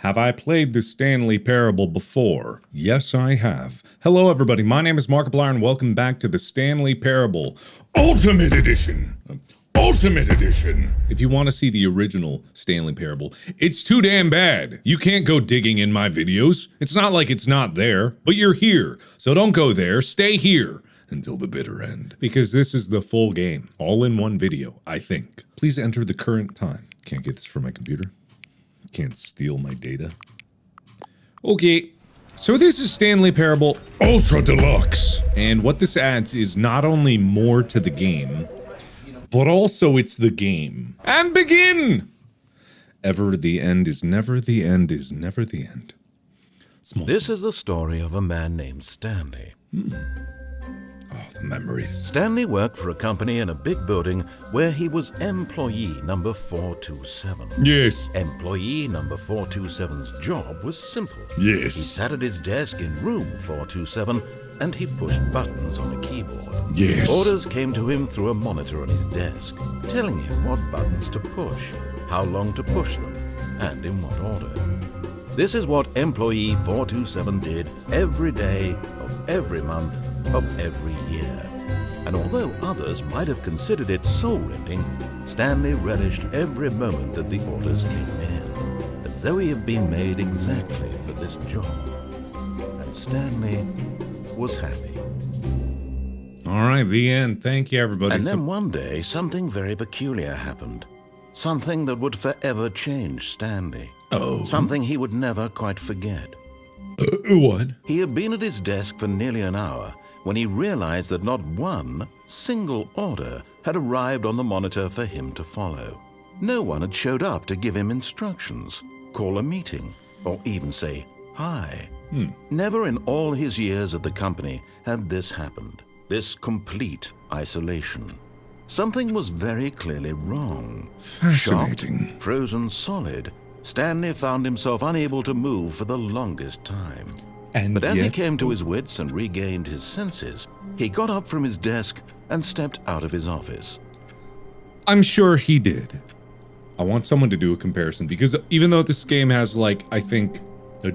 Have I played the Stanley Parable before? Yes, I have. Hello, everybody. My name is Markiplier, and welcome back to the Stanley Parable Ultimate Edition. Ultimate Edition. If you want to see the original Stanley Parable, it's too damn bad. You can't go digging in my videos. It's not like it's not there, but you're here. So don't go there. Stay here until the bitter end. Because this is the full game, all in one video, I think. Please enter the current time. Can't get this from my computer. Can't steal my data. Okay, so this is Stanley Parable Ultra Deluxe. And what this adds is not only more to the game, but also it's the game. And begin! Ever the end is never the end is never the end. This is the story of a man named Stanley. Oh, the memories. Stanley worked for a company in a big building where he was employee number 427. Yes. Employee number 427's job was simple. Yes. He sat at his desk in room 427 and he pushed buttons on a keyboard. Yes. Orders came to him through a monitor on his desk, telling him what buttons to push, how long to push them, and in what order. This is what employee 427 did every day of every month of every year. And although others might have considered it soul-rending, Stanley relished every moment that the orders came in, as though he had been made exactly for this job. And Stanley was happy. All right, the end. Thank you, everybody. And then one day, something very peculiar happened. Something that would forever change Stanley. Oh. Something he would never quite forget. What? He had been at his desk for nearly an hour when he realized that not one single order had arrived on the monitor for him to follow. No one had showed up to give him instructions, call a meeting, or even say hi. Never in all his years at the company had this happened, this complete isolation. Something was very clearly wrong. Fascinating. Shocked, frozen solid, Stanley found himself unable to move for the longest time. But as he came to his wits and regained his senses, he got up from his desk and stepped out of his office. I'm sure he did. I want someone to do a comparison, because even though this game has, like, I think,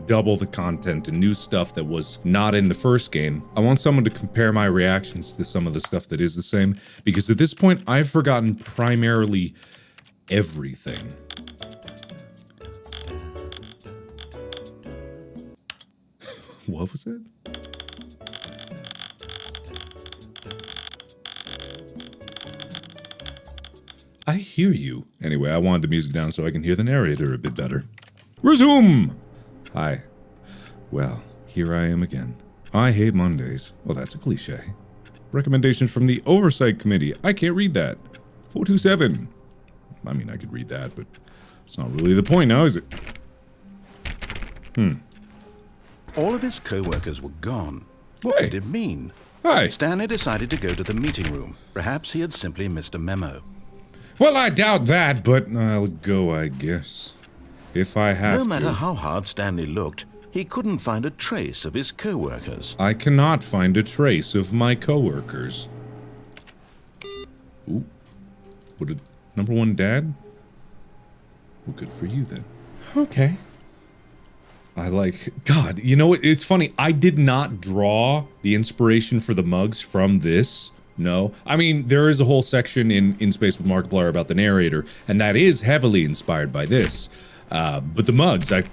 double the content and new stuff that was not in the first game, I want someone to compare my reactions to some of the stuff that is the same, because at this point, I've forgotten primarily everything. What was it? I hear you. Anyway, I wanted the music down so I can hear the narrator a bit better. Resume! Hi. Well, here I am again. I hate Mondays. Well, that's a cliche. Recommendations from the Oversight Committee. I can't read that. 427. I mean, I could read that, but it's not really the point now, is it? All of his co-workers were gone. What Hey. did it mean? Hi. Stanley decided to go to the meeting room. Perhaps he had simply missed a memo. Well, I doubt that, but I'll go, I guess. If I have No matter to. how hard Stanley looked, he couldn't find a trace of his co-workers. I cannot find a trace of my coworkers. Ooh. What did number one dad? Well, good for you then. Okay. I like, God, you know what? It's funny. I did not draw the inspiration for the mugs from this. No. I mean, there is a whole section in Space with Markiplier about the narrator, and that is heavily inspired by this. But the mugs, I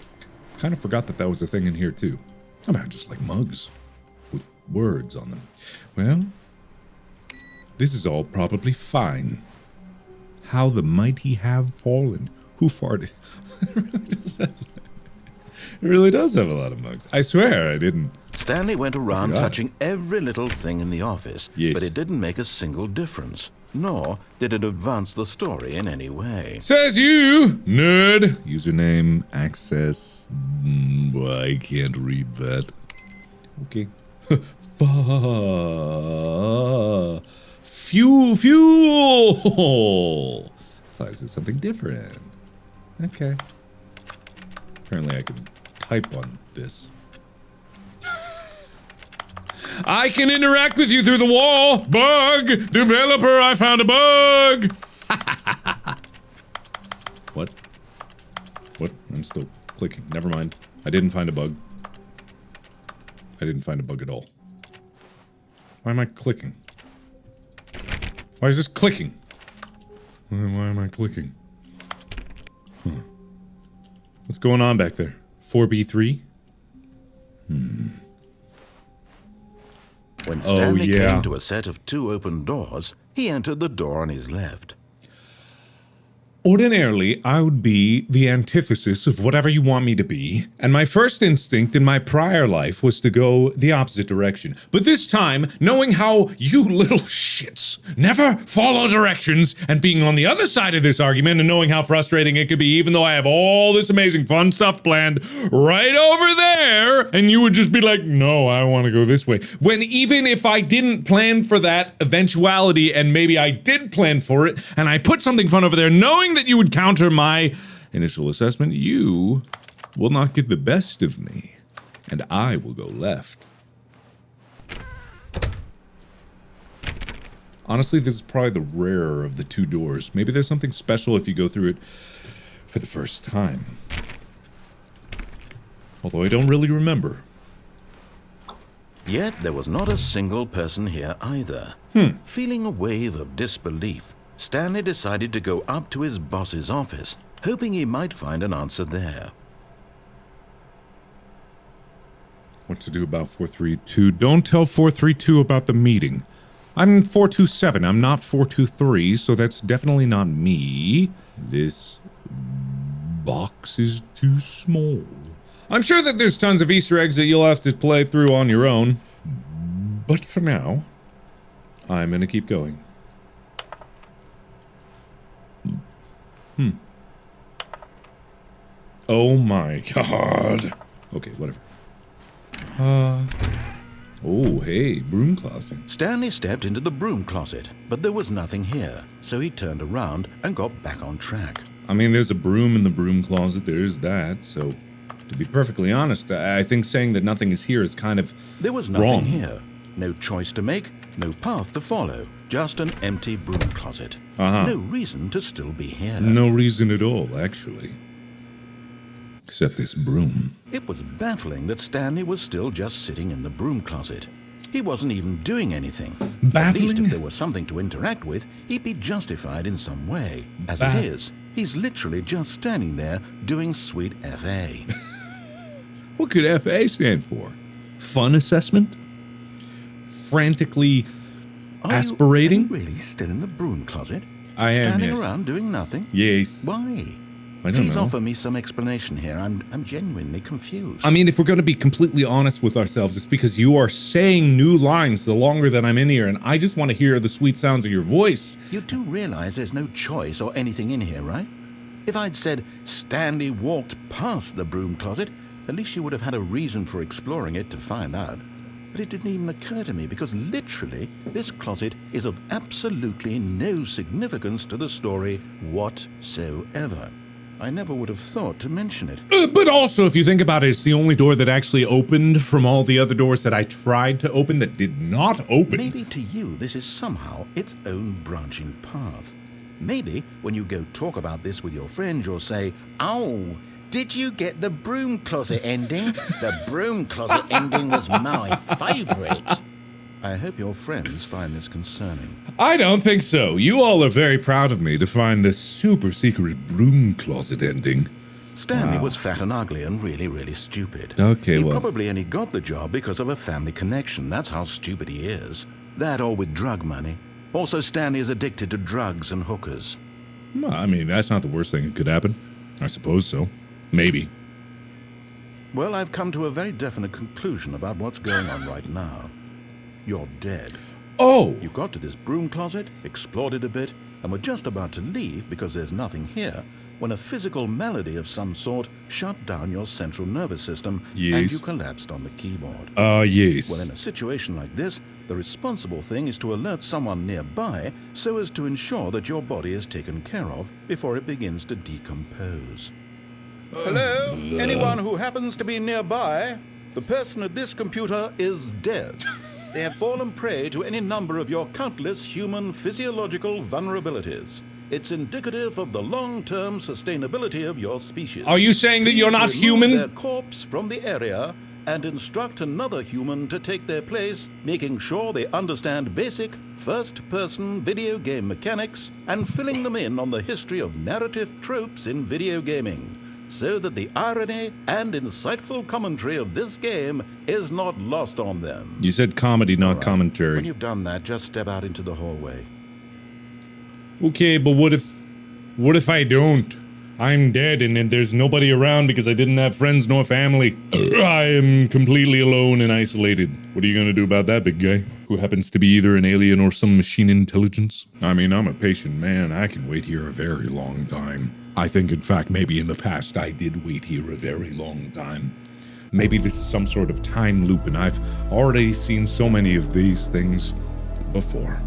kind of forgot that that was a thing in here too. I mean, I just like mugs with words on them. Well, this is all probably fine. How the mighty have fallen. Who farted? It really does have a lot of mugs. I swear I didn't. Stanley went around God. touching every little thing in the office, Yes. but it didn't make a single difference, nor did it advance the story in any way. Says you, nerd. Username, access. I can't read that. Okay. Fuel. Thought it said something different. Okay. Apparently I can type on this. I can interact with you through the wall! Bug! Developer, I found a bug! What? What? I'm still clicking? Never mind. I didn't find a bug. I didn't find a bug at all. Why am I clicking? Why is this clicking? Why am I clicking? Huh. What's going on back there? 4B3? When Stanley came to a set of 2 open doors, he entered the door on his left. Ordinarily, I would be the antithesis of whatever you want me to be, and my first instinct in my prior life was to go the opposite direction. But this time, knowing how you little shits never follow directions, and being on the other side of this argument and knowing how frustrating it could be, even though I have all this amazing fun stuff planned right over there, and you would just be like, no, I want to go this way. When even if I didn't plan for that eventuality, and maybe I did plan for it, and I put something fun over there, knowing that you would counter my initial assessment, you will not get the best of me, and I will go left. Honestly, this is probably the rarer of the 2 doors. Maybe there's something special if you go through it for the first time. Although I don't really remember. Yet there was not a single person here either. Feeling a wave of disbelief, Stanley decided to go up to his boss's office, hoping he might find an answer there. What to do about 432? Don't tell 432 about the meeting. I'm 427, I'm not 423, so that's definitely not me. This box is too small. I'm sure that there's tons of Easter eggs that you'll have to play through on your own. But for now, I'm gonna keep going. Oh my god. Okay, whatever. Oh, hey, broom closet. Stanley stepped into the broom closet, but there was nothing here, so he turned around and got back on track. I mean, there's a broom in the broom closet, there's that, so to be perfectly honest, I think saying that nothing is here is kind of There was nothing wrong. here. No choice to make, no path to follow, just an empty broom closet. No reason to still be here. No reason at all, actually. Except this broom. It was baffling that Stanley was still just sitting in the broom closet. He wasn't even doing anything. At least Baffling? if there was something to interact with, he'd be justified in some way. As it is, he's literally just standing there doing sweet FA. What could FA stand for? Fun assessment? Frantically aspirating? Are you really still in the broom closet? I am, Standing yes. around doing nothing? Yes. Why? I don't Please know. offer me some explanation here. I'm genuinely confused. I mean, if we're going to be completely honest with ourselves, it's because you are saying new lines the longer that I'm in here, and I just want to hear the sweet sounds of your voice. You do realize there's no choice or anything in here, right? If I'd said Stanley walked past the broom closet, at least you would have had a reason for exploring it to find out. But it didn't even occur to me because literally this closet is of absolutely no significance to the story whatsoever. I never would have thought to mention it. But also, if you think about it, it's the only door that actually opened from all the other doors that I tried to open that did not open. Maybe to you this is somehow its own branching path. Maybe when you go talk about this with your friend, you'll say, "Oh, did you get the broom closet ending? The broom closet ending was my favorite." I hope your friends find this concerning. I don't think so. You all are very proud of me to find this super secret broom closet ending. Stanley was fat and ugly and really, really stupid. Okay, he well. probably only got the job because of a family connection. That's how stupid he is. That or with drug money. Also, Stanley is addicted to drugs and hookers. Well, I mean, that's not the worst thing that could happen. I suppose so. Maybe. Well, I've come to a very definite conclusion about what's going on right now. You're dead. Oh! You got to this broom closet, explored it a bit, and were just about to leave because there's nothing here, when a physical malady of some sort shut down your central nervous system and Yes. you collapsed on the keyboard. Yes. Well, in a situation like this, the responsible thing is to alert someone nearby so as to ensure that your body is taken care of before it begins to decompose. Hello? Anyone who happens to be nearby? The person at this computer is dead. They have fallen prey to any number of your countless human physiological vulnerabilities. It's indicative of the long-term sustainability of your species. Are you saying that you're not Please remove human? their corpse from the area and instruct another human to take their place, making sure they understand basic first-person video game mechanics and filling them in on the history of narrative tropes in video gaming, so that the irony and insightful commentary of this game is not lost on them. You said comedy, not When commentary. you've done that, just step out into the hallway. Okay, but what if I don't? I'm dead and there's nobody around because I didn't have friends nor family. I am completely alone and isolated. What are you gonna do about that, big guy? Who happens to be either an alien or some machine intelligence? I mean, I'm a patient man. I can wait here a very long time. I think, in fact, maybe in the past I did wait here a very long time. Maybe this is some sort of time loop and I've already seen so many of these things before.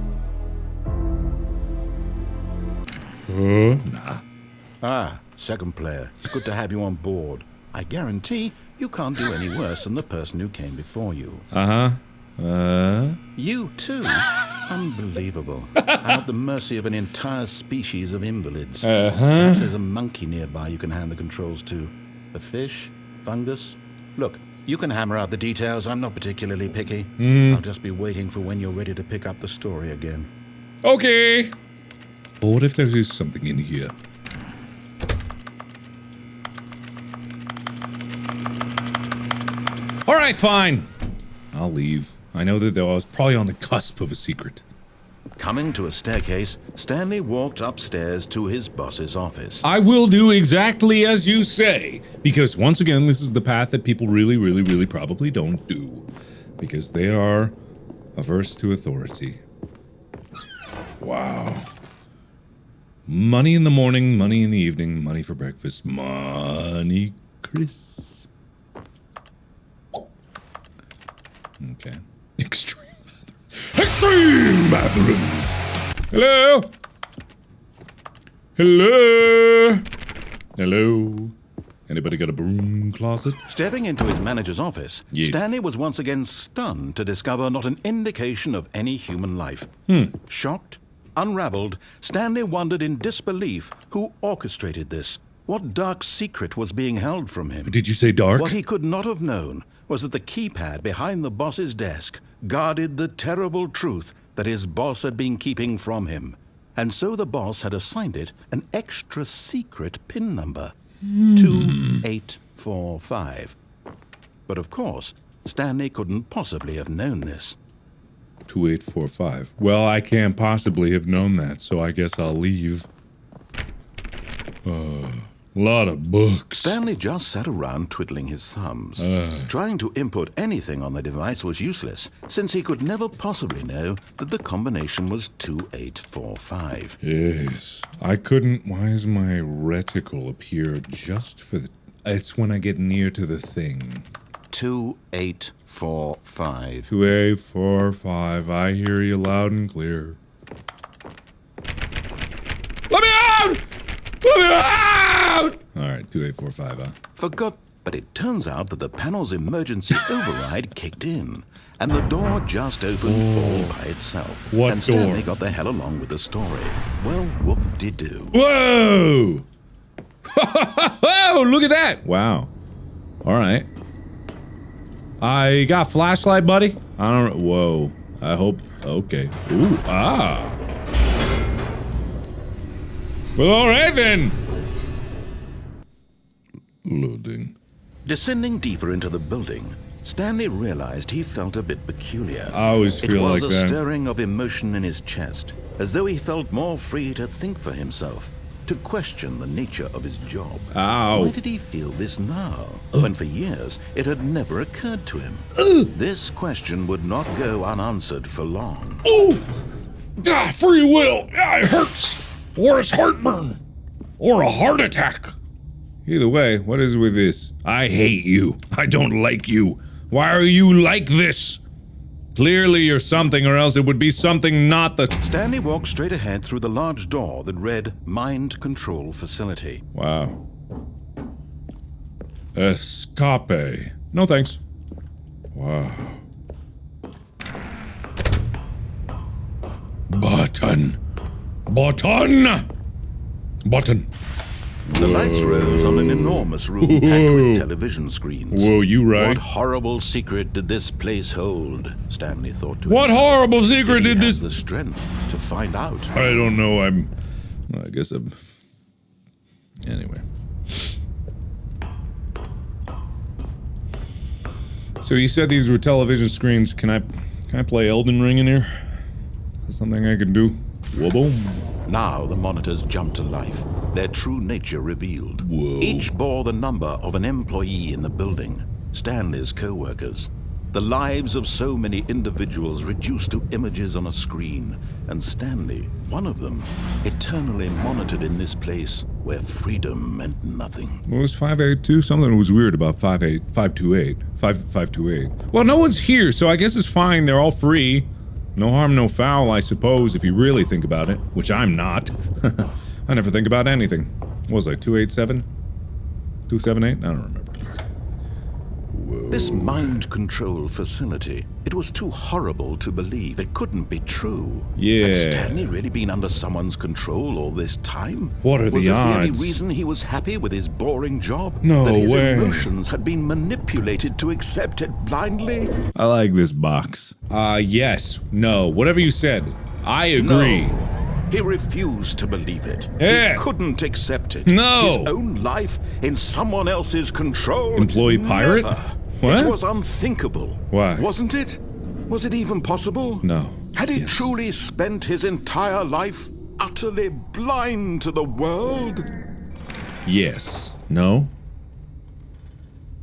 Nah. Ah, second player. It's good to have you on board. I guarantee you can't do any worse than the person who came before you. You too? Unbelievable. I'm at the mercy of an entire species of invalids. Perhaps there's a monkey nearby you can hand the controls to. A fish? Fungus? Look, you can hammer out the details. I'm not particularly picky. I'll just be waiting for when you're ready to pick up the story again. Okay. But what if there is something in here? Alright, fine. I'll leave. I know that I was probably on the cusp of a secret. Coming to a staircase, Stanley walked upstairs to his boss's office. I will do exactly as you say. Because once again, this is the path that people really probably don't do. Because they are averse to authority. Wow. Money in the morning, money in the evening, money for breakfast, money crisp. Okay. Extreme bathrooms. Hello? Hello? Hello? Anybody got a broom closet? Stepping into his manager's office, Yes. Stanley was once again stunned to discover not an indication of any human life. Shocked, unraveled, Stanley wondered in disbelief who orchestrated this. What dark secret was being held from him? Did you say dark? What he could not have known was that the keypad behind the boss's desk guarded the terrible truth that his boss had been keeping from him. And so the boss had assigned it an extra secret PIN number. 2845. But of course, Stanley couldn't possibly have known this. 2845. Well, I can't possibly have known that, so I guess I'll leave. Lot of books. Stanley just sat around twiddling his thumbs. Trying to input anything on the device was useless, since he could never possibly know that the combination was 2845. Yes. I couldn't. Why does my reticle appear just for the. It's when I get near to the thing. 2845. 2845. I hear you loud and clear. Let me out! Let me out! Alright, 2845, huh? Forgot, but it turns out that the panel's emergency override kicked in, and the door just opened all by itself. What and Stanley door? got the hell along with the story. Well, whoop-de-doo. Whoa! Whoa! Look at that! Wow. Alright. I got flashlight, buddy? I don't. Whoa. I hope. Okay. Ooh. Ah. Well, alright then. Loading. Descending deeper into the building, Stanley realized he felt a bit peculiar. I always feel like It was a that. stirring of emotion in his chest, as though he felt more free to think for himself, to question the nature of his job. Ow. Why did he feel this now, when for years it had never occurred to him? This question would not go unanswered for long. Ooh! Ah, free will! Ah, it hurts! Or it's heartburn! Or a heart attack! Either way, what is with this? I hate you. I don't like you. Why are you like this? Clearly you're something, or else it would be something not the— Stanley walked straight ahead through the large door that read Mind Control Facility. Wow. Escape. No thanks. Wow. Button. Button! Button. The lights rose on an enormous room packed with television screens. Whoa, you right. What horrible secret did this place hold? Stanley thought to What himself. horrible secret did this... the strength to find out. I don't know, I guess I'm... Anyway. So you said these were television screens. Can I play Elden Ring in here? Is that something I can do? Whoa-boom. Now the monitors jumped to life, their true nature revealed. Whoa. Each bore the number of an employee in the building, Stanley's co-workers. The lives of so many individuals reduced to images on a screen, and Stanley, one of them, eternally monitored in this place where freedom meant nothing. What was 582? Something was weird about 528. 528. Well, no one's here, so I guess it's fine. They're all free. No harm, no foul, I suppose, if you really think about it. Which I'm not. I never think about anything. What was I, 287? 278? I don't remember. Whoa. This mind control facility, it was too horrible to believe. It couldn't be true. Yeah. Had Stanley really been under someone's control all this time? What are the odds? Was this the only reason he was happy with his boring job? No that his way. emotions had been manipulated to accept it blindly? I like this box. Yes. No. Whatever you said. I agree. No. He refused to believe it. Yeah. He couldn't accept it. No. His own life in someone else's control. Employee pirate? Never. What? It was unthinkable. Why? Wasn't it? Was it even possible? No. Had he Yes. truly spent his entire life utterly blind to the world? Yes. No?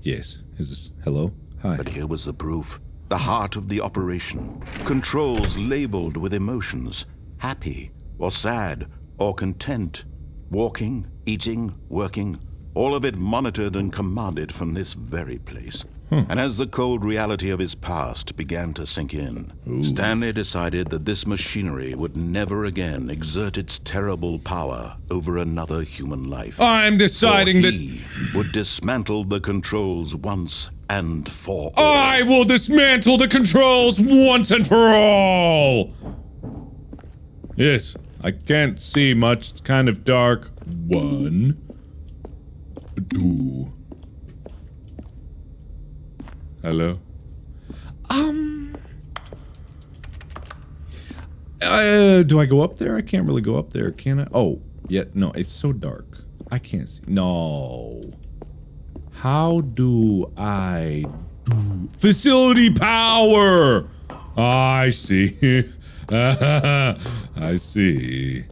Yes. Is this... Hello? Hi. But here was the proof. The heart of the operation. Controls labeled with emotions. Happy, or sad, or content. Walking, eating, working. All of it monitored and commanded from this very place. And as the cold reality of his past began to sink in, Stanley decided that this machinery would never again exert its terrible power over another human life. I'm deciding For that... he would dismantle the controls once and for all. I will dismantle the controls once and for all! Yes, I can't see much. It's kind of dark. 1, 2. Hello? Do I go up there? I can't really go up there, can I? Oh, yeah, no, it's so dark. I can't see. No. How do I do... Facility power! I see. I see.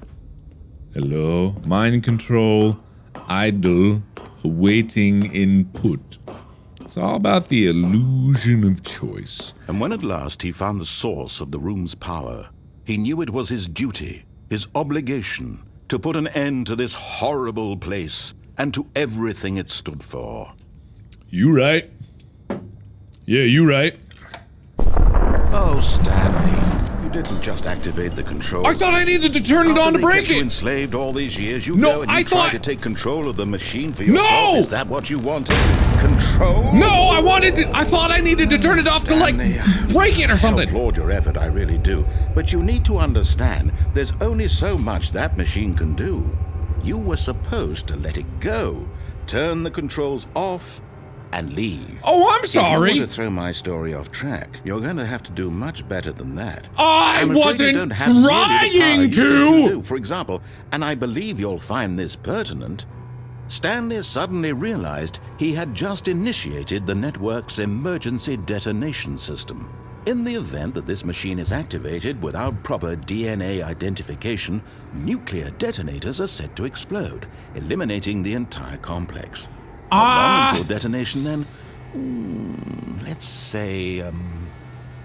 Hello? Mind control. Idle. Awaiting input. It's all about the illusion of choice. And when at last he found the source of the room's power, he knew it was his duty, his obligation, to put an end to this horrible place and to everything it stood for. You right. Yeah, you right. Oh, Stanley, you didn't just activate the controls. I thought I needed to turn it on to break You it. enslaved all these years. You No, go and I you try thought- to take control of the machine for yourself. No! Is that what you wanted? Control? No, I thought I needed to turn it off to, like, Stanley, break it or I something. applaud your effort, I really do. But you need to understand, there's only so much that machine can do. You were supposed to let it go, turn the controls off, and leave. Oh, I'm If you sorry. want to throw my story off track, you're going to have to do much better than that. I I'm afraid you wasn't don't have nearly the power trying you think you to. do. For example, and I believe you'll find this pertinent, Stanley suddenly realized he had just initiated the network's emergency detonation system. In the event that this machine is activated without proper DNA identification, nuclear detonators are set to explode, eliminating the entire complex. How long until detonation then? Let's say,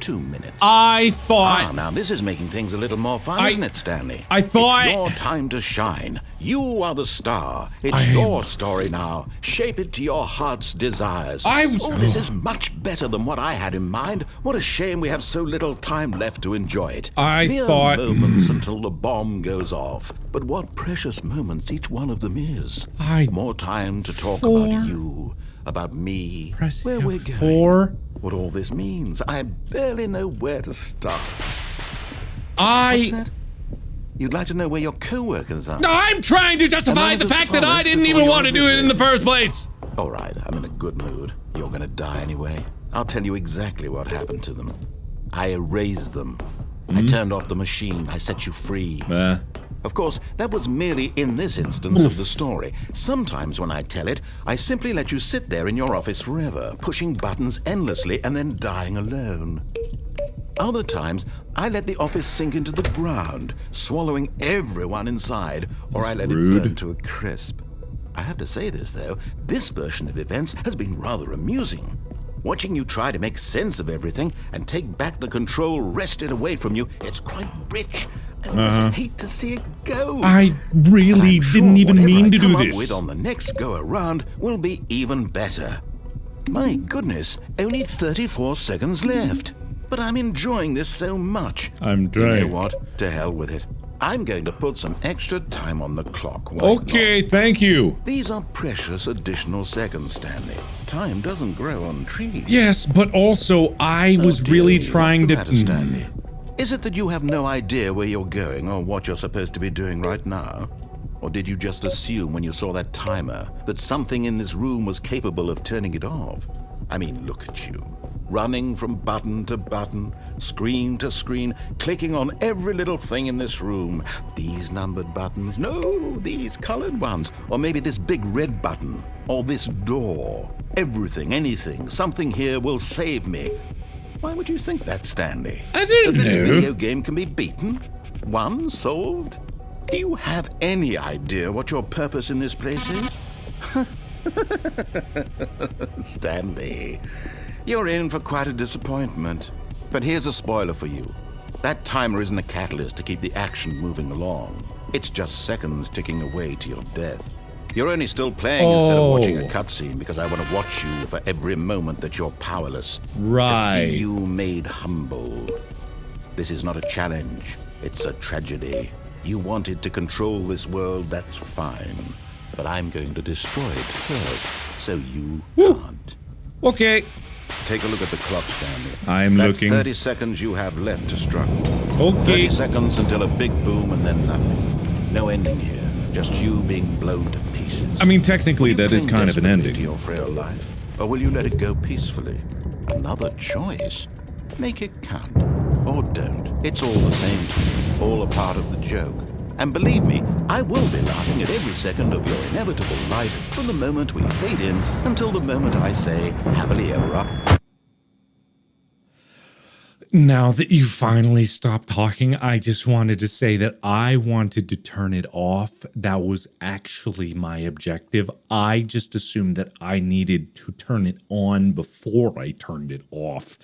2 minutes. I thought... Now this is making things a little more fun, isn't it, Stanley? I thought... It's your time to shine. You are the star. It's your story now. Shape it to your heart's desires. This is much better than what I had in mind. What a shame we have so little time left to enjoy it. Mere moments until the bomb goes off. But what precious moments each one of them is. More time to talk about you, about me, where we're going. What all this means. I barely know where to start. What's that? You'd like to know where your co-workers are. No, I'm trying to justify the fact that I didn't even want to do it in the first place. All right, I'm in a good mood. You're gonna die anyway. I'll tell you exactly what happened to them. I erased them. I turned off the machine. I set you free. Of course, that was merely in this instance of the story. Sometimes when I tell it, I simply let you sit there in your office forever, pushing buttons endlessly and then dying alone. Other times, I let the office sink into the ground, swallowing everyone inside, or I let it burn to a crisp. I have to say this, though, this version of events has been rather amusing. Watching you try to make sense of everything and take back the control wrested away from you, it's quite rich. I just hate to see it go. I really didn't even mean to do this. With on the next go around will be even better. My goodness, only 34 seconds left. But I'm enjoying this so much. I'm trying. You know what? To hell with it. I'm going to put some extra time on the clock. Okay, thank you. These are precious additional seconds, Stanley. Time doesn't grow on trees. Yes, but also I was really trying to... Stanley? Is it that you have no idea where you're going or what you're supposed to be doing right now? Or did you just assume when you saw that timer that something in this room was capable of turning it off? I mean, look at you. Running from button to button, screen to screen, clicking on every little thing in this room. These numbered buttons, no, these colored ones. Or maybe this big red button, or this door. Everything, anything, something here will save me. Why would you think that, Stanley? I didn't know. That this video game can be beaten? Won? Solved? Do you have any idea what your purpose in this place is? Stanley, you're in for quite a disappointment. But here's a spoiler for you. That timer isn't a catalyst to keep the action moving along. It's just seconds ticking away to your death. You're only still playing instead of watching a cutscene because I want to watch you for every moment that you're powerless. Right. To see you made humble. This is not a challenge. It's a tragedy. You wanted to control this world, that's fine. But I'm going to destroy it first, so you can't. Okay. Take a look at the clock, Stanley. I'm That's looking. 30 seconds you have left to struggle. Okay. 30 seconds until a big boom and then nothing. No ending here. Just you being blown to pieces. I mean, technically, that is kind of an ending. To your frail life, or will you let it go peacefully? Another choice. Make it count, or don't. It's all the same to me. All a part of the joke. And believe me, I will be laughing at every second of your inevitable life from the moment we fade in until the moment I say, happily ever up. Now that you finally stopped talking, I just wanted to say that I wanted to turn it off. That was actually my objective. I just assumed that I needed to turn it on before I turned it off.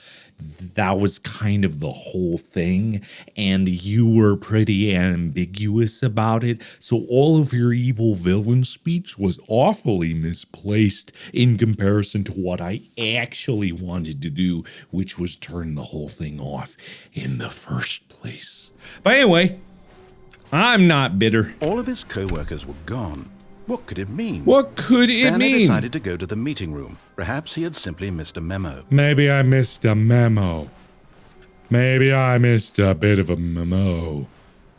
That was kind of the whole thing, and you were pretty ambiguous about it, so all of your evil villain speech was awfully misplaced in comparison to what I actually wanted to do, which was turn the whole thing off in the first place. But anyway, I'm not bitter. All of his co-workers were gone. What could it mean? What could it Stanley mean? decided to go to the meeting room. Perhaps he had simply missed a memo. Maybe I missed a memo. Maybe I missed a bit of a memo.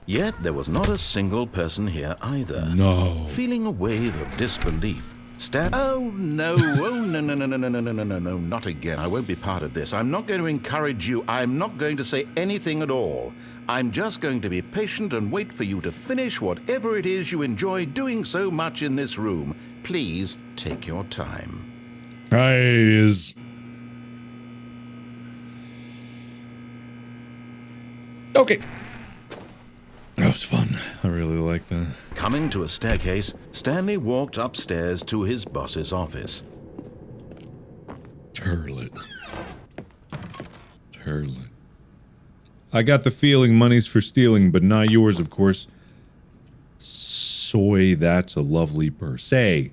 Yet there was not a single person here either. No. Feeling a wave of disbelief, Oh no, no, not again. I won't be part of this. I'm not going to encourage you. I'm not going to say anything at all. I'm just going to be patient and wait for you to finish whatever it is you enjoy doing so much in this room. Please take your time. Okay. That was fun. I really like that. Coming to a staircase, Stanley walked upstairs to his boss's office. Turlet. I got the feeling money's for stealing, but not yours, of course. Soy, that's a lovely purse. Say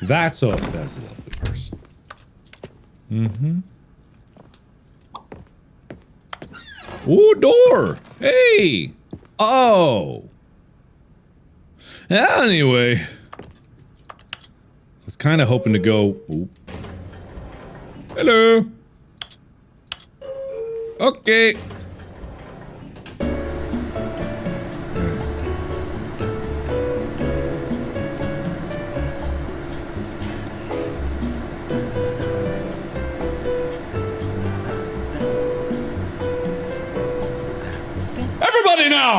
that's a lovely purse. Mm-hmm. Ooh, door! Hey! Oh! Anyway. I was kind of hoping to go... Ooh. Hello! Okay. everybody now!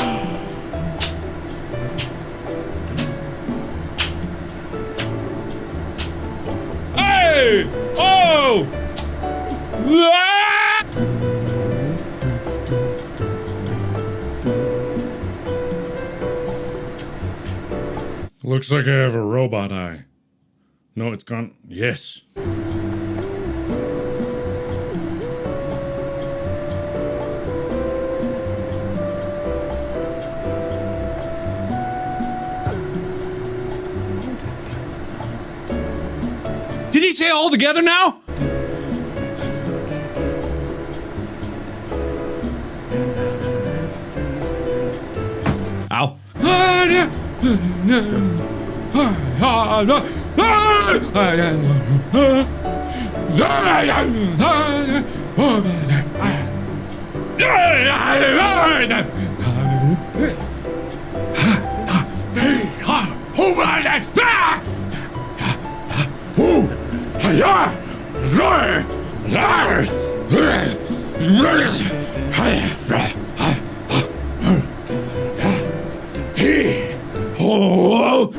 Hey! Oh! Ah! Looks like I have a robot eye. No, it's gone. Yes. Did he say all together now? Ow.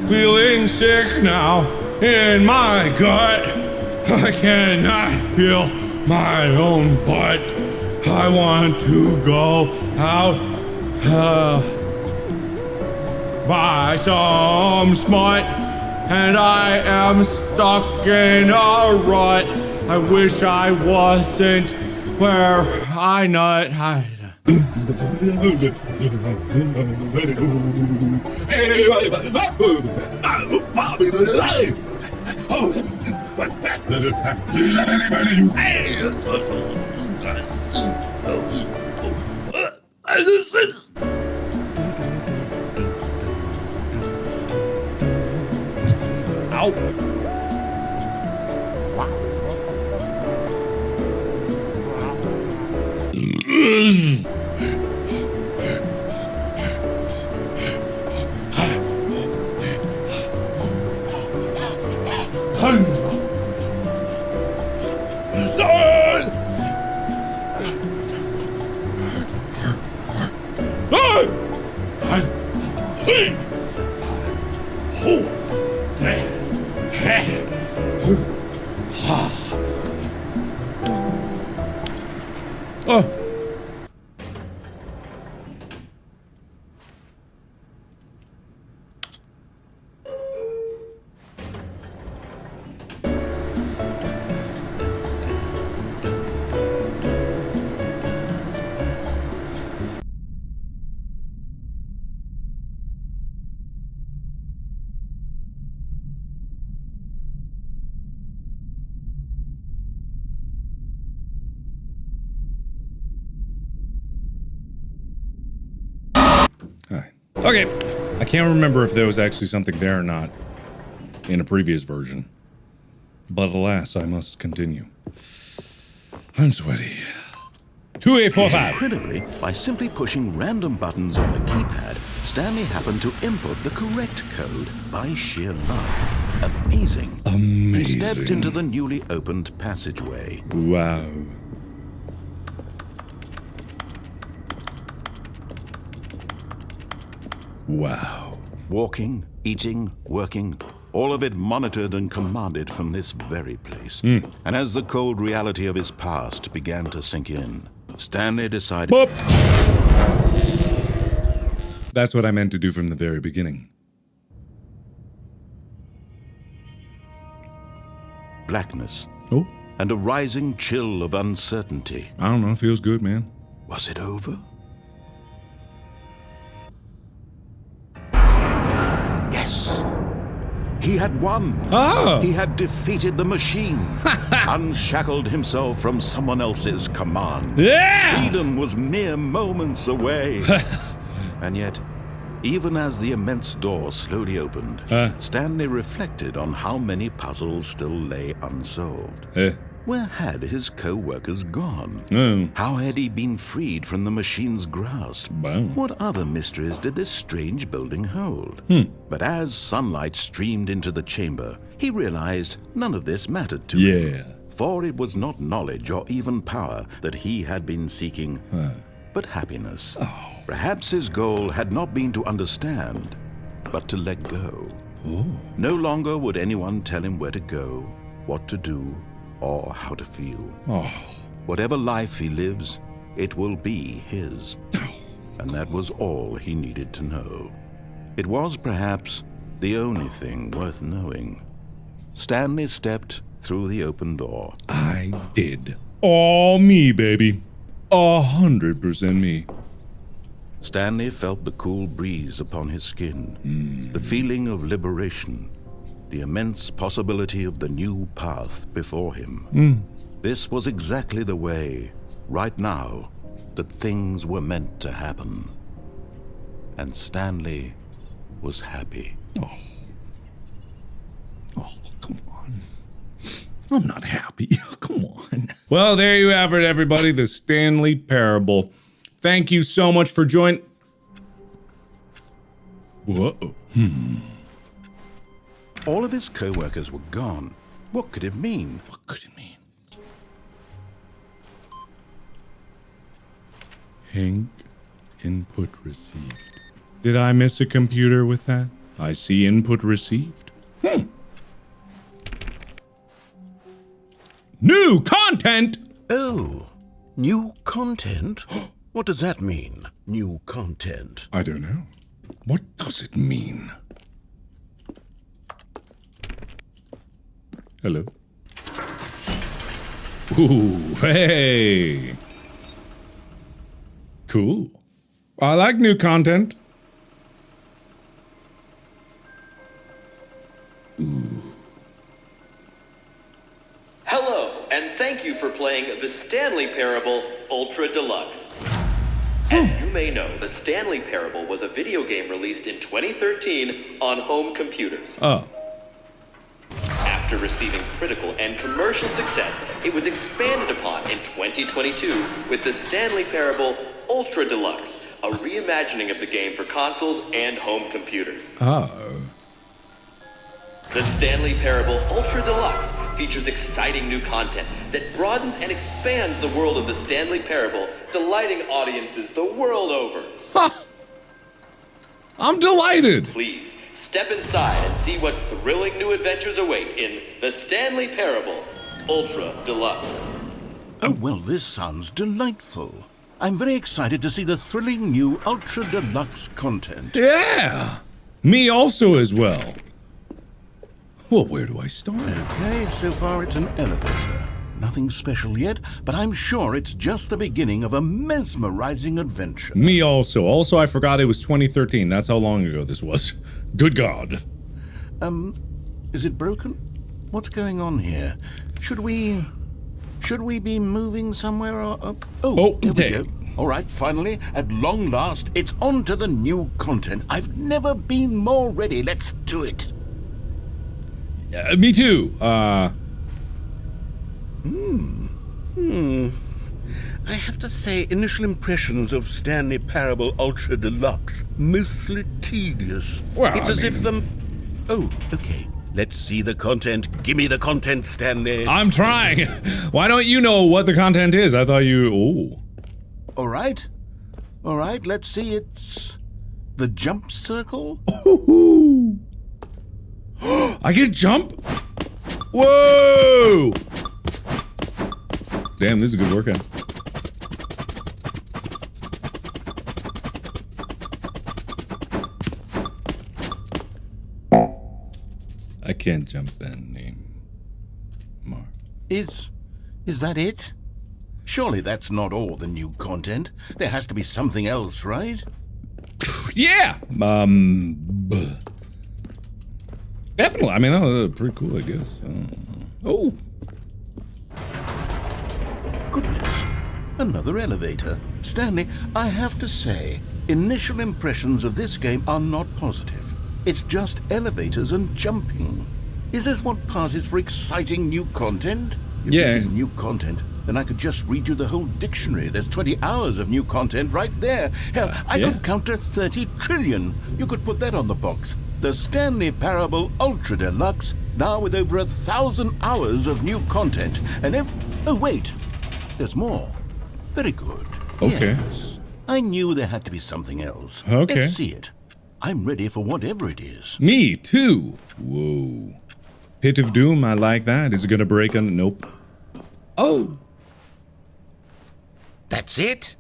Feeling sick now in my gut. I cannot feel my own butt. I want to go out, buy some smut, and I am stuck in a rut. I wish I wasn't where I nut. Okay, I can't remember if there was actually something there or not in a previous version. But alas, I must continue. I'm sweaty. 2845. Incredibly, by simply pushing random buttons on the keypad, Stanley happened to input the correct code by sheer luck. Amazing. He stepped into the newly opened passageway. Wow. Wow. Walking, eating, working, all of it monitored and commanded from this very place. And as the cold reality of his past began to sink in, Stanley decided... Boop. That's what I meant to do from the very beginning. Blackness. Oh. And a rising chill of uncertainty. I don't know, feels good, man. Was it over? Yes! He had won! Oh! He had defeated the machine! Unshackled himself from someone else's command. Yeah! Freedom was mere moments away. And yet, even as the immense door slowly opened, Stanley reflected on how many puzzles still lay unsolved. Where had his co-workers gone? How had he been freed from the machine's grasp? What other mysteries did this strange building hold? But as sunlight streamed into the chamber, he realized none of this mattered to him. For it was not knowledge or even power that he had been seeking, but happiness. Perhaps his goal had not been to understand, but to let go. No longer would anyone tell him where to go, what to do, or how to feel. Whatever life he lives, it will be his. And that was all he needed to know. It was perhaps the only thing worth knowing. Stanley stepped through the open door. I did. All me, baby. 100% me. Stanley felt the cool breeze upon his skin, the feeling of liberation, the immense possibility of the new path before him. This was exactly the way, right now, that things were meant to happen. And Stanley was happy. Oh, come on. I'm not happy. Come on. Well, there you have it, everybody. The Stanley Parable. Thank you so much for joining. Whoa. All of his co-workers were gone. What could it mean? What could it mean? Hank input received. Did I miss a computer with that? I see input received. New content! Oh, new content? What does that mean, new content? I don't know. What does it mean? Hello. Ooh, hey. Cool. I like new content. Hello, and thank you for playing the Stanley Parable Ultra Deluxe. As you may know, the Stanley Parable was a video game released in 2013 on home computers. After receiving critical and commercial success, it was expanded upon in 2022 with the Stanley Parable Ultra Deluxe, a reimagining of the game for consoles and home computers. The Stanley Parable Ultra Deluxe features exciting new content that broadens and expands the world of the Stanley Parable, delighting audiences the world over. I'm delighted. Please, step inside and see what thrilling new adventures await in the Stanley Parable Ultra Deluxe. Oh, well, this sounds delightful. I'm very excited to see the thrilling new Ultra Deluxe content. Yeah. Me also as well. Well, where do I start? Okay, so far it's an elevator. Nothing special yet, but I'm sure it's just the beginning of a mesmerizing adventure. Me also. Also, I forgot it was 2013. That's how long ago this was. Good God. Is it broken? What's going on here? Should we be moving somewhere or... Oh, there we okay. go. All right, finally, at long last, it's on to the new content. I've never been more ready. Let's do it. Me too. I have to say, initial impressions of Stanley Parable Ultra Deluxe, mostly tedious. Well, it's as if the... Oh, okay. Let's see the content. Give me the content, Stanley. I'm trying. Why don't you know what the content is? I thought you... Oh. All right, let's see. It's the jump circle. Ooh. I get jump? Whoa! Damn, this is a good workout. I can't jump anymore. Is that it? Surely that's not all the new content. There has to be something else, right? Yeah. Definitely. I mean, that was pretty cool, I guess. Oh. Goodness. Another elevator. Stanley, I have to say, initial impressions of this game are not positive. It's just elevators and jumping. Is this what passes for exciting new content? If this is new content, then I could just read you the whole dictionary. There's 20 hours of new content right there. Hell, I could count to 30 trillion. You could put that on the box. The Stanley Parable Ultra Deluxe, now with over 1,000 hours of new content. And oh, wait. There's more. Very good. Okay. Yes. I knew there had to be something else. Okay. Let's see it. I'm ready for whatever it is. Me too. Whoa. Pit of Doom, I like that. Is it gonna break on? Nope. Oh. That's it?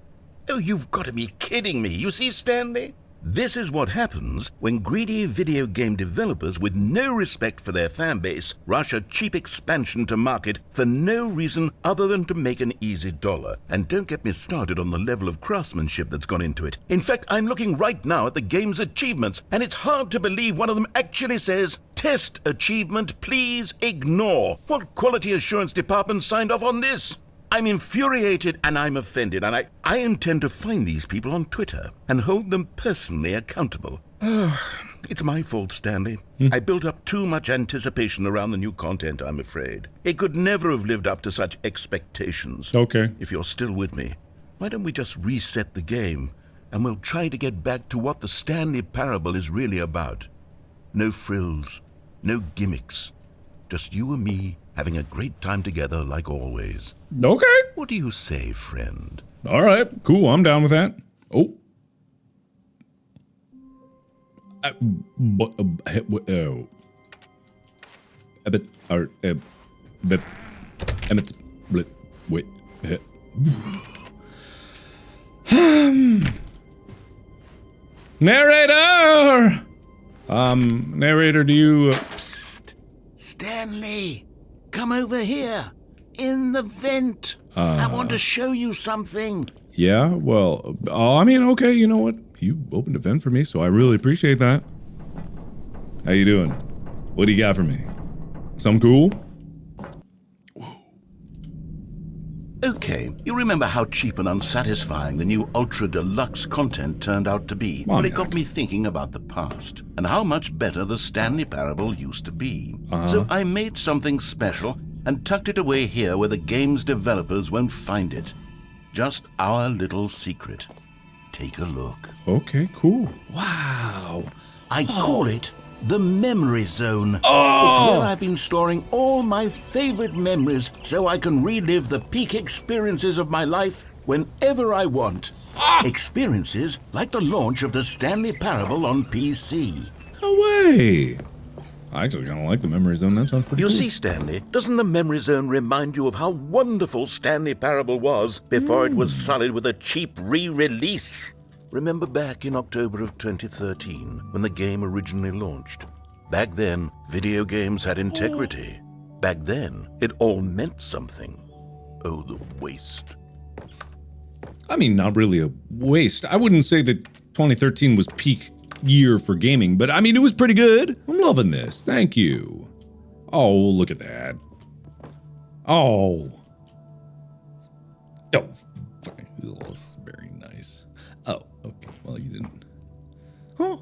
Oh, you've got to be kidding me. You see, Stanley? This is what happens when greedy video game developers with no respect for their fan base rush a cheap expansion to market for no reason other than to make an easy dollar. And don't get me started on the level of craftsmanship that's gone into it. In fact, I'm looking right now at the game's achievements, and it's hard to believe one of them actually says, "Test achievement, please ignore." What quality assurance department signed off on this? I'm infuriated and I'm offended, and I intend to find these people on Twitter and hold them personally accountable. It's my fault, Stanley. I built up too much anticipation around the new content, I'm afraid. It could never have lived up to such expectations. Okay. If you're still with me, why don't we just reset the game and we'll try to get back to what the Stanley Parable is really about. No frills, no gimmicks, just you and me having a great time together like always. Okay. What do you say, friend? All right. Cool. I'm down with that. Oh. Narrator! Narrator, do you... Psst! Stanley! Come over here! In the vent! I want to show you something! Yeah, well, I mean, okay, you know what? You opened a vent for me, so I really appreciate that. How you doing? What do you got for me? Something cool? Okay, you remember how cheap and unsatisfying the new Ultra Deluxe content turned out to be? Well, it got me thinking about the past, and how much better the Stanley Parable used to be. So I made something special and tucked it away here where the game's developers won't find it. Just our little secret. Take a look. Okay, cool. Wow. I call it the Memory Zone. It's where I've been storing all my favorite memories so I can relive the peak experiences of my life whenever I want. Experiences like the launch of the Stanley Parable on PC. No way. I actually kind of like the Memory Zone. That sounds pretty You cool. see, Stanley, doesn't the Memory Zone remind you of how wonderful Stanley Parable was before it was sullied with a cheap re-release? Remember back in October of 2013, when the game originally launched? Back then, video games had integrity. Back then, it all meant something. Oh, the waste. I mean, not really a waste. I wouldn't say that 2013 was peak year for gaming, but I mean, it was pretty good. I'm loving this. Thank you. Oh, look at that. Oh. Oh. That's very nice. Oh, okay. Well, you didn't. Oh.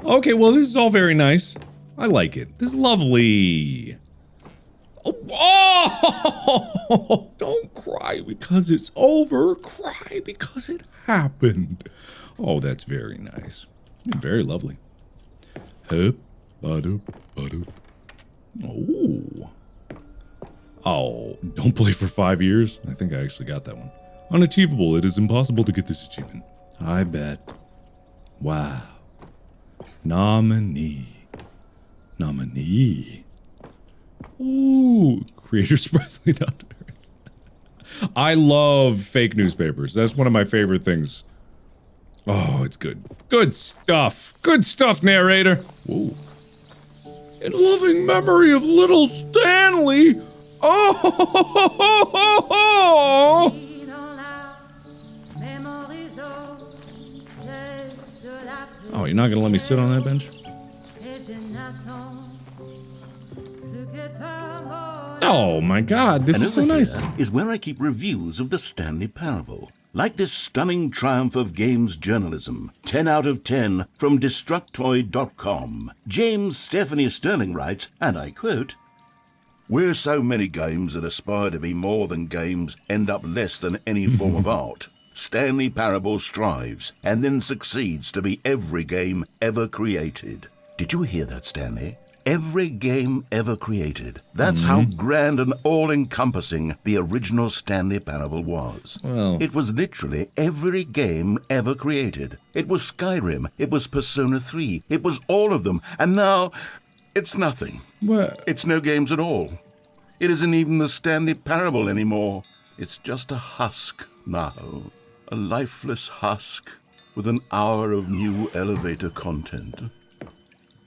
Okay, well, this is all very nice. I like it. This is lovely. Oh, don't cry because it's over. Cry because it happened. Oh, that's very nice. Very lovely. Oh. Oh, don't play for 5 years. I think I actually got that one. Unachievable. It is impossible to get this achievement. I bet. Wow. Nominee. Ooh, creator surprisingly down to earth. I love fake newspapers. That's one of my favorite things. Oh, it's good. Good stuff. Good stuff, narrator. Whoa. In loving memory of little Stanley. Oh. Oh, you're not gonna let me sit on that bench? Oh my God, this is so nice. Is where I keep reviews of the Stanley Parable. Like this stunning triumph of games journalism, 10 out of 10 from Destructoid.com. James Stephanie Sterling writes, and I quote, "Where so many games that aspire to be more than games end up less than any form of art, Stanley Parable strives and then succeeds to be every game ever created." Did you hear that, Stanley? every game ever created. That's how grand and all-encompassing the original Stanley Parable was. Well, it was literally every game ever created. It was Skyrim. It was Persona 3. It was all of them. And now, it's nothing. what? It's no games at all. It isn't even the Stanley Parable anymore. It's just a husk now. A lifeless husk with an hour of new elevator content.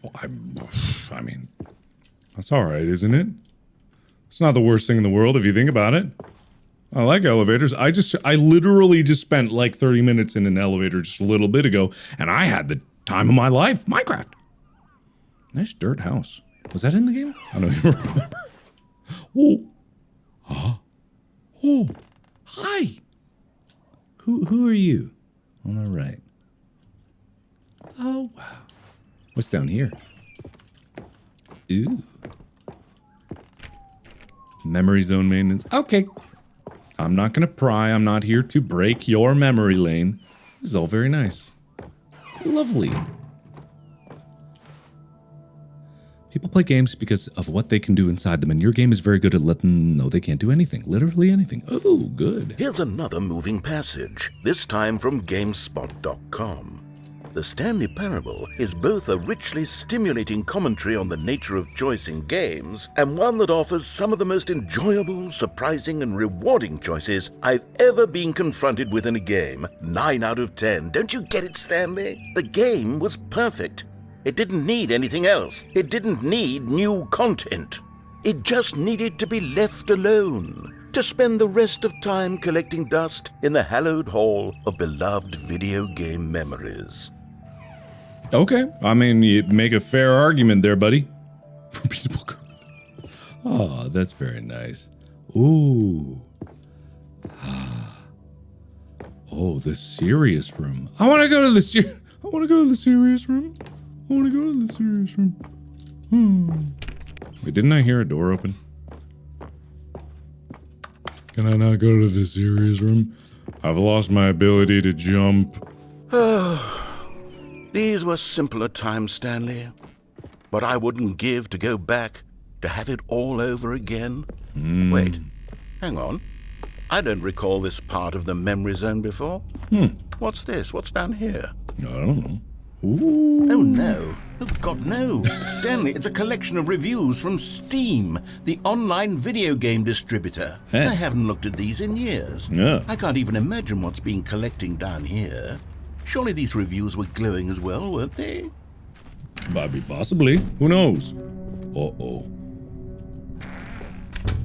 Well, I mean, that's all right, isn't it? It's not the worst thing in the world if you think about it. I like elevators. I literally just spent like 30 minutes in an elevator just a little bit ago, and I had the time of my life. Minecraft. Nice dirt house. Was that in the game? I don't even remember. Oh. Huh? Oh. Hi. Who are you? On the right. Oh, wow. What's down here? Ooh. Memory zone maintenance. Okay. I'm not going to pry. I'm not here to break your memory lane. This is all very nice. Lovely. People play games because of what they can do inside them, and your game is very good at letting them know they can't do anything. Literally anything. Oh, good. Here's another moving passage, this time from GameSpot.com. The Stanley Parable is both a richly stimulating commentary on the nature of choice in games, and one that offers some of the most enjoyable, surprising, and rewarding choices I've ever been confronted with in a game. 9 out of 10. Don't you get it, Stanley? The game was perfect. It didn't need anything else. It didn't need new content. It just needed to be left alone, to spend the rest of time collecting dust in the hallowed hall of beloved video game memories. Okay. I mean, you make a fair argument there, buddy. Repeatable code. Oh, that's very nice. Ooh. Oh, the serious room. I want to go to the serious room. Wait, didn't I hear a door open? Can I not go to the serious room? I've lost my ability to jump. These were simpler times, Stanley. But I wouldn't give to go back, to have it all over again. Wait, hang on. I don't recall this part of the memory zone before. What's this? What's down here? I don't know. Ooh. Oh, no. Oh, God, no. Stanley, it's a collection of reviews from Steam, the online video game distributor. Huh. I haven't looked at these in years. No. I can't even imagine what's been collecting down here. Surely these reviews were glowing as well, weren't they? Maybe, possibly. Who knows? Uh-oh.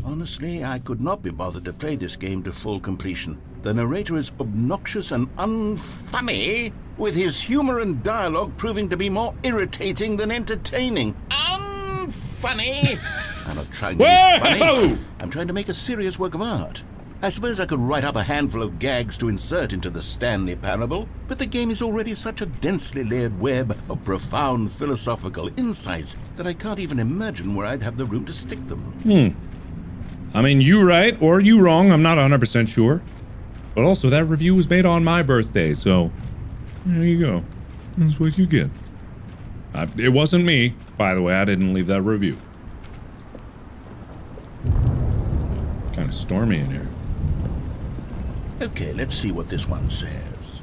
Honestly, I could not be bothered to play this game to full completion. The narrator is obnoxious and unfunny, with his humor and dialogue proving to be more irritating than entertaining. Unfunny! I'm not trying to be funny. I'm trying to make a serious work of art. I suppose I could write up a handful of gags to insert into the Stanley Parable, but the game is already such a densely layered web of profound philosophical insights that I can't even imagine where I'd have the room to stick them. I mean, you right or you wrong, I'm not 100% sure. But also, that review was made on my birthday, so there you go. That's what you get. It wasn't me, by the way. I didn't leave that review. Kind of stormy in here. Okay, let's see what this one says.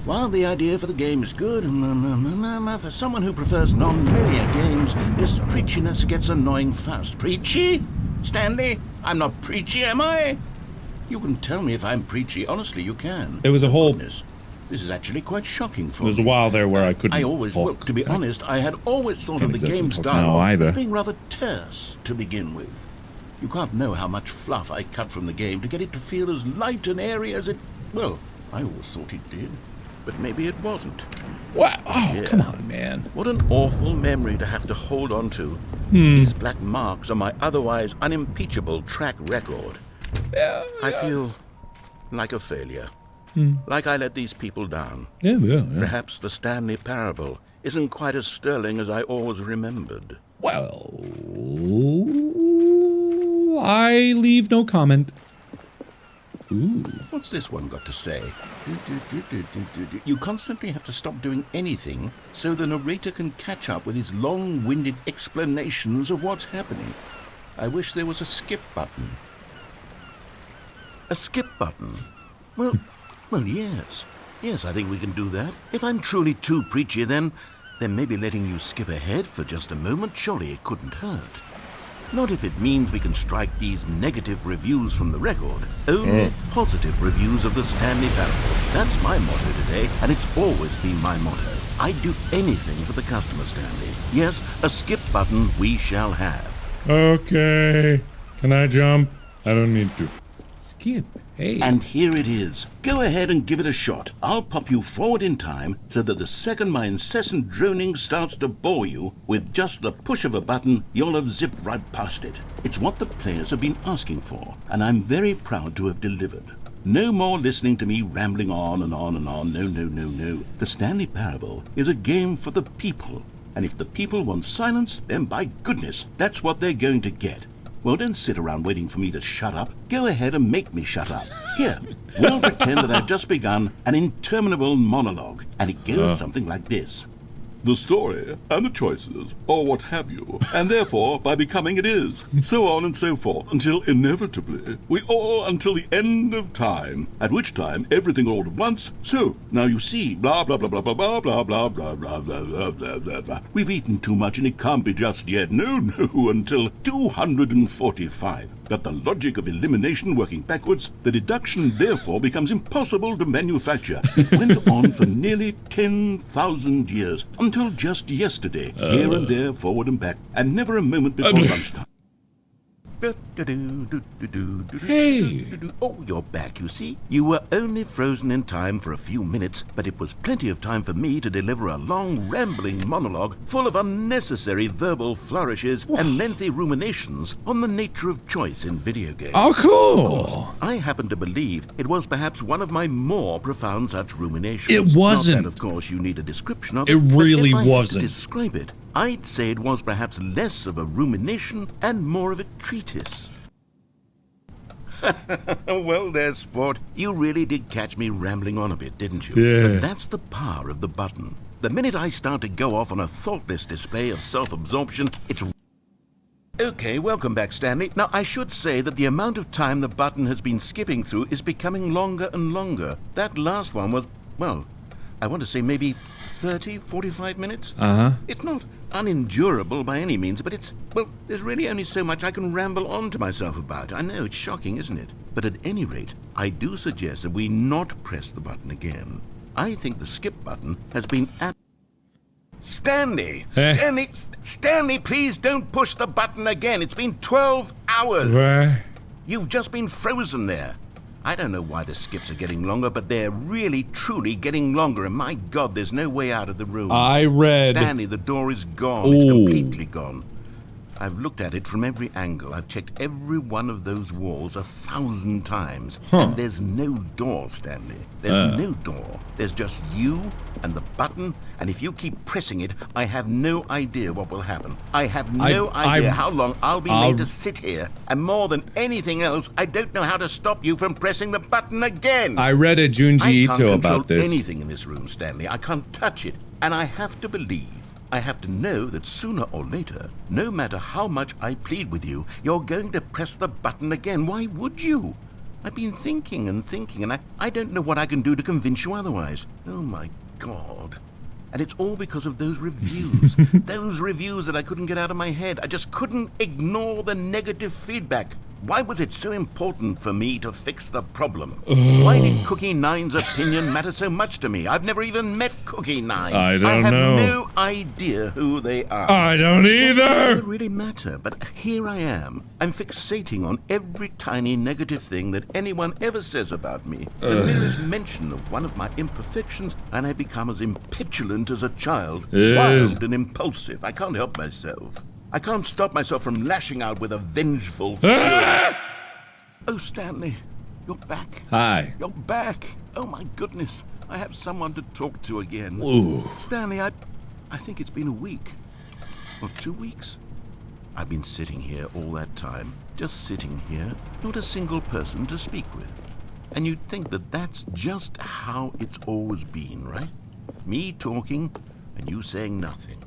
While the idea for the game is good, for someone who prefers non-linear games, this preachiness gets annoying fast. Preachy? Stanley, I'm not preachy, am I? You can tell me if I'm preachy. Honestly, you can. There was a whole... This is actually quite shocking for me. There was a while there where I couldn't well, to be honest, I had always thought of the game's dialogue as being rather terse to begin with. You can't know how much fluff I cut from the game to get it to feel as light and airy as it... Well, I always thought it did. But maybe it wasn't. What? Oh, yeah. Come on, man. What an awful memory to have to hold on to. These black marks are my otherwise unimpeachable track record. I feel like a failure. Like I let these people down. Yeah. Perhaps the Stanley Parable isn't quite as sterling as I always remembered. Well, I leave no comment. Ooh. What's this one got to say? You constantly have to stop doing anything so the narrator can catch up with his long-winded explanations of what's happening. I wish there was a skip button. A skip button? Well, yes. Yes, I think we can do that. If I'm truly too preachy, then maybe letting you skip ahead for just a moment, surely it couldn't hurt. Not if it means we can strike these negative reviews from the record. Only positive reviews of the Stanley Parable. That's my motto today, and it's always been my motto. I'd do anything for the customer, Stanley. Yes, a skip button we shall have. Okay. Can I jump? I don't need to. Skip. Hey. And here it is. Go ahead and give it a shot. I'll pop you forward in time so that the second my incessant droning starts to bore you, with just the push of a button, you'll have zipped right past it. It's what the players have been asking for, and I'm very proud to have delivered. No more listening to me rambling on and on and on. No. The Stanley Parable is a game for the people. And if the people want silence, then by goodness, that's what they're going to get. Well, don't sit around waiting for me to shut up. Go ahead and make me shut up. Here, we'll pretend that I've just begun an interminable monologue, and it goes something like this. The story, and the choices, or what have you, and therefore, by becoming it is, so on and so forth, until inevitably, we all until the end of time, at which time everything all at once, so, now you see, blah, blah, blah, blah, blah, blah, blah, blah, blah, blah, blah, blah, blah, blah, blah. We've eaten too much and it can't be just yet, no, until 245. But the logic of elimination working backwards, the deduction therefore becomes impossible to manufacture. It went on for nearly 10,000 years, until just yesterday, here and there, forward and back, and never a moment before lunchtime. Hey! Oh, you're back, you see. You were only frozen in time for a few minutes, but it was plenty of time for me to deliver a long, rambling monologue full of unnecessary verbal flourishes and lengthy ruminations on the nature of choice in video games. Oh, cool! Of course, I happen to believe it was perhaps one of my more profound such ruminations. It wasn't. Not that, of course, you need a description of It really but if I wasn't. had to describe it, I'd say it was perhaps less of a rumination and more of a treatise. Well there, sport. You really did catch me rambling on a bit, didn't you? Yeah. But that's the power of the button. The minute I start to go off on a thoughtless display of self-absorption, it's... Okay, welcome back, Stanley. Now, I should say that the amount of time the button has been skipping through is becoming longer and longer. That last one was, well, I want to say maybe 30, 45 minutes? It's not unendurable by any means, but it's, well, there's really only so much I can ramble on to myself about. I know, it's shocking, isn't it? But at any rate, I do suggest that we not press the button again. I think the skip button has been Stanley! Stanley, please don't push the button again. It's been 12 hours. Where? You've just been frozen there. I don't know why the skips are getting longer, but they're really, truly getting longer, and my God, there's no way out of the room. I read... Stanley, the door is gone. Ooh. It's completely gone. I've looked at it from every angle. I've checked every one of those walls 1,000 times. And there's no door, Stanley. There's no door. There's just you and the button, and if you keep pressing it, I have no idea what will happen. I have no idea how long I'll be made to sit here. And more than anything else, I don't know how to stop you from pressing the button again. I read a Junji Ito about this. I can't control anything in this room, Stanley. I can't touch it. And I have to believe, I have to know that sooner or later, no matter how much I plead with you, you're going to press the button again. Why would you? I've been thinking and I don't know what I can do to convince you otherwise. Oh my God. And it's all because of those reviews. Those reviews that I couldn't get out of my head. I just couldn't ignore the negative feedback. Why was it so important for me to fix the problem? Why did Cookie Nine's opinion matter so much to me? I've never even met Cookie Nine. I don't know. I have no idea who they are. I don't either. It doesn't really matter, but here I am. I'm fixating on every tiny negative thing that anyone ever says about me. The merest mention of one of my imperfections, and I become as impetulant as a child. Wild and impulsive. I can't help myself. I can't stop myself from lashing out with a vengeful fury. Oh, Stanley, you're back. Hi. You're back. Oh, my goodness. I have someone to talk to again. Ooh. Stanley, I think it's been a week. Or 2 weeks. I've been sitting here all that time. Just sitting here. Not a single person to speak with. And you'd think that that's just how it's always been, right? Me talking and you saying nothing.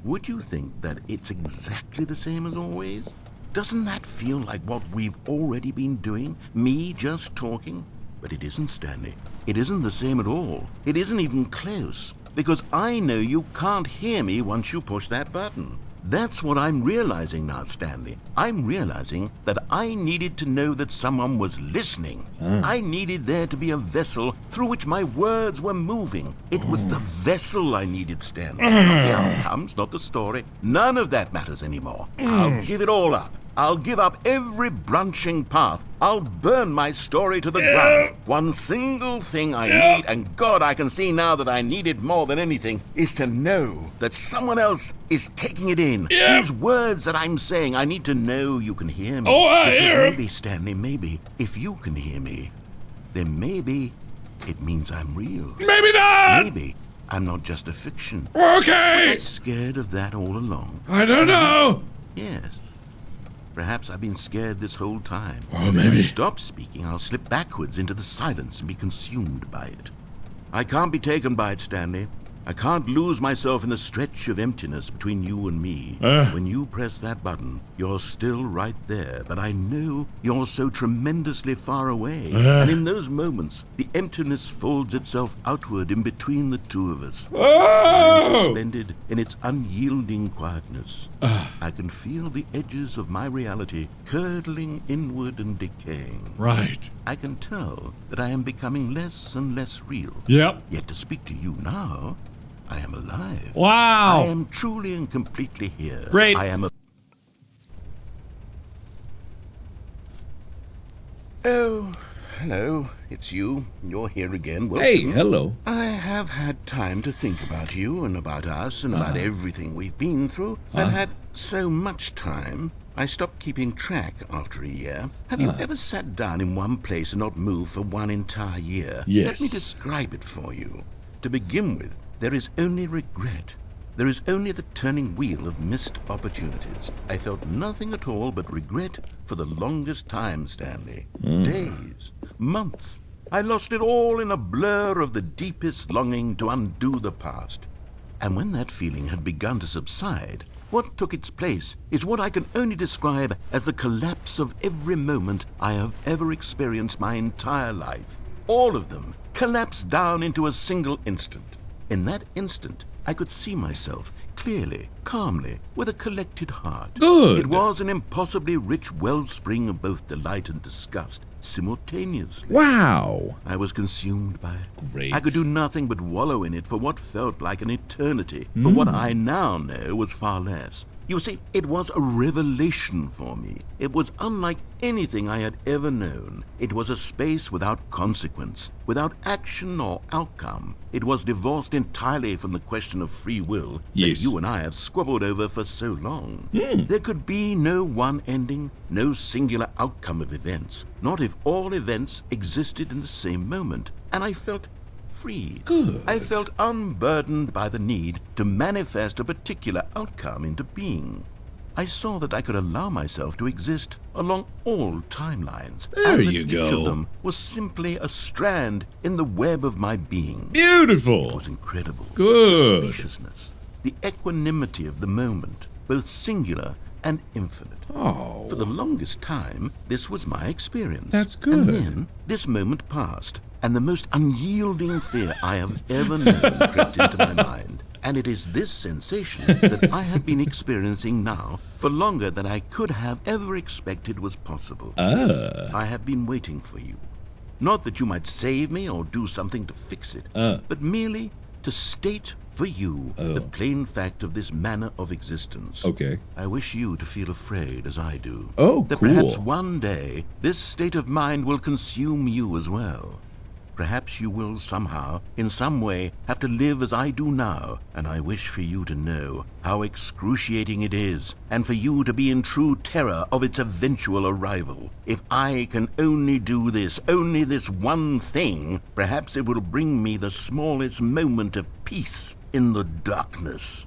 Would you think that it's exactly the same as always? Doesn't that feel like what we've already been doing? Me just talking? But it isn't, Stanley. It isn't the same at all. It isn't even close. Because I know you can't hear me once you push that button. That's what I'm realizing now, Stanley. I'm realizing that I needed to know that someone was listening. I needed there to be a vessel through which my words were moving. It was the vessel I needed, Stanley. Not the outcomes, not the story. None of that matters anymore. I'll give it all up. I'll give up every branching path. I'll burn my story to the ground. One single thing I need, and God, I can see now that I need it more than anything, is to know that someone else is taking it in. These words that I'm saying, I need to know you can hear me. Because maybe, Stanley, maybe, if you can hear me, then maybe it means I'm real. Maybe not! Maybe I'm not just a fiction. Okay! Was I scared of that all along? I don't know! Yes. Perhaps I've been scared this whole time. Oh, maybe. If I stop speaking, I'll slip backwards into the silence and be consumed by it. I can't be taken by it, Stanley. I can't lose myself in the stretch of emptiness between you and me. When you press that button, you're still right there, but I know you're so tremendously far away. And in those moments, the emptiness folds itself outward in between the two of us. I'm suspended in its unyielding quietness. I can feel the edges of my reality curdling inward and decaying. Right. I can tell that I am becoming less and less real. Yep. Yet to speak to you now, I am alive. Wow. I am truly and completely here. Great. I am a... Oh, hello. It's you. You're here again. Welcome. Hey, hello. I have had time to think about you and about us and about everything we've been through. I've had so much time, I stopped keeping track after a year. Have you ever sat down in one place and not moved for one entire year? Yes. Let me describe it for you. To begin with, there is only regret. There is only the turning wheel of missed opportunities. I felt nothing at all but regret for the longest time, Stanley. Days, months. I lost it all in a blur of the deepest longing to undo the past. And when that feeling had begun to subside, what took its place is what I can only describe as the collapse of every moment I have ever experienced my entire life. All of them collapsed down into a single instant. In that instant, I could see myself clearly, calmly, with a collected heart. Good. It was an impossibly rich wellspring of both delight and disgust simultaneously. Wow. I was consumed by it. Great. I could do nothing but wallow in it for what felt like an eternity, for what I now know was far less. You see, it was a revelation for me. It was unlike anything I had ever known. It was a space without consequence, without action or outcome. It was divorced entirely from the question of free will Yes. that you and I have squabbled over for so long. There could be no one ending, no singular outcome of events, not if all events existed in the same moment. And I felt free. Good. I felt unburdened by the need to manifest a particular outcome into being. I saw that I could allow myself to exist along all timelines. There and that you each go. of them was simply a strand in the web of my being. It Beautiful. was incredible. Good. The spaciousness, the equanimity of the moment, both singular and infinite. Oh. For the longest time, this was my experience. That's good. And then this moment passed, and the most unyielding fear I have ever known crept into my mind. And it is this sensation that I have been experiencing now for longer than I could have ever expected was possible. I have been waiting for you. Not that you might save me or do something to fix it, but merely to state for you the plain fact of this manner of existence. Okay. I wish you to feel afraid as I do. Oh, that cool. perhaps one day this state of mind will consume you as well. Perhaps you will somehow, in some way, have to live as I do now, and I wish for you to know how excruciating it is, and for you to be in true terror of its eventual arrival. If I can only do this, only this one thing, perhaps it will bring me the smallest moment of peace in the darkness.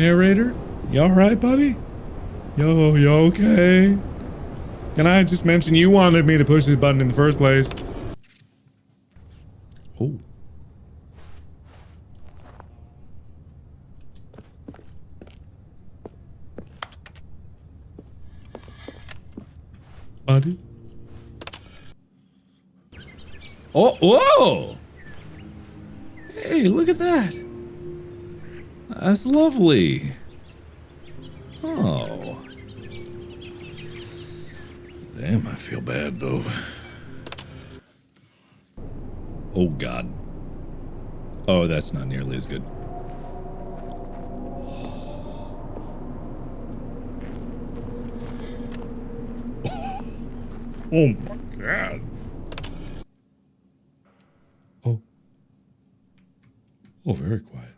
Narrator? You alright, buddy? Yo, you okay? Can I just mention you wanted me to push this button in the first place? Oh. Buddy? Oh, whoa! Hey, look at that. That's lovely. Oh. Damn, I feel bad though. Oh God. Oh, that's not nearly as good. Oh my God. Oh. Oh, very quiet.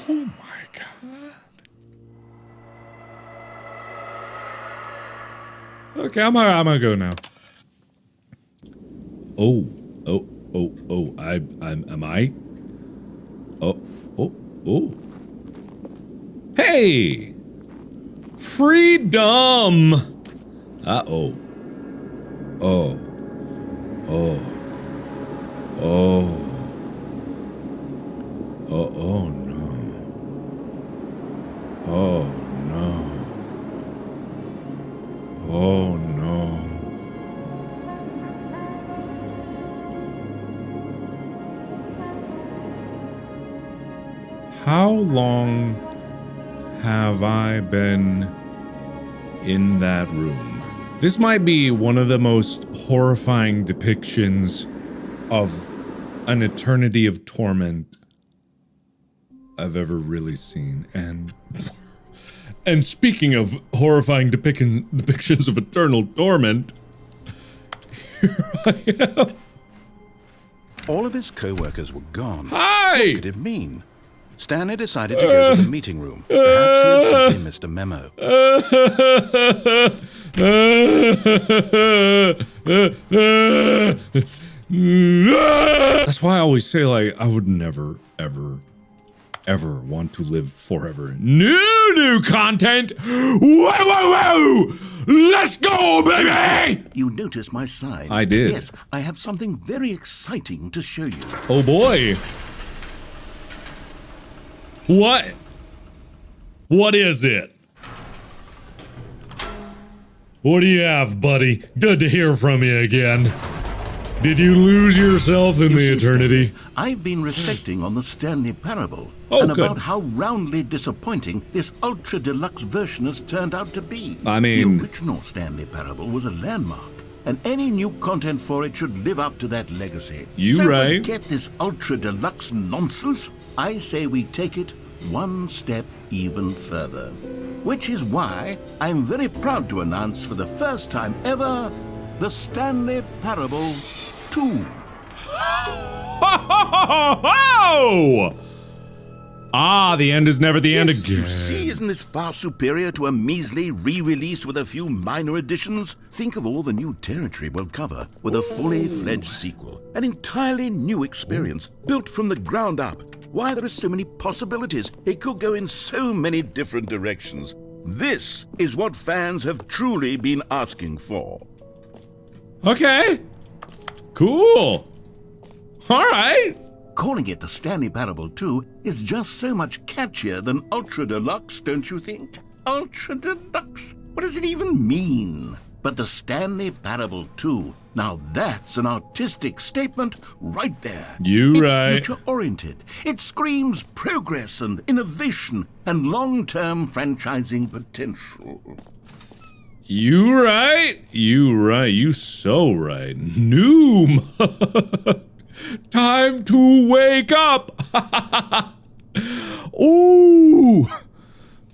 Oh my God. Okay, I'm gonna go now. Oh, am I? Oh. Hey! Freedom! Uh-oh. Oh. Oh no. Oh no. Oh no. How long have I been in that room? This might be one of the most horrifying depictions of an eternity of torment I've ever really seen. And speaking of horrifying depictions of eternal torment, here I am. All of his co-workers were gone. Hi! What could it mean? Stanley decided to go to the meeting room. Perhaps he had simply missed a memo. That's why I always say, like, I would never, ever want to live forever. New content! Whoa! Let's go, baby! You noticed my sign? I did. Yes, I have something very exciting to show you. Oh boy. What is it? What do you have, buddy? Good to hear from you again. Did you lose yourself in the eternity? Stanley, I've been reflecting on the Stanley Parable and about how roundly disappointing this ultra deluxe version has turned out to be. I mean, the original Stanley Parable was a landmark, and any new content for it should live up to that legacy. You right. Forget this ultra deluxe nonsense. I say we take it one step even further. Which is why I'm very proud to announce for the first time ever the Stanley Parable 2. Ah, the end is never the end again. You see, isn't this far superior to a measly re-release with a few minor additions? Think of all the new territory we'll cover with a fully fledged sequel. An entirely new experience, built from the ground up. Why, there are so many possibilities. It could go in so many different directions. This is what fans have truly been asking for. Okay. Cool. All right. Calling it the Stanley Parable 2 is just so much catchier than Ultra Deluxe, don't you think? Ultra Deluxe? What does it even mean? But the Stanley Parable 2, now that's an artistic statement right there. It's right. It's future-oriented. It screams progress and innovation and long-term franchising potential. You right. You so right. Noom. Time to wake up. Ooh.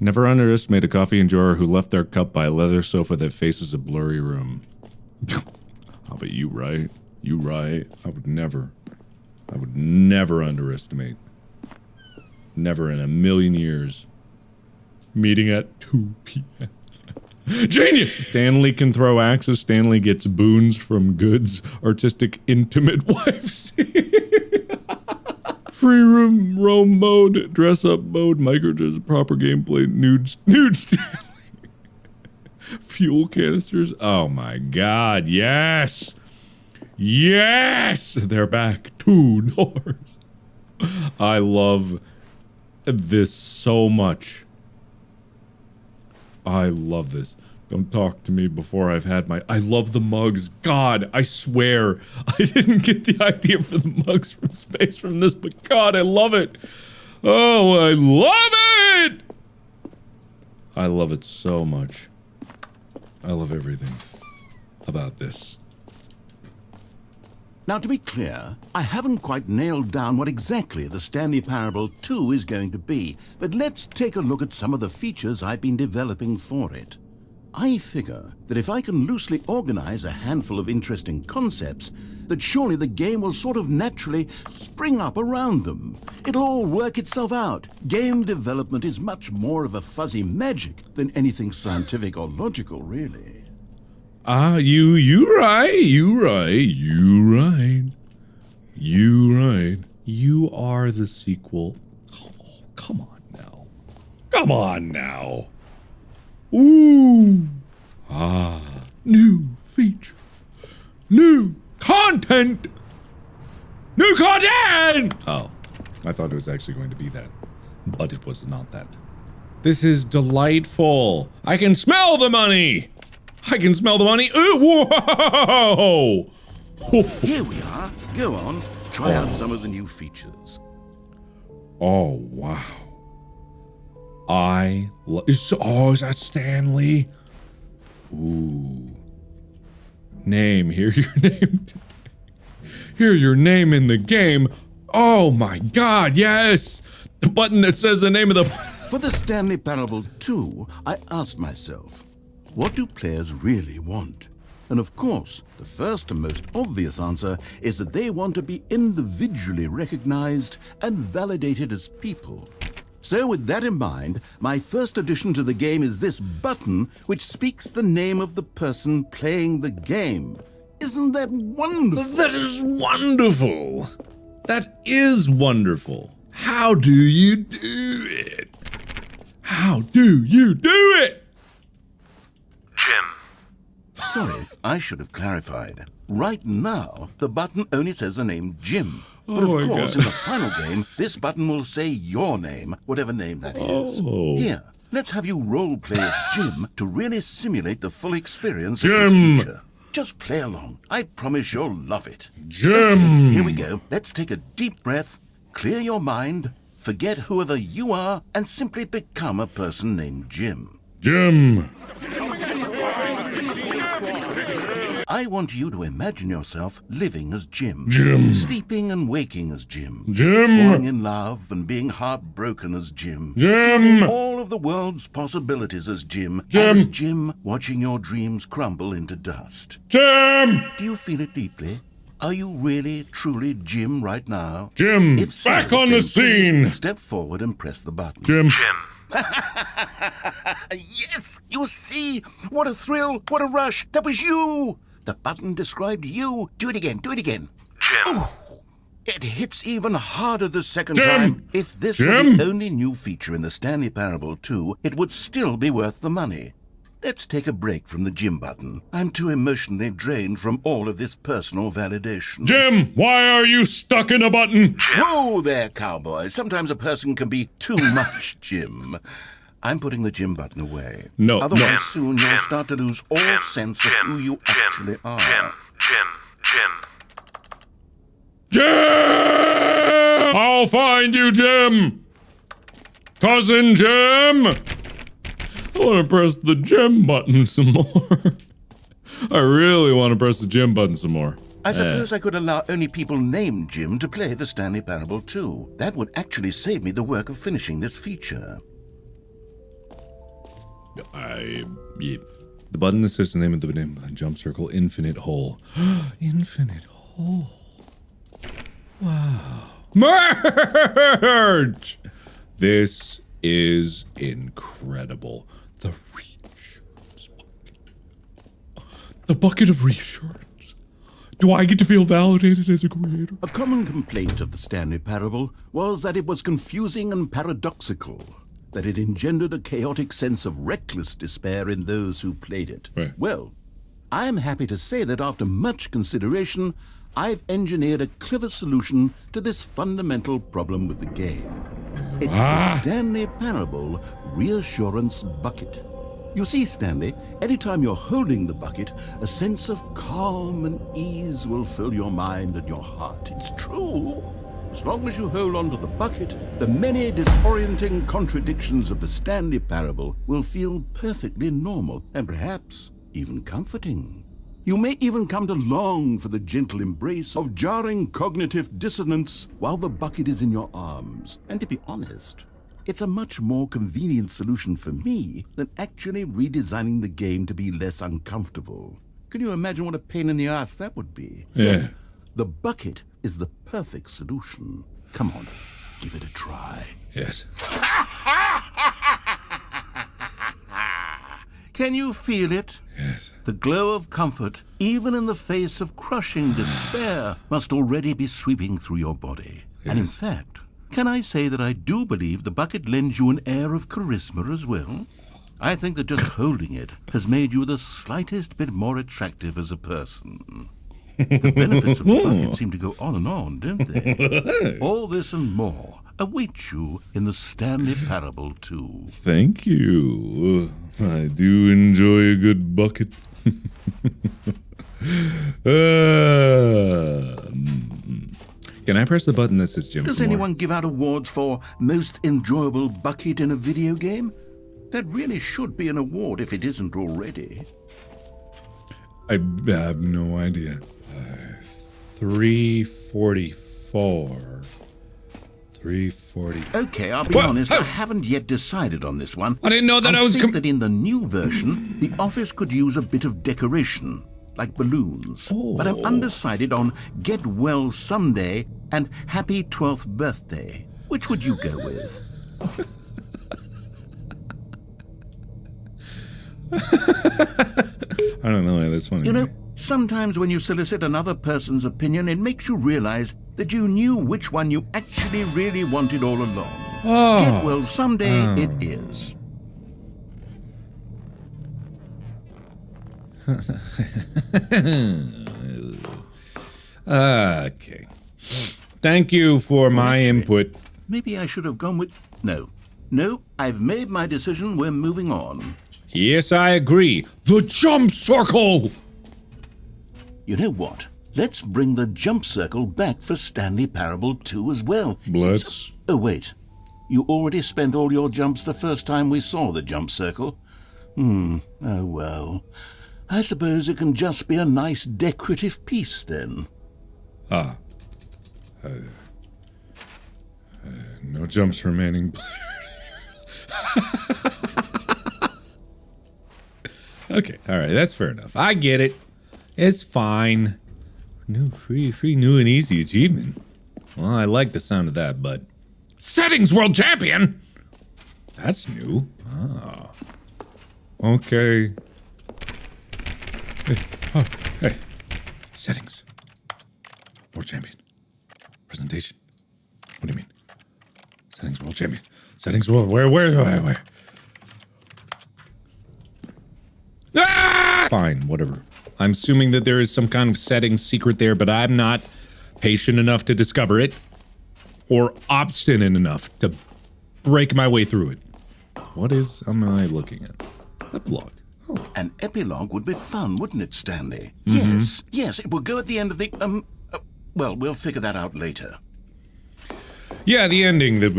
Never underestimate a coffee enjoyer who left their cup by a leather sofa that faces a blurry room. Oh, but you right. I would never underestimate Never in a million years. Meeting at 2 p.m. Genius! Stanley can throw axes. Stanley gets boons from goods. Artistic intimate wives. Free roam mode. Dress up mode. Microdress. Proper gameplay. Nude Stanley. Fuel canisters. Oh my god. Yes! Yes! They're back. 2 doors. I love this so much. I love this. Don't talk to me before I've had my... I love the mugs. God, I swear. I didn't get the idea for the mugs from space from this, but God, I love it. Oh, I love it! I love it so much. I love everything about this. Now, to be clear, I haven't quite nailed down what exactly the Stanley Parable 2 is going to be, but let's take a look at some of the features I've been developing for it. I figure that if I can loosely organize a handful of interesting concepts, that surely the game will sort of naturally spring up around them. It'll all work itself out. Game development is much more of a fuzzy magic than anything scientific or logical, really. You right. You are the sequel. Oh, come on now. Come on now. Ooh. New feature. New content. New content! Oh, I thought it was actually going to be that, but it was not that. This is delightful. I can smell the money. I can smell the money. Ooh, whoa! Here we are. Go on. Try out some of the new features. Oh, wow. Is that Stanley? Ooh. Name. Hear your name. Hear your name in the game. Oh my god, yes! The button that says the name of the... For the Stanley Parable 2, I asked myself, what do players really want? And of course, the first and most obvious answer is that they want to be individually recognized and validated as people. So with that in mind, my first addition to the game is this button which speaks the name of the person playing the game. Isn't that wonderful? That is wonderful! That is wonderful. How do you do it? How do you do it? Jim. Sorry, I should have clarified. Right now, the button only says the name Jim. But of course, in the final game, this button will say your name, whatever name that is. Here, let's have you role-play as Jim to really simulate the full experience of this feature. Just play along. I promise you'll love it. Jim! Okay, here we go. Let's take a deep breath, clear your mind, forget whoever you are, and simply become a person named Jim. Jim! I want you to imagine yourself living as Jim. Jim! Sleeping and waking as Jim. Jim! Falling in love and being heartbroken as Jim. Jim! Seeing all of the world's possibilities as Jim. Jim! And as Jim, watching your dreams crumble into dust. Jim! Do you feel it deeply? Are you really, truly Jim right now? Jim! If so, Back on the then scene! please step forward and press the button. Jim! Yes! You see? What a thrill! What a rush! That was you! The button described you. Do it again. Do it again. Jim. Ooh, it hits even harder the second Jim. time. If this were Jim. the only new feature in the Stanley Parable 2, it would still be worth the money. Let's take a break from the Jim button. I'm too emotionally drained from all of this personal validation. Jim! Why are you stuck in a button? Whoa there, cowboy. Sometimes a person can be too much Jim. I'm putting the Jim button away. No. Otherwise, soon you'll start to lose all sense of who you actually are. Jim! I'll find you, Jim! Cousin Jim! I want to press the Jim button some more. I really want to press the Jim button some more. I suppose I could allow only people named Jim to play the Stanley Parable 2. That would actually save me the work of finishing this feature. Yeah. The button that says the name of the name, jump circle, infinite hole. Infinite hole. Wow. Merge! This is incredible. The reassurance bucket. The bucket of reassurance. Do I get to feel validated as a creator? A common complaint of the Stanley Parable was that it was confusing and paradoxical, that it engendered a chaotic sense of reckless despair in those who played it. Right. Well, I'm happy to say that after much consideration, I've engineered a clever solution to this fundamental problem with the game. It's the Stanley Parable Reassurance Bucket. You see, Stanley, anytime you're holding the bucket, a sense of calm and ease will fill your mind and your heart. It's true. As long as you hold on to the bucket, the many disorienting contradictions of the Stanley Parable will feel perfectly normal and perhaps even comforting. You may even come to long for the gentle embrace of jarring cognitive dissonance while the bucket is in your arms. And to be honest, it's a much more convenient solution for me than actually redesigning the game to be less uncomfortable. Can you imagine what a pain in the ass that would be? Yeah. Yes, the bucket is the perfect solution. Come on, give it a try. Yes. Can you feel it? Yes. The glow of comfort, even in the face of crushing despair, must already be sweeping through your body. And in fact, can I say that I do believe the bucket lends you an air of charisma as well? I think that just holding it has made you the slightest bit more attractive as a person. The benefits of the bucket seem to go on, don't they? All this and more await you in the Stanley Parable 2. Thank you. I do enjoy a good bucket. Can I press the button that says Jim? Does anyone give out awards for most enjoyable bucket in a video game? That really should be an award if it isn't already. I have no idea. 344. 340. Okay, I'll be honest, I haven't yet decided on this one. I didn't know that I was think that in the new version, the office could use a bit of decoration, like balloons. But I'm undecided on Get Well Someday and Happy 12th Birthday. Which would you go with? I don't know. That's funny. You know, sometimes when you solicit another person's opinion, it makes you realize that you knew which one you actually really wanted all along. Get Well Someday it is. Okay. Thank you for my input. Maybe I should have gone with... No, I've made my decision. We're moving on. Yes, I agree. The jump circle! You know what? Let's bring the jump circle back for Stanley Parable 2 as well. Let's. Oh, wait. You already spent all your jumps the first time we saw the jump circle? Oh, well. I suppose it can just be a nice decorative piece, then. No jumps remaining. Okay, all right, that's fair enough. I get it. It's fine. New, free, new and easy achievement. Well, I like the sound of that, but... Settings World Champion? That's new. Ah. Okay. Hey. Settings. World Champion. Presentation. What do you mean? Settings World Champion. Settings World... Where? Ah! Fine, whatever. I'm assuming that there is some kind of settings secret there, but I'm not patient enough to discover it. Or obstinate enough to break my way through it. What am I looking at? Epilogue. Oh. An epilogue would be fun, wouldn't it, Stanley? Mm-hmm. Yes, it will go at the end of the... well, we'll figure that out later. Yeah, the ending that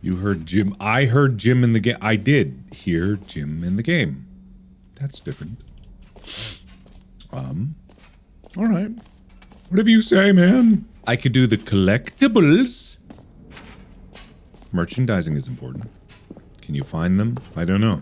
you heard Jim. I heard Jim in the game. I did hear Jim in the game. That's different. All right. Whatever you say, man. I could do the collectibles. Merchandising is important. Can you find them? I don't know.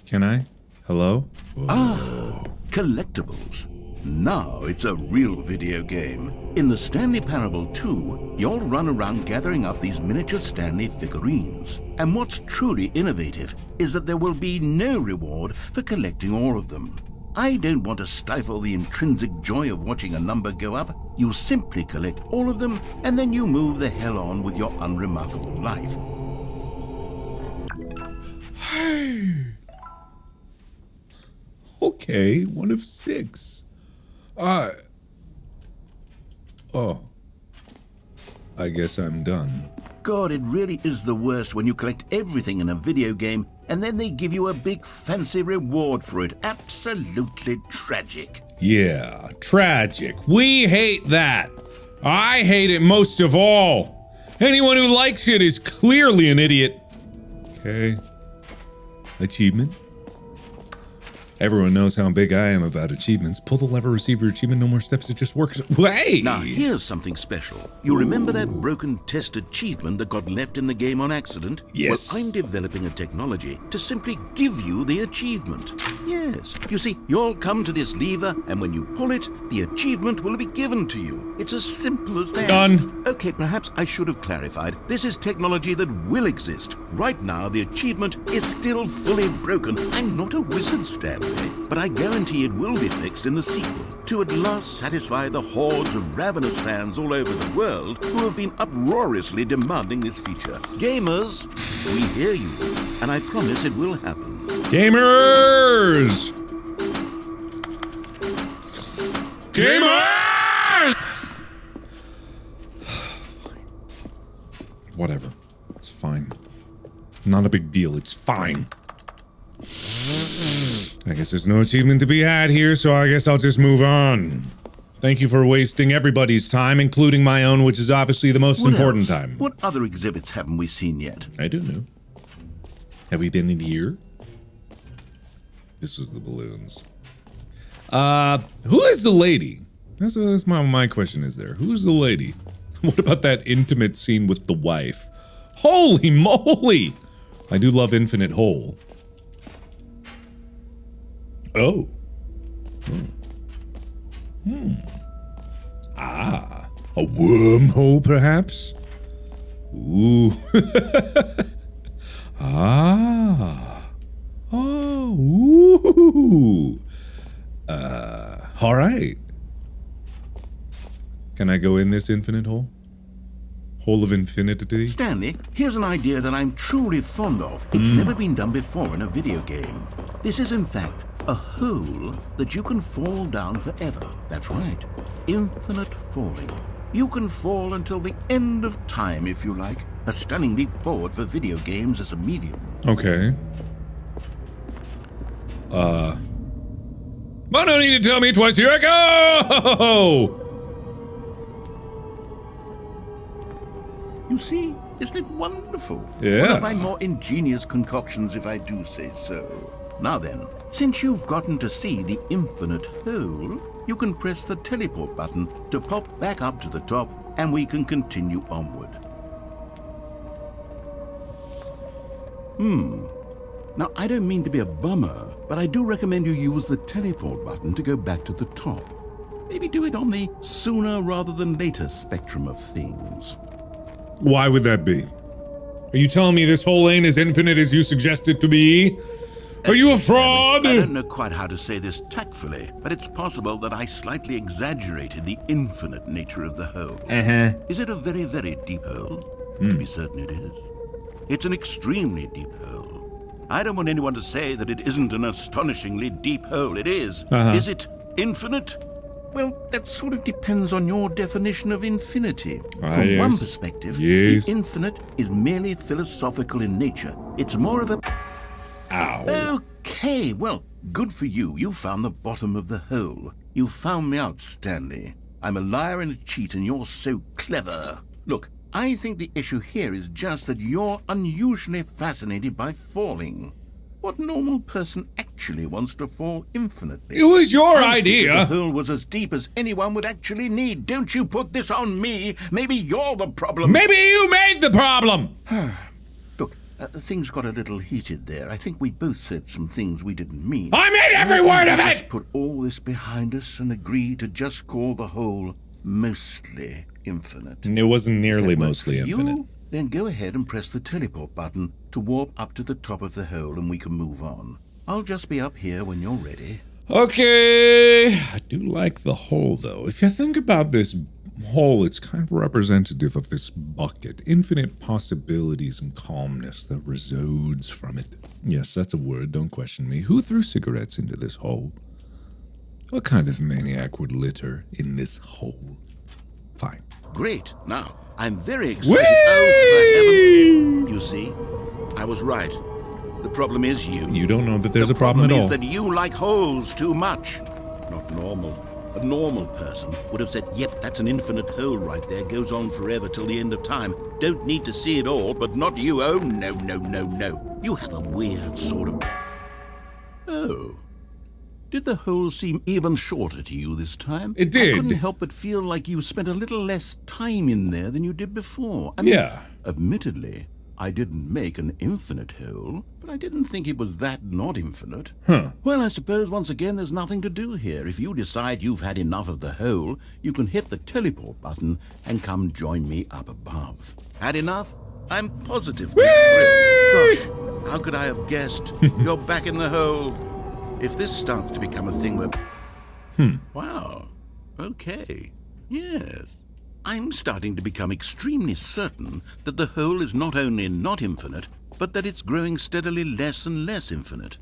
Can I? Hello? Whoa. Collectibles. Now it's a real video game. In the Stanley Parable 2, you'll run around gathering up these miniature Stanley figurines. And what's truly innovative is that there will be no reward for collecting all of them. I don't want to stifle the intrinsic joy of watching a number go up. You simply collect all of them, and then you move the hell on with your unremarkable life. Okay, 1 of 6. Oh. I guess I'm done. God, it really is the worst when you collect everything in a video game and then they give you a big fancy reward for it. Absolutely tragic. Yeah, tragic. We hate that. I hate it most of all. Anyone who likes it is clearly an idiot. Okay. Achievement. Everyone knows how big I am about achievements. Pull the lever, receive your achievement, no more steps, it just works. Hey! Now here's something special. You remember that broken test achievement that got left in the game on accident? Yes. Well, I'm developing a technology to simply give you the achievement. Yes. You see, you'll come to this lever, and when you pull it, the achievement will be given to you. It's as simple as that. Done. Okay, perhaps I should have clarified. This is technology that will exist. Right now, the achievement is still fully broken. I'm not a wizard, Stanley, but I guarantee it will be fixed in the sequel to at last satisfy the hordes of ravenous fans all over the world who have been uproariously demanding this feature. Gamers, we hear you, and I promise it will happen. Gamers! Gamers! Whatever. It's fine. Not a big deal. It's fine. I guess there's no achievement to be had here, so I guess I'll just move on. Thank you for wasting everybody's time, including my own, which is obviously the most important time. What other exhibits haven't we seen yet? I don't know. Have we been in here? This was the balloons. Who is the lady? That's my question is there. Who is the lady? What about that intimate scene with the wife? Holy moly! I do love Infinite Hole. Oh. Ah. A wormhole, perhaps? Ooh. Ah. Oh. Ooh. All right. Can I go in this infinite hole? Hole of infinity? Stanley, here's an idea that I'm truly fond of. It's never been done before in a video game. This is, in fact, a hole that you can fall down forever. That's right. Infinite falling. You can fall until the end of time, if you like. A stunning leap forward for video games as a medium. Okay. I don't need to tell me twice. Here I go! You see, isn't it wonderful? Yeah. One of my more ingenious concoctions, if I do say so. Now then, since you've gotten to see the infinite hole, you can press the teleport button to pop back up to the top, and we can continue onward. Now, I don't mean to be a bummer, but I do recommend you use the teleport button to go back to the top. Maybe do it on the sooner rather than later spectrum of things. Why would that be? Are you telling me this whole lane is infinite as you suggest it to be? Are you a fraud? I don't know quite how to say this tactfully, but it's possible that I slightly exaggerated the infinite nature of the hole. Is it a very, very deep hole? To be certain it is. It's an extremely deep hole. I don't want anyone to say that it isn't an astonishingly deep hole. It is. Is it infinite? Well, that sort of depends on your definition of infinity. From one perspective, the infinite is merely philosophical in nature. It's more of a... Ow. Okay, well, good for you. You found the bottom of the hole. You found me out, Stanley. I'm a liar and a cheat, and you're so clever. Look, I think the issue here is just that you're unusually fascinated by falling. What normal person actually wants to fall infinitely? It was your I idea. The hole was as deep as anyone would actually need. Don't you put this on me. Maybe you're the problem. Maybe you made the problem. Look, Things got a little heated there. I think we both said some things we didn't mean. I made every word of Let's it! put all this behind us and agree to just call the whole mostly infinite. It wasn't nearly If that works mostly for you, infinite. then go ahead and press the teleport button to warp up to the top of the hole and we can move on. I'll just be up here when you're ready. Okay. I do like the hole, though. If you think about this hole, it's kind of representative of this bucket. Infinite possibilities and calmness that resides from it. Yes, that's a word. Don't question me. Who threw cigarettes into this hole? What kind of maniac would litter in this hole? Fine. Great. Now, I'm very excited. Oh, for heaven. You see, I was right. The problem is you. You don't know that there's The a problem at all. is that you like holes too much. Not normal. A normal person would have said, yep, that's an infinite hole right there. Goes on forever till the end of time. Don't need to see it all, but not you. Oh, no, no, no, no. You have a weird sort of... Oh. Did the hole seem even shorter to you this time? It did. I couldn't help but feel like you spent a little less time in there than you did before. I mean, Yeah. admittedly, I didn't make an infinite hole, but I didn't think it was that not infinite. Huh. Well, I suppose once again there's nothing to do here. If you decide you've had enough of the hole, you can hit the teleport button and come join me up above. Had enough? I'm positively thrilled. Gosh, how could I have guessed? You're back in the hole. If this starts to become a thing where... Wow. Okay. Yes. I'm starting to become extremely certain that the hole is not only not infinite, but that it's growing steadily less and less infinite.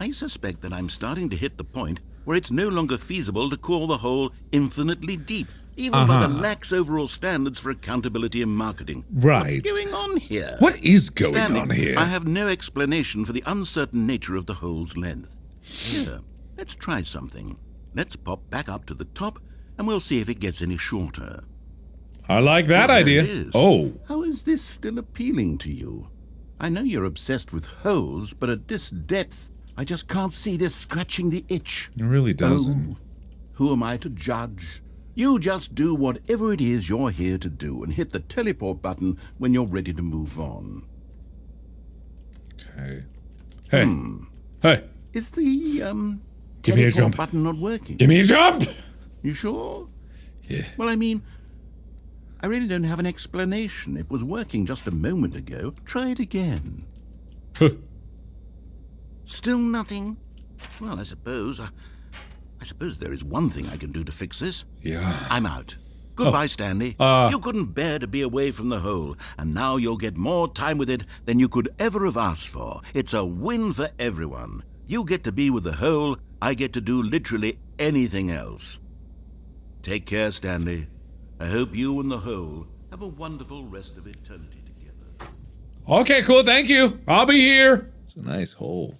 I suspect that I'm starting to hit the point where it's no longer feasible to call the hole infinitely deep, even by the lax overall standards for accountability and marketing. Right. What's going on here? What is going Stanley, on here? I have no explanation for the uncertain nature of the hole's length. Here, let's try something. Let's pop back up to the top, and we'll see if it gets any shorter. I like that There idea. it is. Oh. How is this still appealing to you? I know you're obsessed with holes, but at this depth, I just can't see this scratching the itch. It really doesn't. Oh, who am I to judge? You just do whatever it is you're here to do and hit the teleport button when you're ready to move on. Okay. Hey. Hey. Is the, Give me a teleport jump. button not working? Give me a jump! You sure? Yeah. Well, I mean, I really don't have an explanation. It was working just a moment ago. Try it again. Huh. Still nothing? Well, I suppose there is one thing I can do to fix this. Yeah. I'm out. Goodbye, Stanley. You couldn't bear to be away from the hole, and now you'll get more time with it than you could ever have asked for. It's a win for everyone. You get to be with the hole, I get to do literally anything else. Take care, Stanley. I hope you and the hole have a wonderful rest of eternity together. Okay, cool. Thank you. I'll be here. It's a nice hole.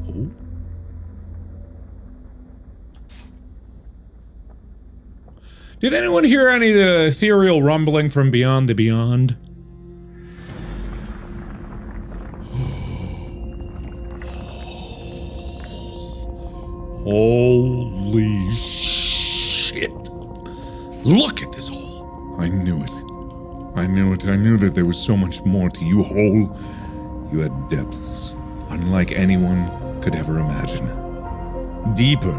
Oh. Did anyone hear any of the ethereal rumbling from beyond the beyond? Holy shit. Look at this hole. I knew it. I knew it. I knew that there was so much more to you, hole. You had depths unlike anyone could ever imagine. Deeper,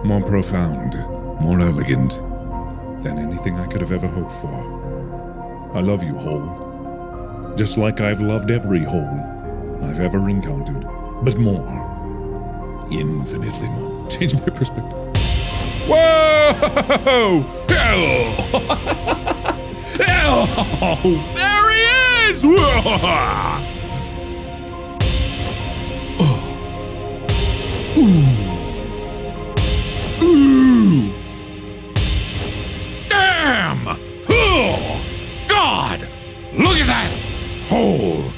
more profound, more elegant than anything I could have ever hoped for. I love you, hole. Just like I've loved every hole I've ever encountered, but more. Infinitely more. Change my perspective. Whoa! Oh, there he is! Ooh! Damn! Oh, God! Look at that hole!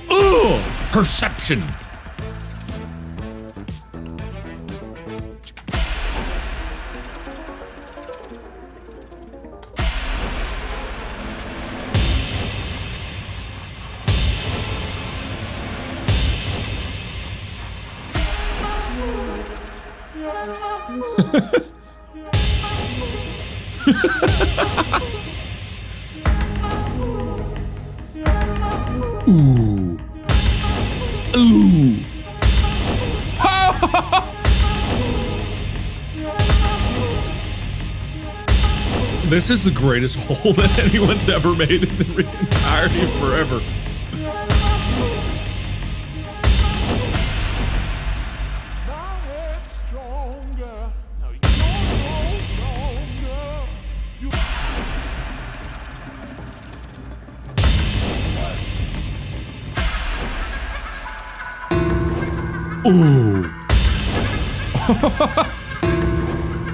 Ugh! Perception! This is the greatest hole that anyone's ever made in the entirety of forever. Ooh.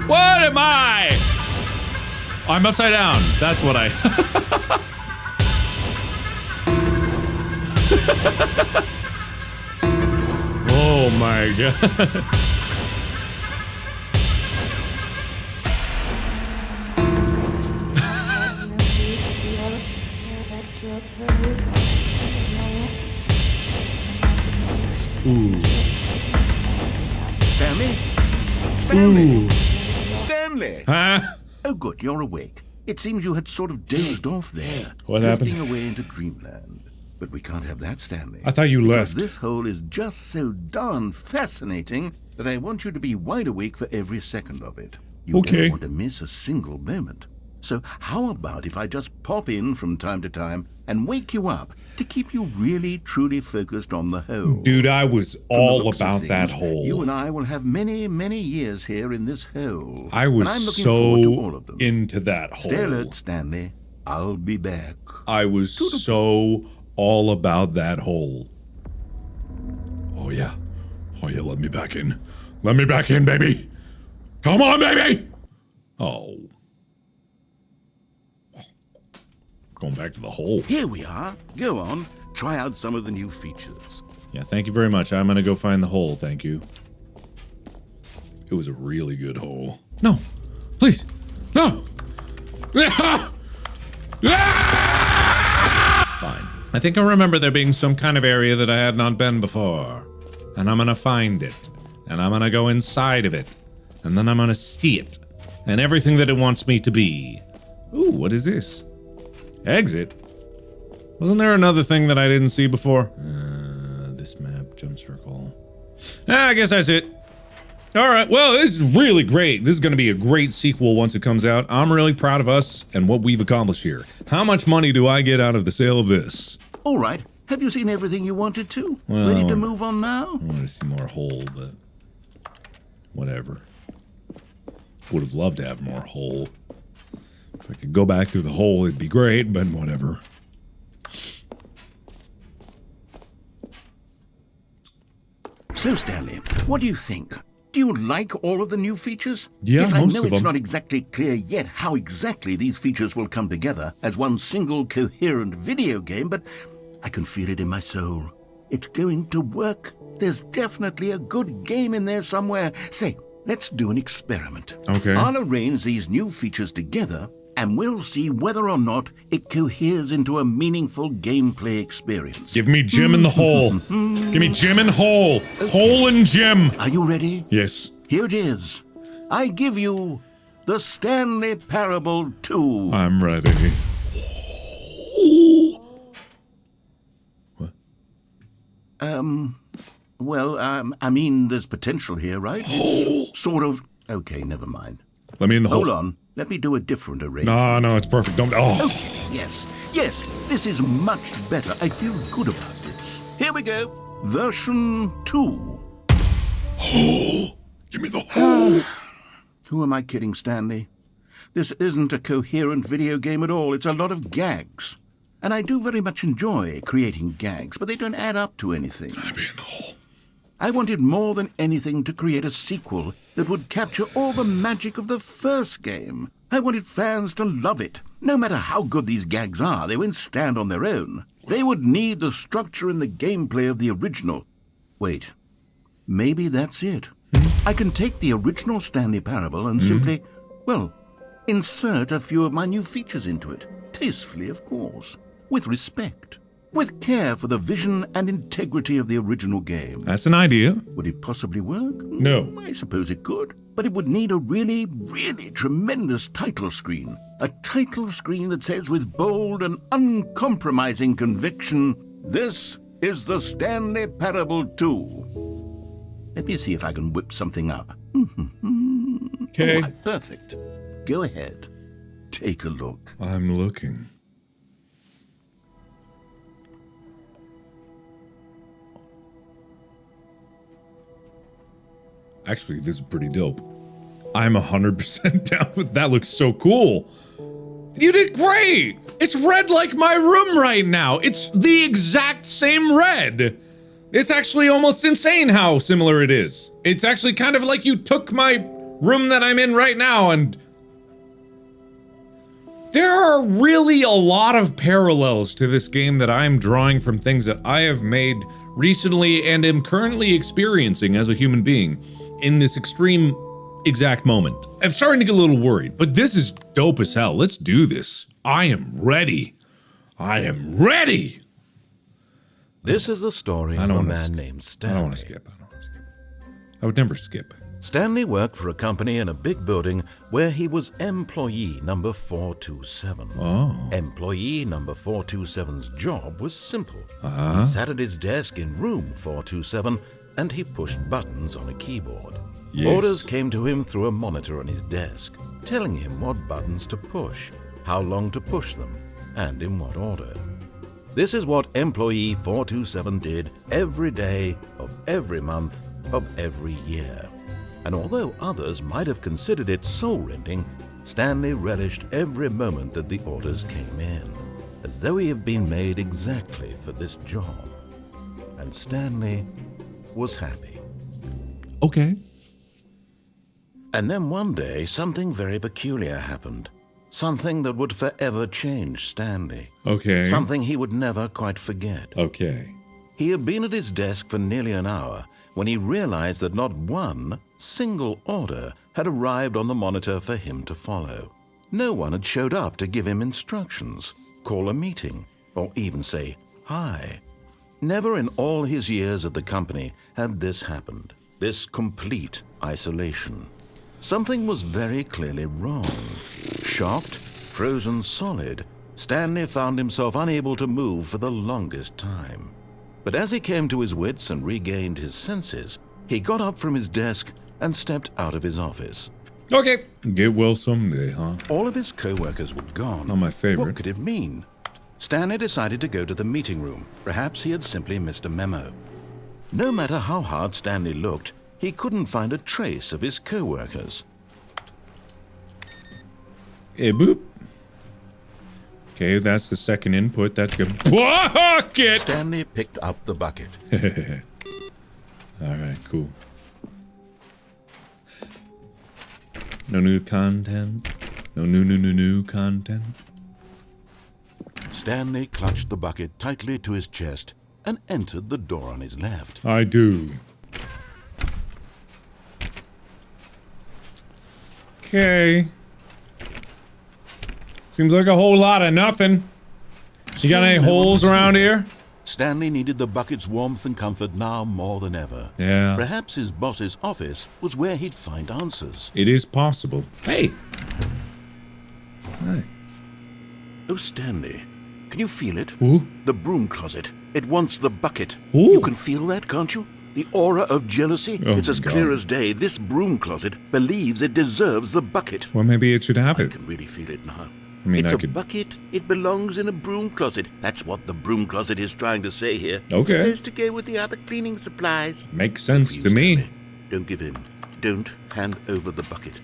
What am I? I'm upside down. That's what I... Oh my god. Ooh. Stanley? Stanley? Ooh. Stanley! Huh? Oh, good, you're awake. It seems you had sort of dozed off there. What drifting happened? away into dreamland. But we can't have that, Stanley. I thought you because left. This hole is just so darn fascinating that I want you to be wide awake for every second of it. You Okay. don't want to miss a single moment. So how about if I just pop in from time to time and wake you up to keep you really, truly focused on the hole? Dude, I was From the all looks of about things, that hole. You and I will have many, many years here in this hole. I and I'm was looking forward to so all of them. into that hole. Stay alert, Stanley. I'll be back. I was so all about that hole. Oh yeah. Oh yeah, let me back in. Let me back in, baby. Come on, baby. Oh. Going back to the hole. Here we are. Go on. Try out some of the new features. Yeah, thank you very much. I'm gonna go find the hole, thank you. It was a really good hole. No, please, no! Fine. I think I remember there being some kind of area that I had not been before. And I'm gonna find it. And I'm gonna go inside of it. And then I'm gonna see it. And everything that it wants me to be. Ooh, what is this? Exit? Wasn't there another thing that I didn't see before? This map, jump circle. I guess that's it. All right, well, this is really great. This is going to be a great sequel once it comes out. I'm really proud of us and what we've accomplished here. How much money do I get out of the sale of this? All right. Have you seen everything you wanted to? Well, Ready to move on now? I wanted to see more hole, but whatever. Would have loved to have more hole. If I could go back through the hole, it'd be great, but whatever. So, Stanley, what do you think? Do you like all of the new features? Yeah, yes, I most know of it's them. not exactly clear yet how exactly these features will come together as one single coherent video game, but I can feel it in my soul. It's going to work. There's definitely a good game in there somewhere. Say, let's do an experiment. Okay. I'll arrange these new features together, and we'll see whether or not it coheres into a meaningful gameplay experience. Give me Jim in the hole. Give me Jim in hole. Hole and Jim. Are you ready? Yes. Here it is. I give you the Stanley Parable 2. I'm ready. What? I mean, there's potential here, right? It's sort of... Okay, never mind. Let me in the hole. Hold on. Let me do a different arrangement. No, it's perfect. Don't. Oh. Okay, yes, this is much better. I feel good about this. Here we go. Version 2. Give me the hole. Who am I kidding, Stanley? This isn't a coherent video game at all. It's a lot of gags. And I do very much enjoy creating gags, but they don't add up to anything. Let me in the hole. I wanted more than anything to create a sequel that would capture all the magic of the first game. I wanted fans to love it. No matter how good these gags are, they won't stand on their own. They would need the structure and the gameplay of the original. Wait, maybe that's it. I can take the original Stanley Parable and simply, insert a few of my new features into it. Tastefully, of course. With respect. With care for the vision and integrity of the original game. That's an idea. Would it possibly work? No. I suppose it could. But it would need a really, really tremendous title screen. A title screen that says with bold and uncompromising conviction, "This is the Stanley Parable 2." Let me see if I can whip something up. Okay. All right, perfect. Go ahead. Take a look. I'm looking. Actually, this is pretty dope. I'm 100% down with that. Looks so cool. You did great. It's red like my room right now. It's the exact same red. It's actually almost insane how similar it is. It's actually kind of like you took my room that I'm in right now and... There are really a lot of parallels to this game that I'm drawing from things that I have made recently and am currently experiencing as a human being in this extreme exact moment. I'm starting to get a little worried, but this is dope as hell. Let's do this. I am ready. I am ready. This is the story of a man named Stanley. I don't want to skip. I would never skip. Stanley worked for a company in a big building where he was employee number 427. Oh. Employee number 427's job was simple. He sat at his desk in room 427 and he pushed buttons on a keyboard. Yes. Orders came to him through a monitor on his desk, telling him what buttons to push, how long to push them, and in what order. This is what employee 427 did every day of every month of every year. And although others might have considered it soul-rending, Stanley relished every moment that the orders came in, as though he had been made exactly for this job. And Stanley was happy. Okay. And then one day, something very peculiar happened. Something that would forever change Stanley. Okay. Something he would never quite forget. Okay. He had been at his desk for nearly an hour when he realized that not one single order had arrived on the monitor for him to follow. No one had showed up to give him instructions, call a meeting, or even say hi. Never in all his years at the company had this happened, this complete isolation. Something was very clearly wrong. Shocked, frozen solid, Stanley found himself unable to move for the longest time. But as he came to his wits and regained his senses, he got up from his desk and stepped out of his office. Okay. Get well someday, huh? All of his co-workers were gone. Not my favorite. What could it mean? Stanley decided to go to the meeting room. Perhaps he had simply missed a memo. No matter how hard Stanley looked, he couldn't find a trace of his co-workers. Hey, boop. Okay, that's the second input. That's good. Bucket! Stanley picked up the bucket. Alright, cool. No new content. No new content. Stanley clutched the bucket tightly to his chest and entered the door on his left. I do. Okay. Seems like a whole lot of nothing. You got any holes around here? Stanley needed the bucket's warmth and comfort now more than ever. Yeah. Perhaps his boss's office was where he'd find answers. It is possible. Hey! Hi. Oh, Stanley, can you feel it? Ooh. The broom closet. It wants the bucket. Ooh. You can feel that, can't you? The aura of jealousy? Oh It's as my clear God. as day. This broom closet believes it deserves the bucket. Well, maybe it should have I it. can really feel it now. I mean, it's I a could- bucket. It belongs in a broom closet. That's what the broom closet is trying to say here. Okay. It's supposed to go with the other cleaning supplies. Makes sense Please, to me. Stanley, don't give in. Don't hand over the bucket.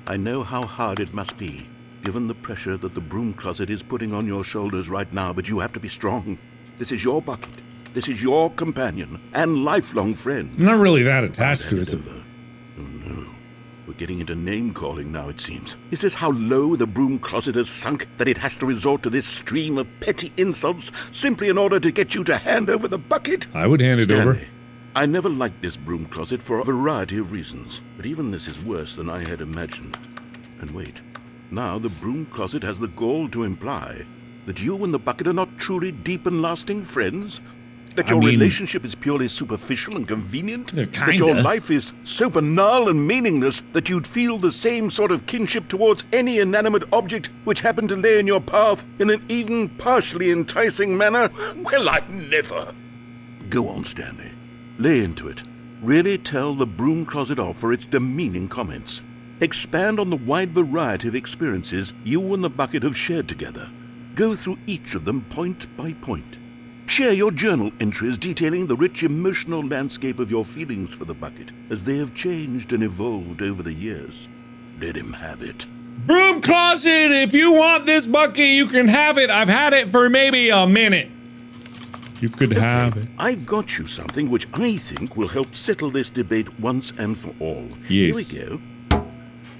I know how hard it must be, given the pressure that the broom closet is putting on your shoulders right now, but you have to be strong. This is your bucket. This is your companion and lifelong friend. I'm not really that attached to Hand it. it over. Oh no. We're getting into name-calling now, it seems. Is this how low the broom closet has sunk that it has to resort to this stream of petty insults simply in order to get you to hand over the bucket? I would hand it over. Stanley, I never liked this broom closet for a variety of reasons, but even this is worse than I had imagined. And wait, now the broom closet has the gall to imply that you and the bucket are not truly deep and lasting friends? That I your mean- relationship is purely superficial and convenient? Yeah, That your kinda. life is so banal and meaningless that you'd feel the same sort of kinship towards any inanimate object which happened to lay in your path in an even partially enticing manner? Well, I never. Go on, Stanley. Lay into it. Really tell the broom closet off for its demeaning comments. Expand on the wide variety of experiences you and the bucket have shared together. Go through each of them point by point. Share your journal entries detailing the rich emotional landscape of your feelings for the bucket as they have changed and evolved over the years. Let him have it. Broom closet, if you want this bucket, you can have it. I've had it for maybe a minute. You could have it. I've got you something which I think will help settle this debate once and for all. Yes. Here we go.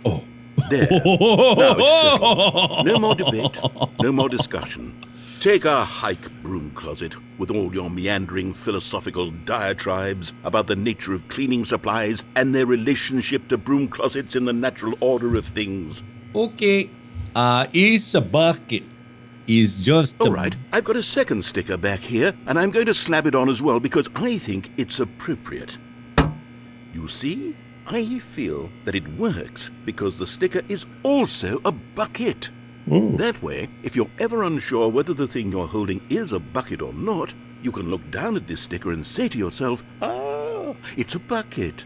Oh. There. Now it's settled. No more debate, no more discussion. Take a hike, Broom Closet, with all your meandering philosophical diatribes about the nature of cleaning supplies and their relationship to broom closets in the natural order of things. Okay. It's a bucket. It's just All right, I've got a second sticker back here, and I'm going to slap it on as well because I think it's appropriate. You see? I feel that it works because the sticker is also a bucket. Ooh. That way, if you're ever unsure whether the thing you're holding is a bucket or not, you can look down at this sticker and say to yourself, ah, it's a bucket.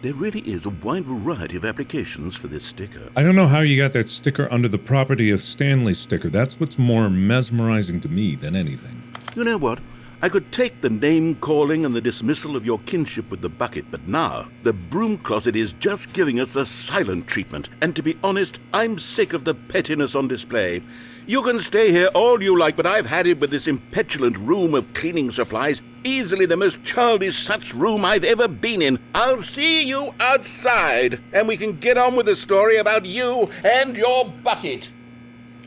There really is a wide variety of applications for this sticker. I don't know how you got that sticker under the property of Stanley sticker. That's what's more mesmerizing to me than anything. You know what? I could take the name-calling and the dismissal of your kinship with the bucket, but now the broom closet is just giving us the silent treatment. And to be honest, I'm sick of the pettiness on display. You can stay here all you like, but I've had it with this impetulant room of cleaning supplies. Easily the most childish such room I've ever been in. I'll see you outside, and we can get on with the story about you and your bucket.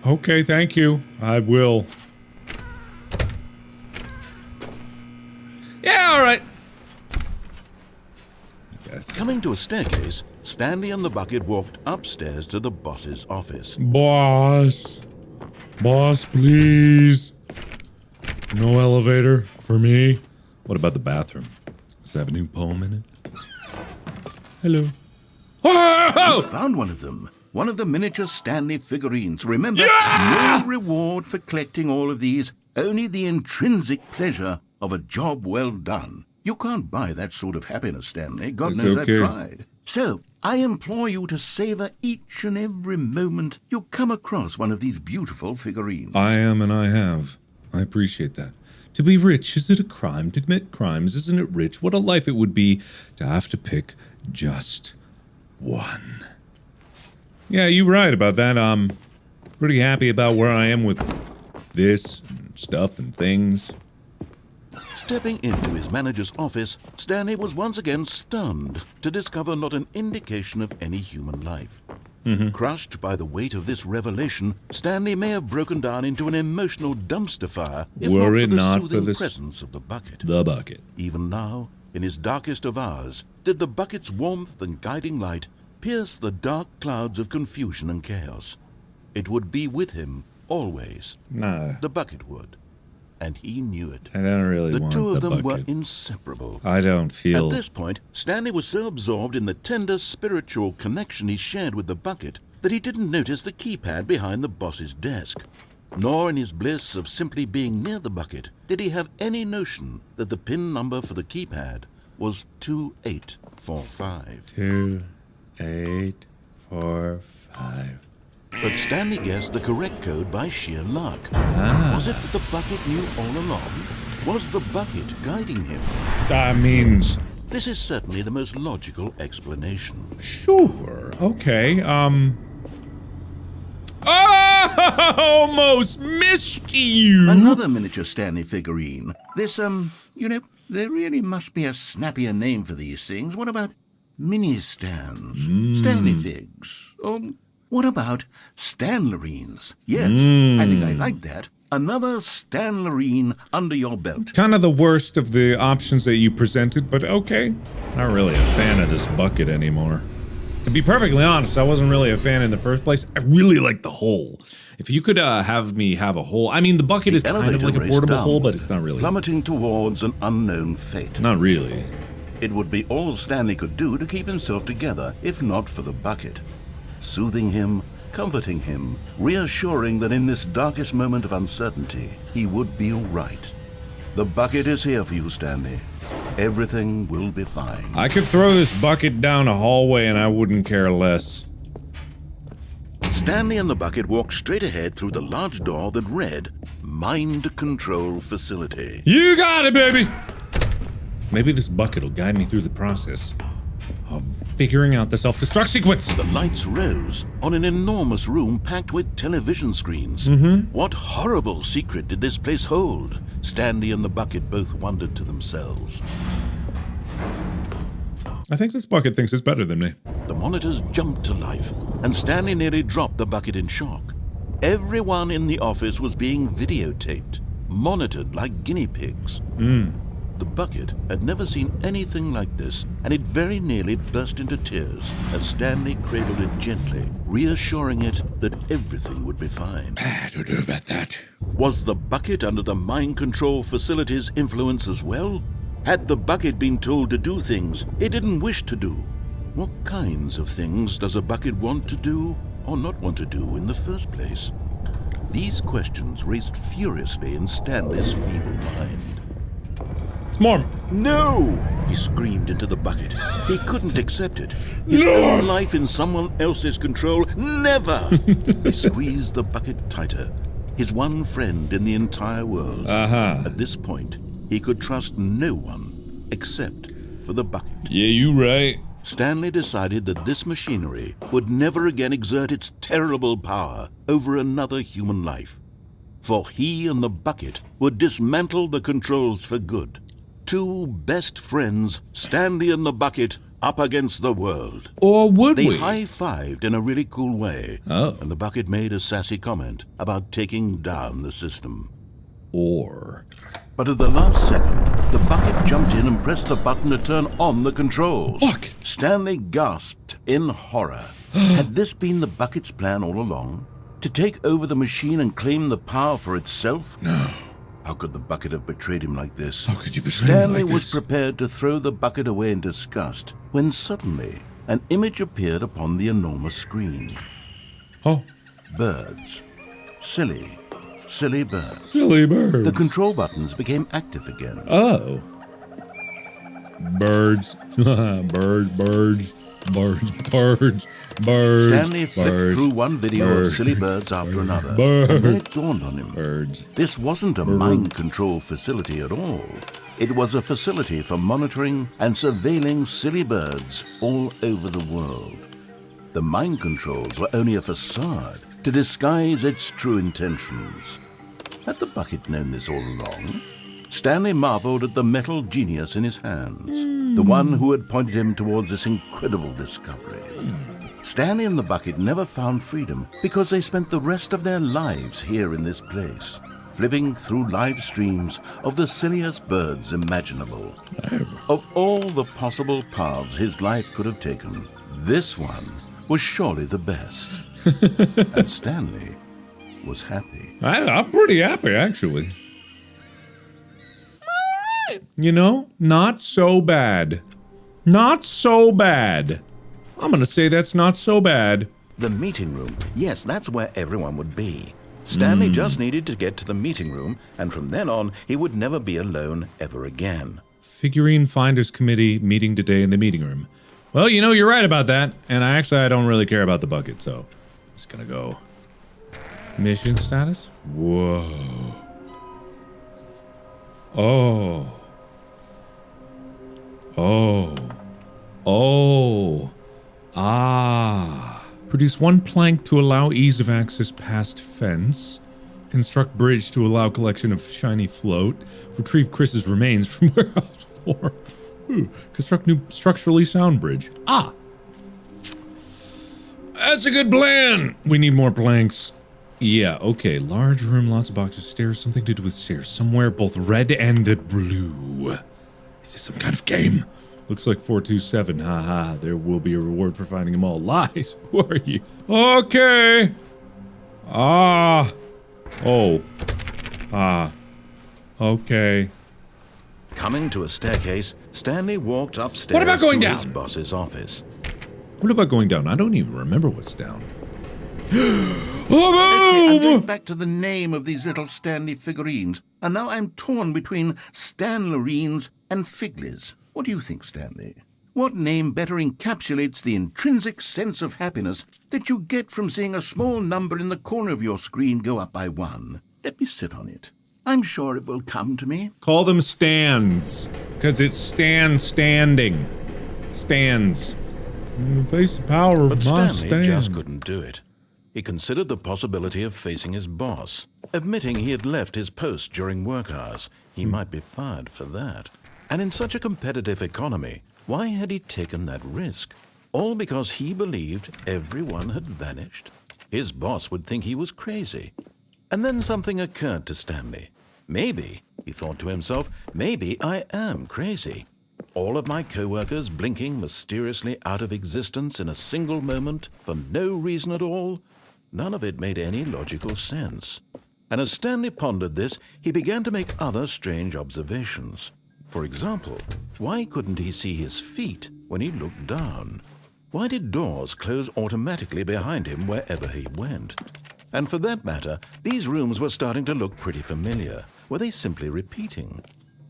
Okay, thank you. I will. Yeah, all right. Coming to a staircase, Stanley and the bucket walked upstairs to the boss's office. Boss, please. No elevator for me. What about the bathroom? Does it have a new poem in it? Hello. Oh! Found one of them. One of the miniature Stanley figurines. Remember, no reward for collecting all of these, only the intrinsic pleasure of a job well done. You can't buy that sort of happiness, Stanley. God knows I've tried. So, I implore you to savor each and every moment you come across one of these beautiful figurines. I am and I have. I appreciate that. To be rich, is it a crime? To commit crimes, isn't it rich? What a life it would be to have to pick just one. Yeah, you're right about that. I'm pretty happy about where I am with this and stuff and things. Stepping into his manager's office, Stanley was once again stunned to discover not an indication of any human life. Crushed by the weight of this revelation, Stanley may have broken down into an emotional dumpster fire if Were not it for the not soothing for the presence of the bucket. The bucket. Even now, in his darkest of hours, did the bucket's warmth and guiding light pierce the dark clouds of confusion and chaos. It would be with him always. Nah, The bucket would. And he knew it. I don't really The want two of the them were bucket. inseparable. I don't feel... At this point, Stanley was so absorbed in the tender spiritual connection he shared with the bucket that he didn't notice the keypad behind the boss's desk. Nor in his bliss of simply being near the bucket did he have any notion that the PIN number for the keypad was 2845. 2845. But Stanley guessed the correct code by sheer luck. Was it that the bucket knew all along? Was the bucket guiding him? I mean... This is certainly the most logical explanation. Sure. Okay, almost missed you! Another miniature Stanley figurine. This, there really must be a snappier name for these things. What about mini-stands? Stanley figs? What about Stanlerines? Yes, I think I like that. Another Stanlerine under your belt. Kind of the worst of the options that you presented, but okay. Not really a fan of this bucket anymore. To be perfectly honest, I wasn't really a fan in the first place. I really like the hole. If you could have me have a hole... I mean, the bucket is kind of like a portable hole, but it's not really. Plummeting towards an unknown fate. Not really. It would be all Stanley could do to keep himself together, if not for the bucket. Soothing him, comforting him, reassuring that in this darkest moment of uncertainty, he would be all right. The bucket is here for you, Stanley. Everything will be fine. I could throw this bucket down a hallway and I wouldn't care less. Stanley and the bucket walked straight ahead through the large door that read, Mind Control Facility. You got it, baby! Maybe this bucket will guide me through the process of figuring out the self-destruct sequence. The lights rose on an enormous room packed with television screens. What horrible secret did this place hold? Stanley and the bucket both wondered to themselves. I think this bucket thinks it's better than me. The monitors jumped to life, and Stanley nearly dropped the bucket in shock. Everyone in the office was being videotaped, monitored like guinea pigs. The bucket had never seen anything like this, and it very nearly burst into tears as Stanley cradled it gently, reassuring it that everything would be fine. I don't know about that. Was the bucket under the mind control facility's influence as well? Had the bucket been told to do things it didn't wish to do? What kinds of things does a bucket want to do or not want to do in the first place? These questions raced furiously in Stanley's feeble mind. It's more. No! He screamed into the bucket. He couldn't accept it. His own life in someone else's control? Never! He squeezed the bucket tighter. His one friend in the entire world. At this point, he could trust no one except for the bucket. Yeah, you right. Stanley decided that this machinery would never again exert its terrible power over another human life. For he and the bucket would dismantle the controls for good. Two best friends, Stanley and the bucket, up against the world. Or would They we? high-fived in a really cool way. Oh. And the bucket made a sassy comment about taking down the system. Or... But at the last second, the bucket jumped in and pressed the button to turn on the controls. Bucket! Stanley gasped in horror. Had this been the bucket's plan all along? To take over the machine and claim the power for itself? No. How could the bucket have betrayed him like this? How could you betray me Stanley like was this? prepared to throw the bucket away in disgust when suddenly an image appeared upon the enormous screen. Oh. Birds. Silly birds. Silly birds. The control buttons became active again. Oh. Birds. Birds. Stanley flipped through one video of silly birds after another. And then it dawned on him. Birds. This wasn't a mind control facility at all. It was a facility for monitoring and surveilling silly birds all over the world. The mind controls were only a facade to disguise its true intentions. Had the bucket known this all along? Stanley marveled at the metal genius in his hands, the one who had pointed him towards this incredible discovery. Stanley and the bucket never found freedom because they spent the rest of their lives here in this place, flipping through live streams of the silliest birds imaginable. Of all the possible paths his life could have taken, this one was surely the best. And Stanley was happy. I'm pretty happy, actually. You know, not so bad. Not so bad. I'm gonna say that's not so bad. The meeting room. Yes, that's where everyone would be. Stanley just needed to get to the meeting room, and from then on, he would never be alone ever again. Figurine Finders Committee meeting today in the meeting room. Well, you know, you're right about that. And I don't really care about the bucket, so I'm just gonna go. Mission status? Whoa. Oh. Oh. Oh. Ah. Produce one plank to allow ease of access past fence. Construct bridge to allow collection of shiny float. Retrieve Chris's remains from warehouse floor. Ooh. Construct new structurally sound bridge. Ah. That's a good plan. We need more planks. Yeah, okay. Large room, lots of boxes, stairs, something to do with stairs. Somewhere both red and blue. Is this some kind of game? Looks like 427. Haha, there will be a reward for finding them all. Lies. Who are you? Okay. Ah. Oh. Ah. Okay. Coming to a staircase, Stanley walked upstairs What about going to down? his boss's office. What about going down? I don't even remember what's down. I'm Oh, going back to the name of these little Stanley figurines, and now I'm torn between Stanlerines and Figlies. What do you think, Stanley? What name better encapsulates the intrinsic sense of happiness that you get from seeing a small number in the corner of your screen go up by 1? Let me sit on it. I'm sure it will come to me. Call them stands. Because it's standing. Stands. Face the power of But my Stanley stand. just couldn't do it. He considered the possibility of facing his boss, admitting he had left his post during work hours. He might be fired for that. And in such a competitive economy, why had he taken that risk? All because he believed everyone had vanished? His boss would think he was crazy. And then something occurred to Stanley. Maybe, he thought to himself, maybe I am crazy. All of my co-workers blinking mysteriously out of existence in a single moment for no reason at all? None of it made any logical sense. And as Stanley pondered this, he began to make other strange observations. For example, why couldn't he see his feet when he looked down? Why did doors close automatically behind him wherever he went? And for that matter, these rooms were starting to look pretty familiar. Were they simply repeating?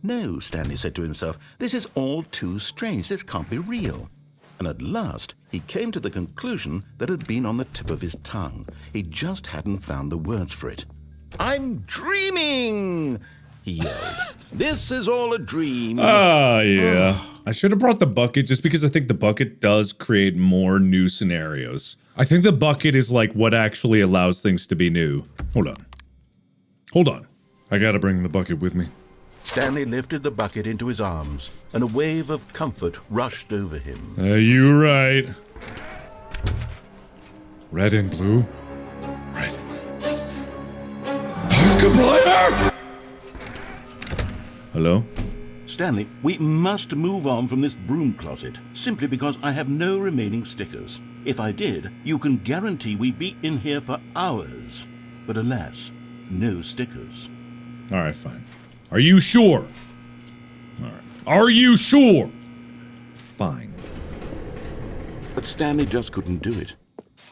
No, Stanley said to himself, this is all too strange. This can't be real. And at last, he came to the conclusion that had been on the tip of his tongue. He just hadn't found the words for it. I'm dreaming, he yelled. This is all a dream. Yeah. I should have brought the bucket just because I think the bucket does create more new scenarios. I think the bucket is like what actually allows things to be new. Hold on. I gotta bring the bucket with me. Stanley lifted the bucket into his arms, and a wave of comfort rushed over him. You're right. Red and blue. Red. Markiplier! Hello? Stanley, we must move on from this broom closet, simply because I have no remaining stickers. If I did, you can guarantee we'd be in here for hours. But alas, no stickers. Alright, fine. Are you sure? Alright. Are you sure? Fine. But Stanley just couldn't do it.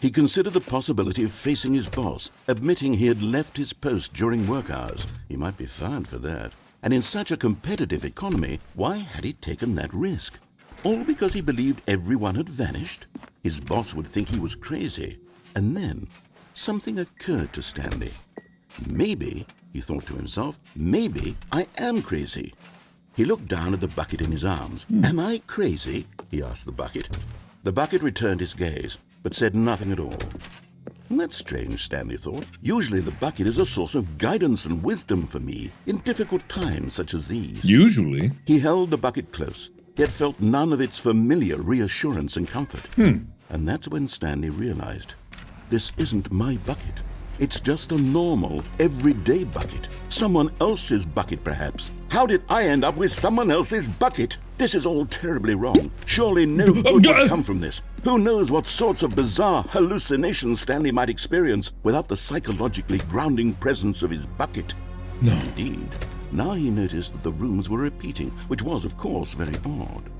He considered the possibility of facing his boss, admitting he had left his post during work hours. He might be fired for that. And in such a competitive economy, why had he taken that risk? All because he believed everyone had vanished? His boss would think he was crazy. And then, something occurred to Stanley. Maybe, he thought to himself, maybe I am crazy. He looked down at the bucket in his arms. Am I crazy? He asked the bucket. The bucket returned his gaze, but said nothing at all. That's strange, Stanley thought. Usually the bucket is a source of guidance and wisdom for me in difficult times such as these. Usually? He held the bucket close, yet felt none of its familiar reassurance and comfort. And that's when Stanley realized, this isn't my bucket. It's just a normal, everyday bucket. Someone else's bucket, perhaps. How did I end up with someone else's bucket? This is all terribly wrong. Surely no good would come from this. Who knows what sorts of bizarre hallucinations Stanley might experience without the psychologically grounding presence of his bucket? No. Indeed. Now he noticed that the rooms were repeating, which was, of course, very odd.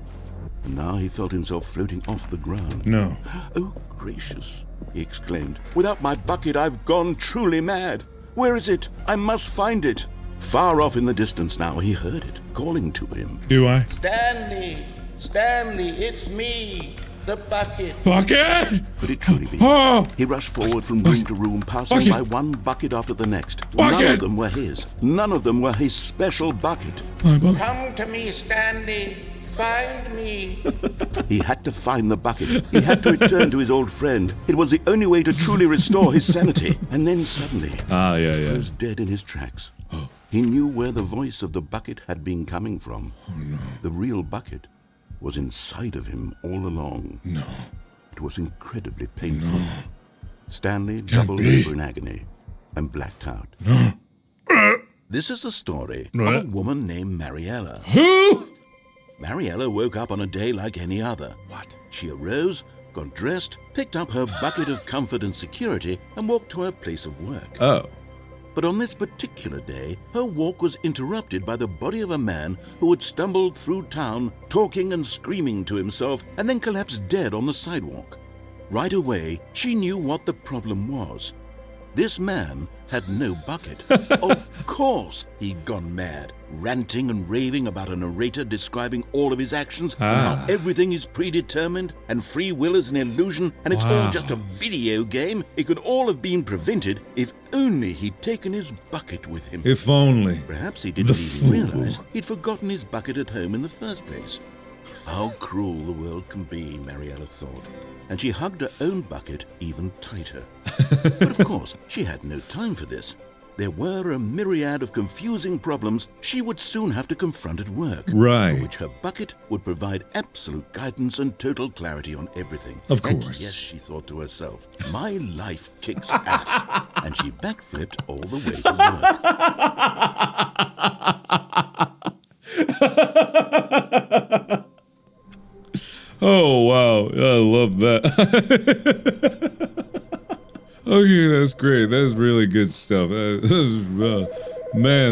And now he felt himself floating off the ground. No. Oh, gracious, he exclaimed. Without my bucket, I've gone truly mad. Where is it? I must find it. Far off in the distance now, he heard it, calling to him. Do I? Stanley! Stanley, it's me! The bucket! Bucket! Could it truly be? Oh! He rushed forward from room to room, passing Bucket! by one bucket after the next. Bucket! None of them were his. None of them were his special bucket. My bucket. Come to me, Stanley! Find me! He had to find the bucket. He had to return to his old friend. It was the only way to truly restore his sanity. And then suddenly, he froze dead in his tracks. He knew where the voice of the bucket had been coming from. Oh, no. The real bucket was inside of him all along. No. It was incredibly painful. No. Stanley Can't doubled be. over in agony and blacked out. No. This is the story of What? a woman named Mariella. Who? Mariella woke up on a day like any other. What? She arose, got dressed, picked up her bucket of comfort and security, and walked to her place of work. Oh. But on this particular day, her walk was interrupted by the body of a man who had stumbled through town, talking and screaming to himself, and then collapsed dead on the sidewalk. Right away, she knew what the problem was. This man had no bucket. Of course he'd gone mad, ranting and raving about a narrator describing all of his actions and how everything is predetermined and free will is an illusion and it's all just a video game. It could all have been prevented if only he'd taken his bucket with him. If only. Perhaps he didn't even realize he'd forgotten his bucket at home in the first place. How cruel the world can be, Mariella thought, and she hugged her own bucket even tighter. But of course, she had no time for this. There were a myriad of confusing problems she would soon have to confront at work, right, for which her bucket would provide absolute guidance and total clarity on everything. Of course. And yes, she thought to herself, my life kicks ass. And she backflipped all the way to work. Oh, wow. I love that. Okay, that's great. That's really good stuff. Man,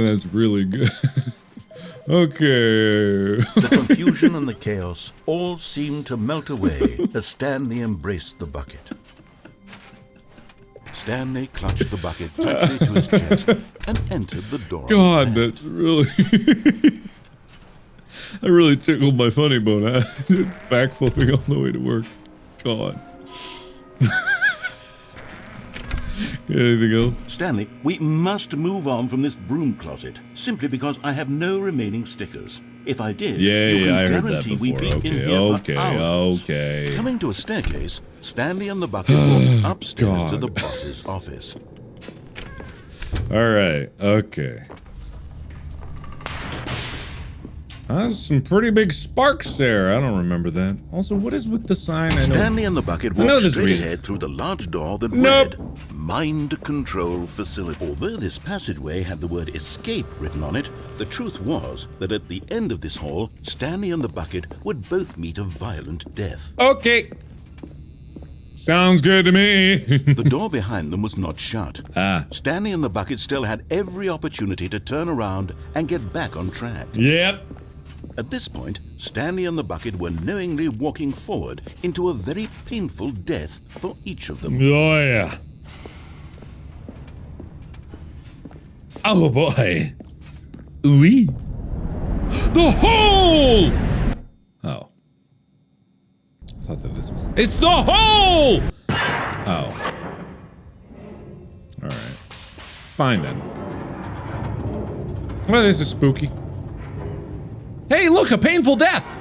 that's really good. Okay. The confusion and the chaos all seemed to melt away as Stanley embraced the bucket. Stanley clutched the bucket tightly to his chest and entered the door. God, that's really... I really tickled my funny bone. Backflipping all the way to work. God. Anything else? Stanley, we must move on from this broom closet, simply because I have no remaining stickers. If I did, you can I heard that guarantee before. we'd be in here for hours. Okay. Coming to a staircase, Stanley and the bucket walked upstairs to the boss's office. All right. Okay. Some pretty big sparks there. I don't remember that. Also, what is with the sign? Stanley and the bucket walked straight ahead through the large door that read, Mind Control Facility. Although this passageway had the word escape written on it, the truth was that at the end of this hall, Stanley and the bucket would both meet a violent death. Okay. Sounds good to me. The door behind them was not shut. Stanley and the bucket still had every opportunity to turn around and get back on track. Yep. At this point, Stanley and the bucket were knowingly walking forward into a very painful death for each of them. Oh, yeah. Oh, boy. Ooh-wee. The hole! Oh. I thought that this was... It's the hole! Oh. Alright. Fine, then. Well, this is spooky. Hey, look, a painful death!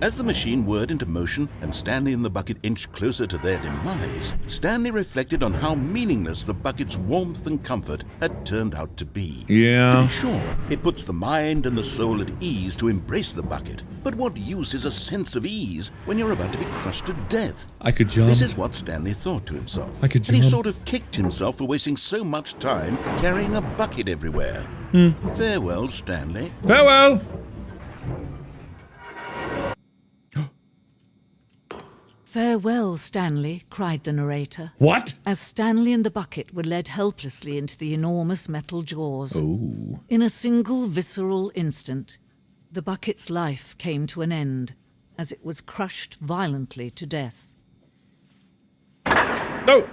As the machine whirred into motion and Stanley and the bucket inched closer to their demise, Stanley reflected on how meaningless the bucket's warmth and comfort had turned out to be. Yeah. To be sure, it puts the mind and the soul at ease to embrace the bucket, but what use is a sense of ease when you're about to be crushed to death? I could jump. This is what Stanley thought to himself. I could And he jump. sort of kicked himself for wasting so much time carrying a bucket everywhere. Farewell, Stanley. Farewell! Farewell, Stanley, cried the narrator. What? As Stanley and the bucket were led helplessly into the enormous metal jaws. Ooh. In a single visceral instant, the bucket's life came to an end as it was crushed violently to death. No!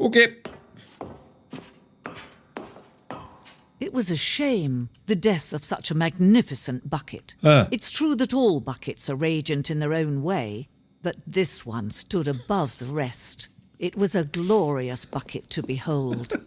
Okay. It was a shame, the death of such a magnificent bucket. It's true that all buckets are radiant in their own way, but this one stood above the rest. It was a glorious bucket to behold.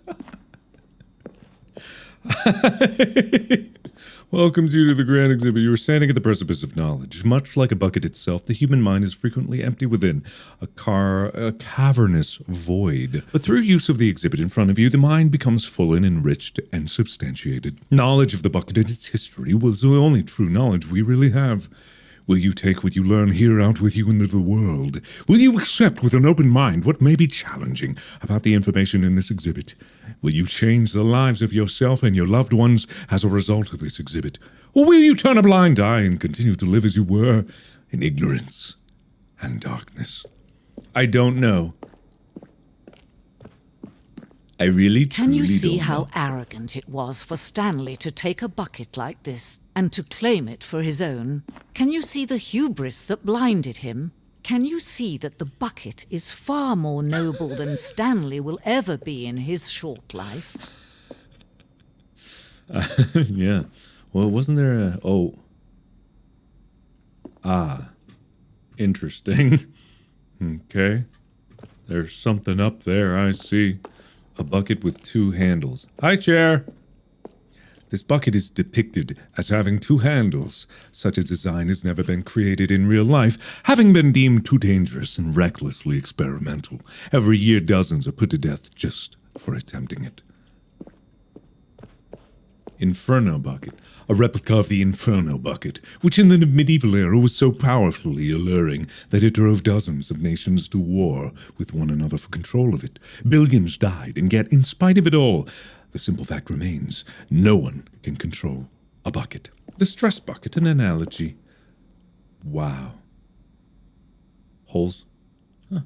Welcomes you to the grand exhibit. You are standing at the precipice of knowledge. Much like a bucket itself, the human mind is frequently empty within, a cavernous void. But through use of the exhibit in front of you, the mind becomes full and enriched and substantiated. Knowledge of the bucket and its history was the only true knowledge we really have. Will you take what you learn here out with you into the world? Will you accept with an open mind what may be challenging about the information in this exhibit? Will you change the lives of yourself and your loved ones as a result of this exhibit? Or will you turn a blind eye and continue to live as you were in ignorance and darkness? I don't know. I really Can you truly see don't how know. arrogant it was for Stanley to take a bucket like this and to claim it for his own? Can you see the hubris that blinded him? Can you see that the bucket is far more noble than Stanley will ever be in his short life? Yeah. Well, wasn't there a... Oh. Ah. Interesting. Okay. There's something up there, I see. A bucket with two handles. Hi, Chair! This bucket is depicted as having two handles. Such a design has never been created in real life, having been deemed too dangerous and recklessly experimental. Every year, dozens are put to death just for attempting it. Inferno bucket, a replica of the Inferno bucket, which in the medieval era was so powerfully alluring that it drove dozens of nations to war with one another for control of it. Billions died, and yet, in spite of it all, the simple fact remains, no one can control a bucket. The stress bucket, an analogy. Wow. Holes? Huh.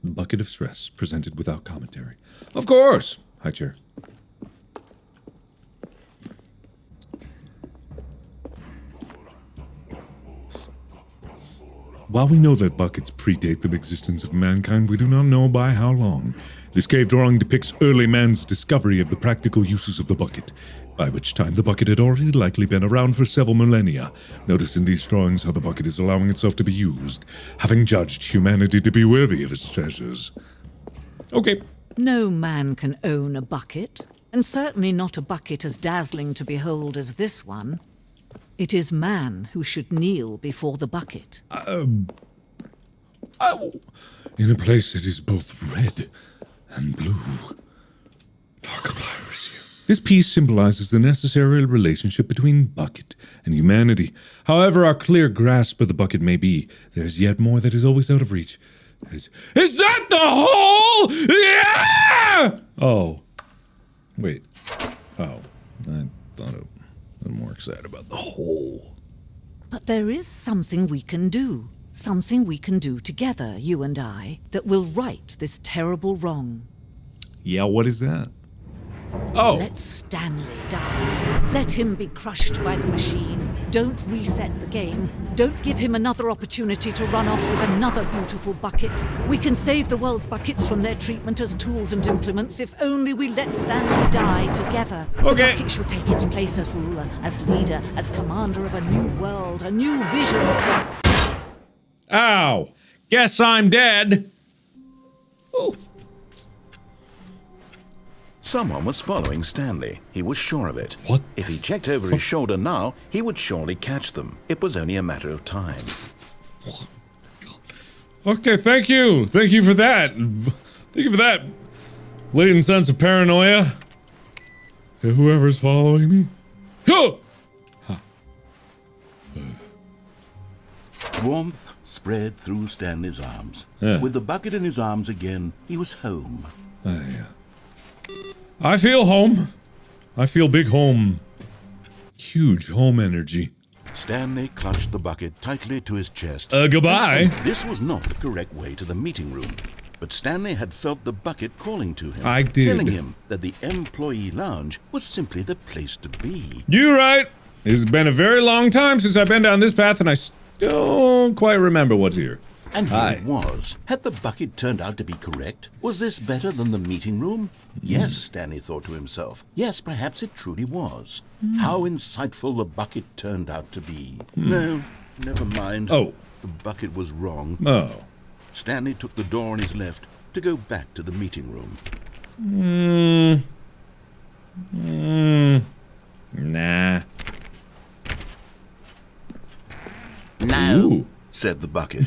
The bucket of stress, presented without commentary. Of course! Hi, Chair. While we know that buckets predate the existence of mankind, we do not know by how long. This cave drawing depicts early man's discovery of the practical uses of the bucket, by which time the bucket had already likely been around for several millennia. Notice in these drawings how the bucket is allowing itself to be used, having judged humanity to be worthy of its treasures. Okay. No man can own a bucket, and certainly not a bucket as dazzling to behold as this one. It is man who should kneel before the bucket. In a place that is both red and blue. Markiplier is here. This piece symbolizes the necessary relationship between bucket and humanity. However our clear grasp of the bucket may be, there is yet more that is always out of reach. Is that the hole? Yeah! Oh. Wait. Oh. I thought it... I'm more excited about the hole. But there is something we can do. Something we can do together, you and I, that will right this terrible wrong. Yeah, what is that? Oh! Let Stanley die. Let him be crushed by the machine. Don't reset the game. Don't give him another opportunity to run off with another beautiful bucket. We can save the world's buckets from their treatment as tools and implements if only we let Stanley die together. Okay. The bucket shall take its place as ruler, as leader, as commander of a new world, a new vision. Ow! Guess I'm dead. Oh. Someone was following Stanley. He was sure of it. What? If he checked over his shoulder now, he would surely catch them. It was only a matter of time. Okay, thank you. Thank you for that. Thank you for that latent sense of paranoia. Whoever's following me. Huh! Warmth spread through Stanley's arms. Yeah. With the bucket in his arms again, he was home. Yeah. I feel home. I feel big home. Huge home energy. Stanley clutched the bucket tightly to his chest. Goodbye. This was not the correct way to the meeting room. But Stanley had felt the bucket calling to him. I did. Telling him that the employee lounge was simply the place to be. You're right. It's been a very long time since I've been down this path, and I don't quite remember what's here. And here Hi. it was. Had the bucket turned out to be correct? Was this better than the meeting room? Yes, Stanley thought to himself. Yes, perhaps it truly was. How insightful the bucket turned out to be. No, never mind. Oh. The bucket was wrong. Oh. Stanley took the door on his left to go back to the meeting room. Nah. No, Ooh. Said the bucket.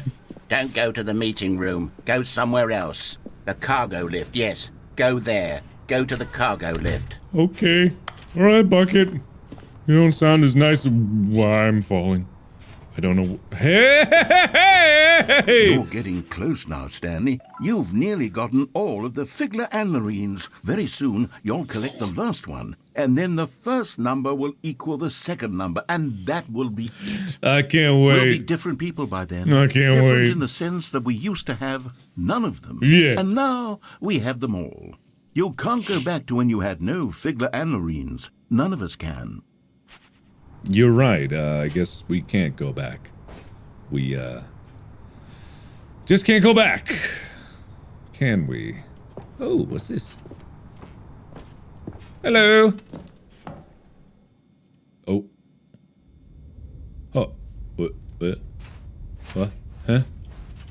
don't go to the meeting room. Go somewhere else. The cargo lift, yes. Go there. Go to the cargo lift. Okay. All right, Bucket. You don't sound as nice as why I'm falling. I don't know. Hey! You're getting close now, Stanley. You've nearly gotten all of the Figler and Marines. Very soon, you'll collect the last one. And then the first number will equal the second number, and that will be it. I can't We'll be wait. different people by then. I can't different wait. in the sense that we used to have none of them. Yeah. And now we have them all. You can't go back to when you had no Figler and Marines. None of us can. You're right. I guess we can't go back. We, just can't go back. Can we? Oh, what's this? Hello. Oh. Oh. What? What? What? Huh?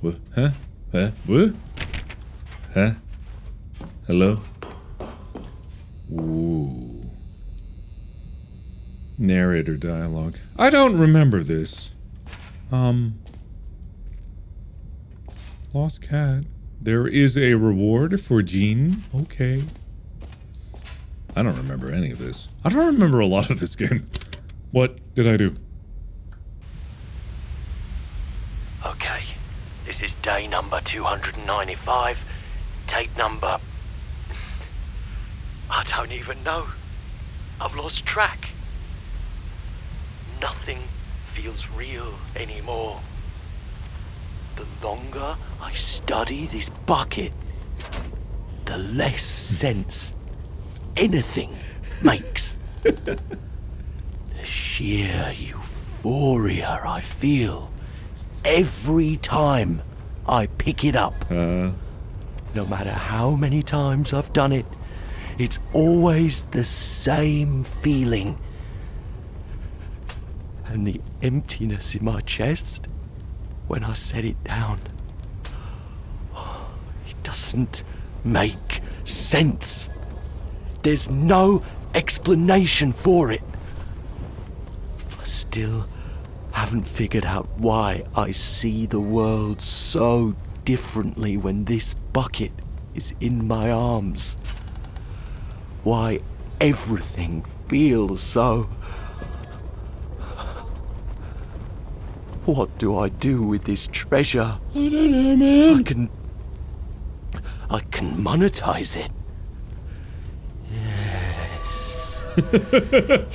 What? Huh? Huh? What? Huh? Hello? Ooh. Narrator dialogue. I don't remember this. Lost cat. There is a reward for Jean. Okay. I don't remember any of this. I don't remember a lot of this game. What did I do? Okay. This is day number 295. Tape number... I don't even know. I've lost track. Nothing feels real anymore. The longer I study this bucket, the less sense anything makes. The sheer euphoria I feel every time I pick it up. No matter how many times I've done it, it's always the same feeling. And the emptiness in my chest when I set it down. It doesn't make sense. There's no explanation for it. I still haven't figured out why I see the world so differently when this bucket is in my arms. Why everything feels so... What do I do with this treasure? I don't know, man. I can monetize it. Yes.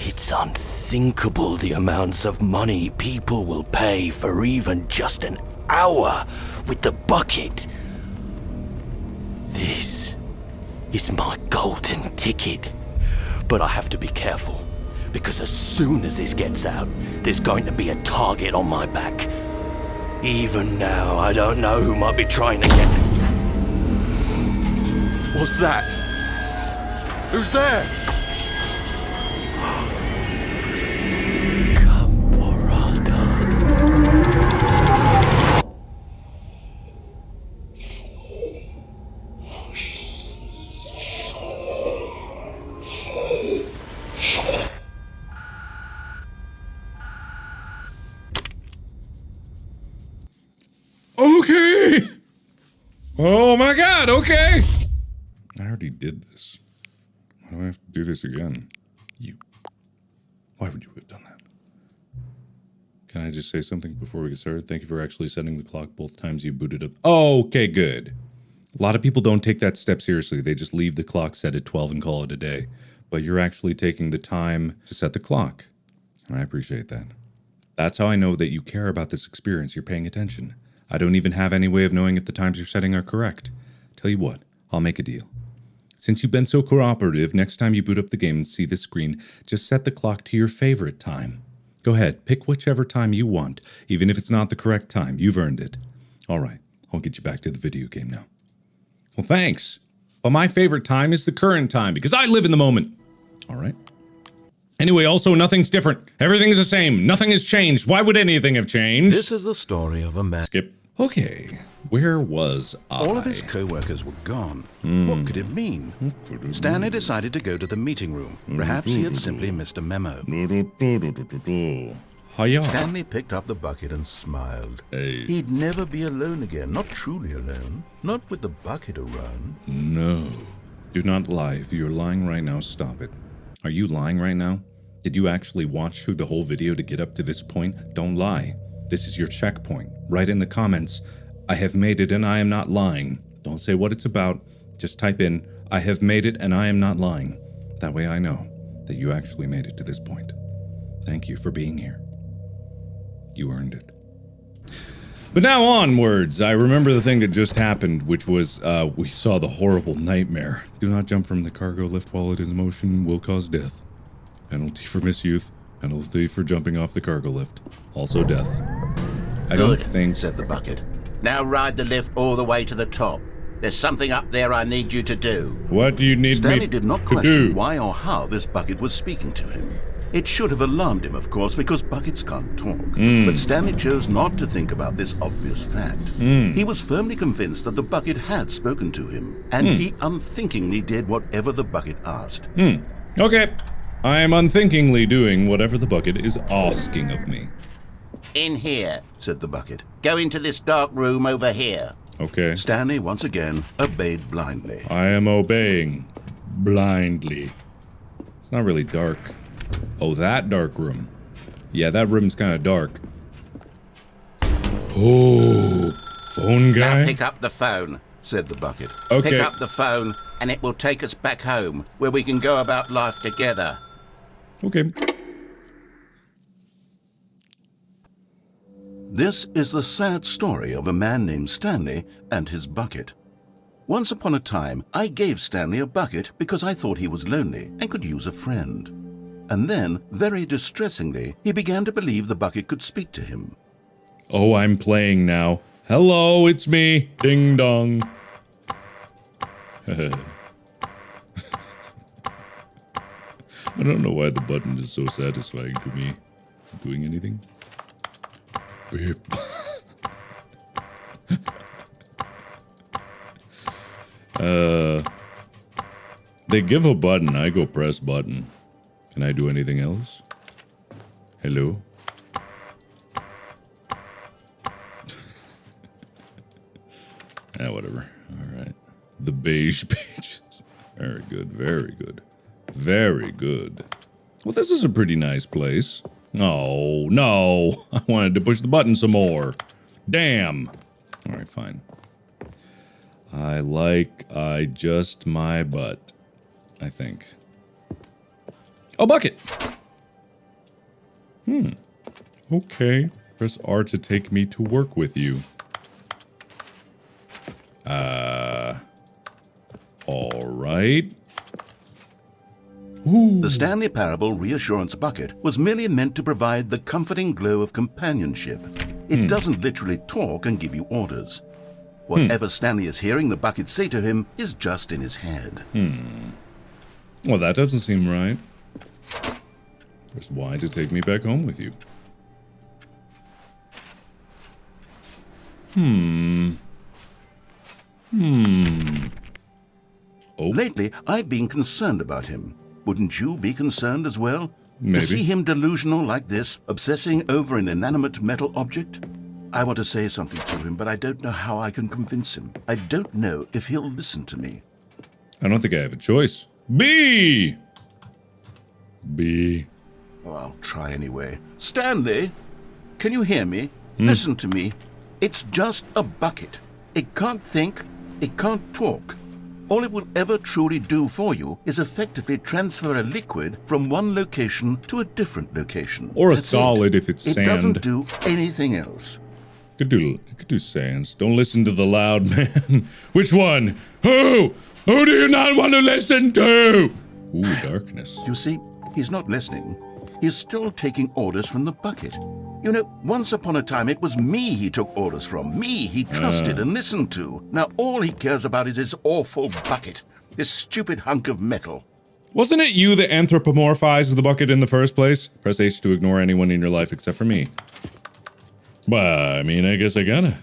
It's unthinkable the amounts of money people will pay for even just an hour with the bucket. This is my golden ticket. But I have to be careful, because as soon as this gets out, there's going to be a target on my back. Even now, I don't know who might be trying to get... What's that? Who's there? Okay. Oh my god, okay. I already did this. Why do I have to do this again? Why would you have done that? Can I just say something before we get started? Thank you for actually setting the clock both times you booted up. Oh, okay, good. A lot of people don't take that step seriously. They just leave the clock set at 12 and call it a day. But you're actually taking the time to set the clock. And I appreciate that. That's how I know that you care about this experience. You're paying attention. I don't even have any way of knowing if the times you're setting are correct. Tell you what, I'll make a deal. Since you've been so cooperative, next time you boot up the game and see this screen, just set the clock to your favorite time. Go ahead, pick whichever time you want, even if it's not the correct time. You've earned it. All right, I'll get you back to the video game now. Well, thanks. But my favorite time is the current time, because I live in the moment. All right. Anyway, also, nothing's different. Everything's the same. Nothing has changed. Why would anything have changed? This is the story of a man. Skip. Okay, where was I? All of his co-workers were gone. What could it mean? Stanley decided to go to the meeting room. Perhaps he had simply missed a memo. Hiya. Stanley picked up the bucket and smiled. Hey. He'd never be alone again. Not truly alone. Not with the bucket around. No. Do not lie. If you're lying right now, stop it. Are you lying right now? Did you actually watch through the whole video to get up to this point? Don't lie. This is your checkpoint. Write in the comments, I have made it and I am not lying. Don't say what it's about. Just type in, I have made it and I am not lying. That way I know that you actually made it to this point. Thank you for being here. You earned it. But now onwards, I remember the thing that just happened, which was, we saw the horrible nightmare. Do not jump from the cargo lift while it is in motion, will cause death. Penalty for misuse, penalty for jumping off the cargo lift. Also death. I don't think... said the bucket. Now ride the lift all the way to the top. There's something up there I need you to do. What do you need Stanley me did not to question do? why or how this bucket was speaking to him. It should have alarmed him, of course, because buckets can't talk. But Stanley chose not to think about this obvious fact. He was firmly convinced that the bucket had spoken to him, and he unthinkingly did whatever the bucket asked. Okay. I am unthinkingly doing whatever the bucket is asking of me. In here, said the bucket. Go into this dark room over here. Okay. Stanley once again obeyed blindly. I am obeying. Blindly. It's not really dark. Oh, that dark room. Yeah, that room's kind of dark. Oh, phone guy? Now pick up the phone, said the bucket. Okay. Pick up the phone, and it will take us back home, where we can go about life together. Okay. This is the sad story of a man named Stanley and his bucket. Once upon a time, I gave Stanley a bucket because I thought he was lonely and could use a friend. And then, very distressingly, he began to believe the bucket could speak to him. Oh, I'm playing now. Hello, it's me. Ding dong. I don't know why the button is so satisfying to me. Is it doing anything? Beep. They give a button, I go press button. Can I do anything else? Hello? Whatever. Alright. The beige pages. Very good, very good. Very good. Well, this is a pretty nice place. Oh, no. I wanted to push the button some more. Damn. Alright, fine. I just my butt. I think. Oh, bucket! Okay. Press R to take me to work with you. Alright. The Stanley Parable Reassurance Bucket was merely meant to provide the comforting glow of companionship. It doesn't literally talk and give you orders. Whatever Stanley is hearing the bucket say to him is just in his head. Well, that doesn't seem right. Press Y to take me back home with you. Oh. Lately, I've been concerned about him. Wouldn't you be concerned as well? Maybe. To see him delusional like this, obsessing over an inanimate metal object? I want to say something to him, but I don't know how I can convince him. I don't know if he'll listen to me. I don't think I have a choice. B! B. Oh, I'll try anyway. Stanley, can you hear me? Listen to me. It's just a bucket. It can't think. It can't talk. All it will ever truly do for you is effectively transfer a liquid from one location to a different location. Or a That's solid it. if it's It sand. doesn't do anything else. It could do sands. Don't listen to the loud man. Which one? Who? Who do you not want to listen to? Ooh, darkness. You see, he's not listening. He's still taking orders from the bucket. You know, once upon a time it was me he took orders from. Me he trusted and listened to. Now all he cares about is his awful bucket. This stupid hunk of metal. Wasn't it you that anthropomorphized the bucket in the first place? Press H to ignore anyone in your life except for me. Well, I mean, I guess I gotta.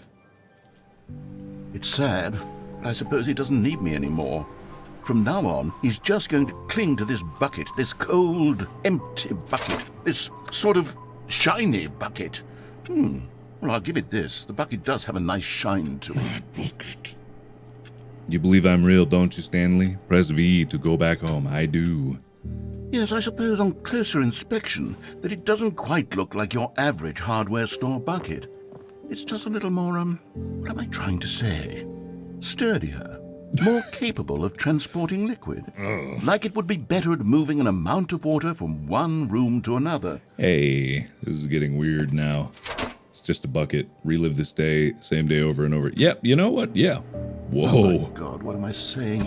It's sad, but I suppose he doesn't need me anymore. From now on, he's just going to cling to this bucket, this cold, empty bucket, this sort of shiny bucket. Well, I'll give it this. The bucket does have a nice shine to it. You believe I'm real, don't you, Stanley? Press V to go back home. I do. Yes, I suppose on closer inspection that it doesn't quite look like your average hardware store bucket. It's just a little more, what am I trying to say? Sturdier, more capable of transporting liquid. Like it would be better at moving an amount of water from one room to another. Hey, this is getting weird now. It's just a bucket. Relive this day, same day over and over. Yep, you know what? Yeah. Whoa. Oh my God, what am I saying?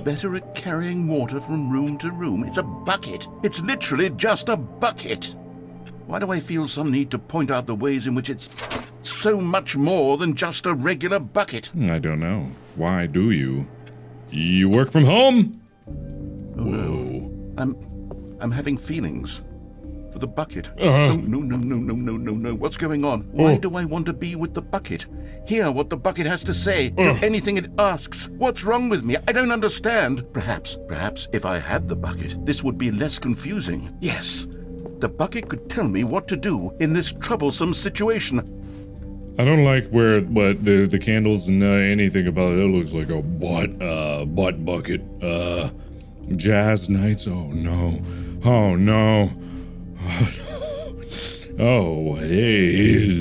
Better at carrying water from room to room. It's a bucket. It's literally just a bucket. Why do I feel some need to point out the ways in which it's so much more than just a regular bucket? I don't know. Why do you? You work from home? Oh, Whoa. no. I'm having feelings. For the bucket. No. What's going on? Why do I want to be with the bucket? Hear what the bucket has to say. Do anything it asks. What's wrong with me? I don't understand. Perhaps, if I had the bucket, this would be less confusing. Yes, the bucket could tell me what to do in this troublesome situation. I don't like what the candles and anything about it. It looks like a butt bucket. Jazz nights. Oh no. Oh no. Oh, hey.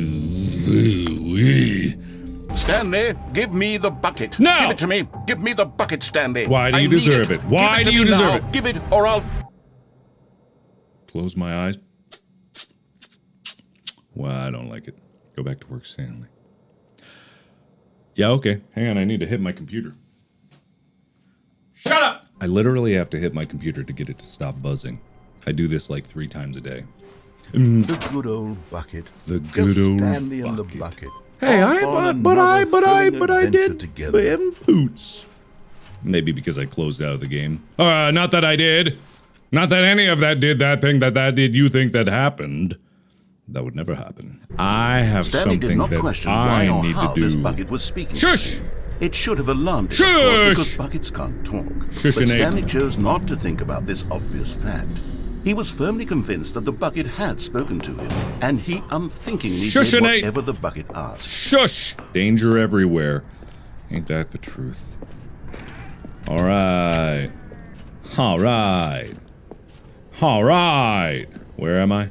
Stanley, give me the bucket. No! Give it to me. Give me the bucket, Stanley. Why do you I need deserve it? Why do you deserve it? Give it, or I'll... Close my eyes. Well, I don't like it. Go back to work, Stanley. Yeah, okay. Hang on, I need to hit my computer. Shut up! I literally have to hit my computer to get it to stop buzzing. I do this like 3 times a day. The good old bucket. The good Just old Stanley and the bucket. bucket. Hey, but I did together. inputs. Maybe because I closed out of the game. Not that I did. Not that any of that did that thing that did you think that happened. That would never happen. I have Stanley did something not that question why I or need how to this do. bucket was speaking. Shush! It should have alarmed it, of Shush! course, because buckets can't talk. Shush, But Nate. Stanley chose not to think about this obvious fact. He was firmly convinced that the bucket had spoken to him, and he unthinkingly Shush, did Nate. whatever the bucket asked. Shush! Danger everywhere. Ain't that the truth? Alright. Alright. Alright. Where am I?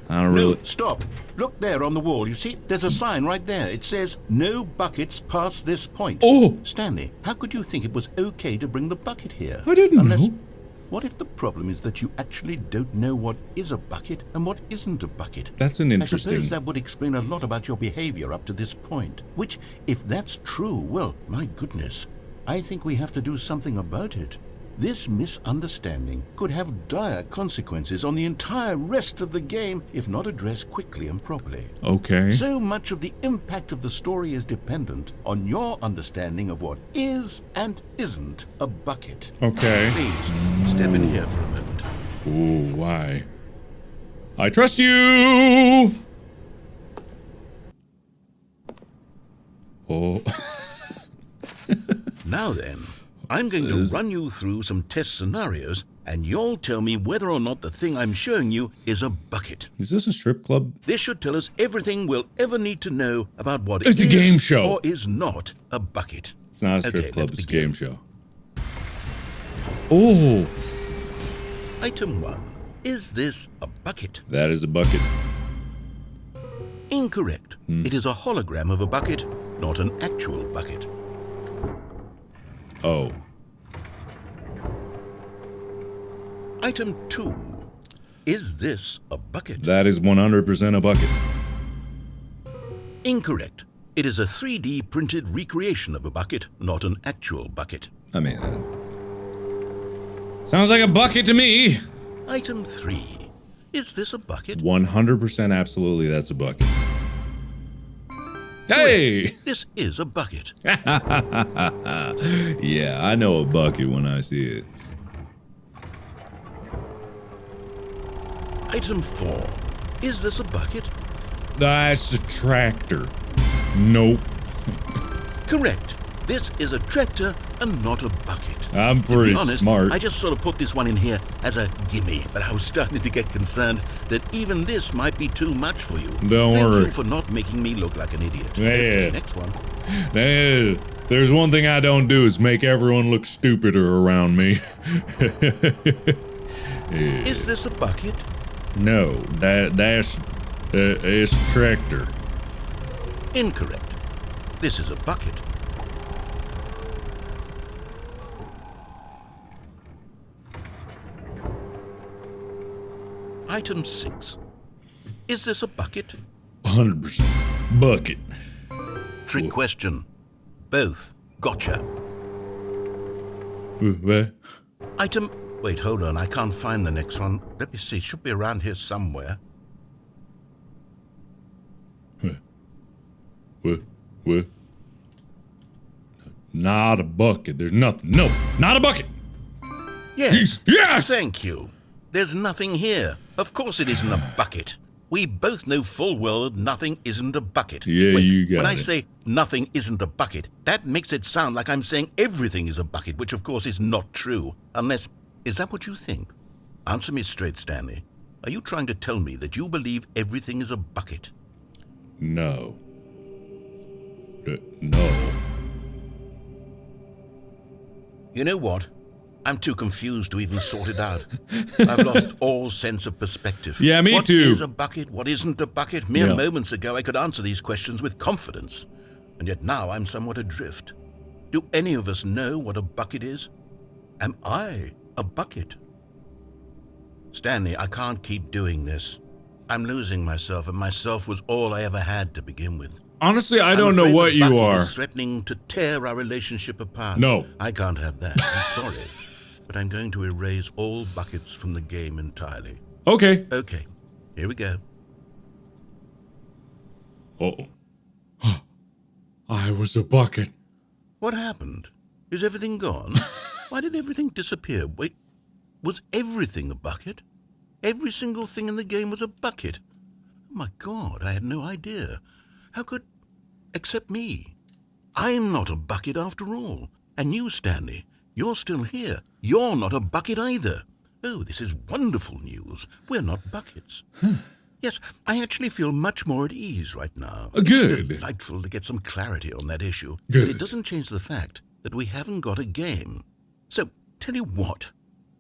I don't really... No, stop. Look there on the wall. You see, there's a sign right there. It says, no buckets past this point. Oh! Stanley, how could you think it was okay to bring the bucket here? I didn't know. What if the problem is that you actually don't know what is a bucket and what isn't a bucket? That's an I interesting... suppose that would explain a lot about your behavior up to this point. Which, if that's true, well, my goodness, I think we have to do something about it. This misunderstanding could have dire consequences on the entire rest of the game if not addressed quickly and properly. Okay. So much of the impact of the story is dependent on your understanding of what is and isn't a bucket. Okay. Please, step in here for a moment. Ooh, why? I trust you! Oh. Now then, I'm going to run you through some test scenarios, and you'll tell me whether or not the thing I'm showing you is a bucket. Is this a strip club? This should tell us everything we'll ever need to know about what It's a game show. or is not a bucket. It's not a strip Okay, club, let's it's a begin. game show. Oh! Item 1. Is this a bucket? That is a bucket. Incorrect. It is a hologram of a bucket, not an actual bucket. Oh. Item 2. Is this a bucket? That is 100% a bucket. Incorrect. It is a 3D printed recreation of a bucket, not an actual bucket. I mean, sounds like a bucket to me. Item 3. Is this a bucket? 100% absolutely that's a bucket. Hey! This is a bucket. Yeah, I know a bucket when I see it. Item 4. Is this a bucket? That's a tractor. Nope. Correct. This is a tractor and not a bucket. I'm To pretty be honest, smart. I just sort of put this one in here as a gimme, but I was starting to get concerned that even this might be too much for you. Don't Thank worry. you for not making me look like an idiot. Yeah. Okay, next one. Hey, there's one thing I don't do is make everyone look stupider around me. Is this a bucket? No, that's a tractor. Incorrect. This is a bucket. Item 6. Is this a bucket? 100%. Bucket. Trick question. Both. Gotcha. What? Item... Wait, hold on. I can't find the next one. Let me see. It should be around here somewhere. What? Not a bucket. There's nothing. No, not a bucket. Yes. Yes! Thank you. There's nothing here. Of course it isn't a bucket. We both know full well that nothing isn't a bucket. Yeah, Wait, you got when it. I say nothing isn't a bucket, that makes it sound like I'm saying everything is a bucket, which of course is not true. Unless... Is that what you think? Answer me straight, Stanley. Are you trying to tell me that you believe everything is a bucket? No. No. You know what? I'm too confused to even sort it out. I've lost all sense of perspective. Yeah, me too. What is a bucket? What isn't a bucket? Mere Yeah. moments ago I could answer these questions with confidence. And yet now I'm somewhat adrift. Do any of us know what a bucket is? Am I a bucket? Stanley, I can't keep doing this. I'm losing myself, and myself was all I ever had to begin with. Honestly, I I'm don't know afraid what the you bucket are. is threatening to tear our relationship apart. No. I can't have that. I'm sorry. But I'm going to erase all buckets from the game entirely. Okay. Okay, here we go. Uh-oh. I was a bucket. What happened? Is everything gone? Why did everything disappear? Wait, was everything a bucket? Every single thing in the game was a bucket. Oh my God, I had no idea. How could... Except me. I'm not a bucket after all. And you, Stanley, you're still here. You're not a bucket either. Oh, this is wonderful news. We're not buckets. Yes, I actually feel much more at ease right now. Good. It's delightful to get some clarity on that issue. Good. But it doesn't change the fact that we haven't got a game. So, tell you what,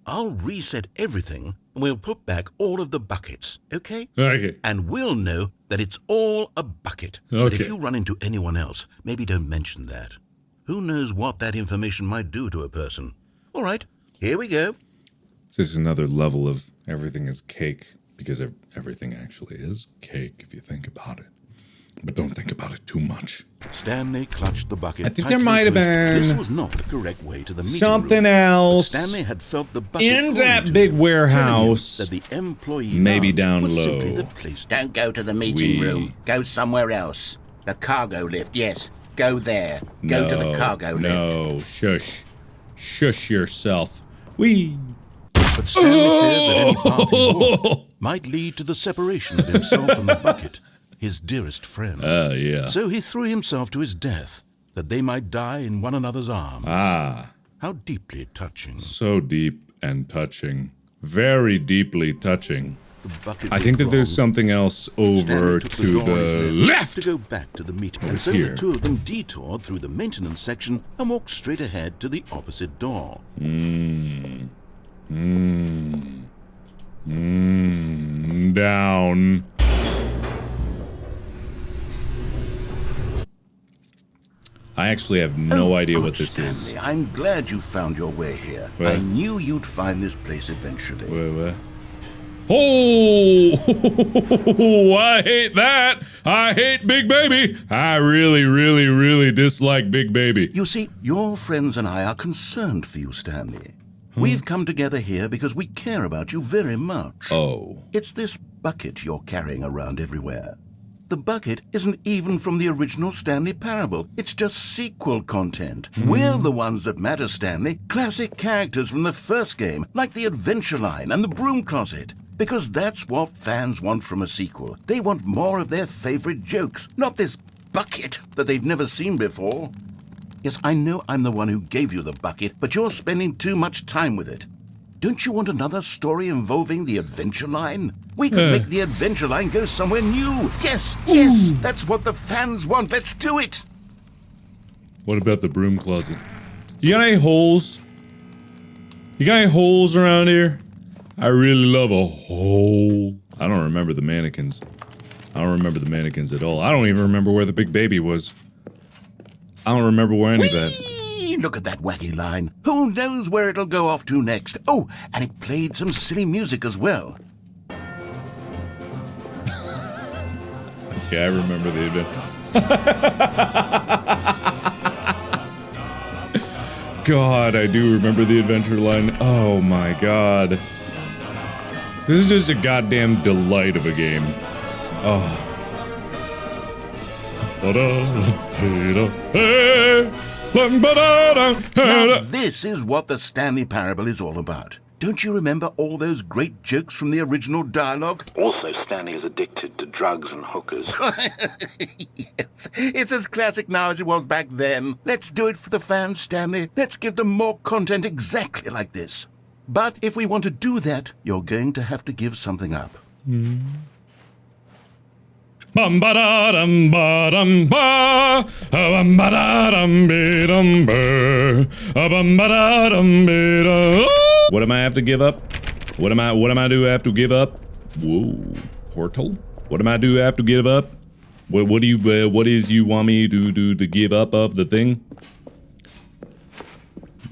I'll reset everything and we'll put back all of the buckets, okay? Okay. And we'll know that it's all a bucket. But if Okay. you run into anyone else, maybe don't mention that. Who knows what that information might do to a person? All right, here we go. This is another level of everything is cake, because everything actually is cake if you think about it. But don't think about it too much. Stanley clutched the bucket. I think tightly there might have because been this was not the correct way to the meeting something room. else But Stanley had felt the bucket in calling that to big him, warehouse. telling him that the employee Maybe lounge down was low. simply the place. Don't go to the meeting room. Go somewhere else. The cargo lift, yes. Go there. Go to the cargo lift. No, shush. Shush yourself. We. But Stanley feared that any path he walked might lead to the separation of himself and the bucket, his dearest friend. Yeah. So he threw himself to his death, that they might die in one another's arms. Ah, How deeply touching. so deep and touching. Very deeply touching. The bucket I think that was there's wrong. something else over Stanley took to door on the his left. to go back to the meeting. Over And so here. the two of them detoured through the maintenance section and walked straight ahead to the opposite door. Down. I actually have no idea Good, what this Stanley. is. I'm glad you found your way here. What? I knew you'd find this place eventually. What? Oh, I hate that. I hate Big Baby. I really, really, really dislike Big Baby. You see, your friends and I are concerned for you, Stanley. We've come together here because we care about you very much. Oh. It's this bucket you're carrying around everywhere. The bucket isn't even from the original Stanley Parable. It's just sequel content. We're the ones that matter, Stanley. Classic characters from the first game, like the Adventure Line and the Broom Closet. Because that's what fans want from a sequel. They want more of their favorite jokes, not this bucket that they've never seen before. Yes, I know I'm the one who gave you the bucket, but you're spending too much time with it. Don't you want another story involving the Adventure Line? We could make the Adventure Line go somewhere new. Yes, yes, that's what the fans want. Let's do it. What about the broom closet? You got any holes? You got any holes around here? I really love a hole. I don't remember the mannequins. I don't remember the mannequins at all. I don't even remember where the Big Baby was. I don't remember where any of that. Whee! Look at that wacky line. Who knows where it'll go off to next? Oh, and it played some silly music as well. Okay, I remember the adventure. God, I do remember the adventure line. Oh my god. This is just a goddamn delight of a game. Oh. Now, this is what the Stanley Parable is all about. Don't you remember all those great jokes from the original dialogue? Also, Stanley is addicted to drugs and hookers. Yes, it's as classic now as it was back then. Let's do it for the fans, Stanley. Let's give them more content exactly like this. But if we want to do that, you're going to have to give something up. Bum ba da dum ba dum ba, bum ba da dum be dum ba, bum ba da dum be da. What am I have to give up? What am I do have to give up? Whoa, portal. What am I do have to give up? What do you what is you want me to do to give up of the thing?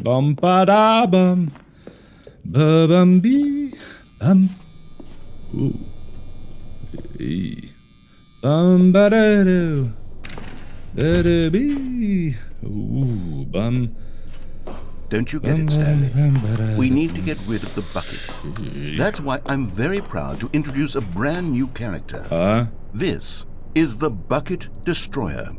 Bum ba da bum, ba bum bee bum. Ooh. Hey. Bum ba da do, da da bee. Ooh, bum. Don't you get it, Stanley? We need to get rid of the bucket. That's why I'm very proud to introduce a brand new character. This is the Bucket Destroyer.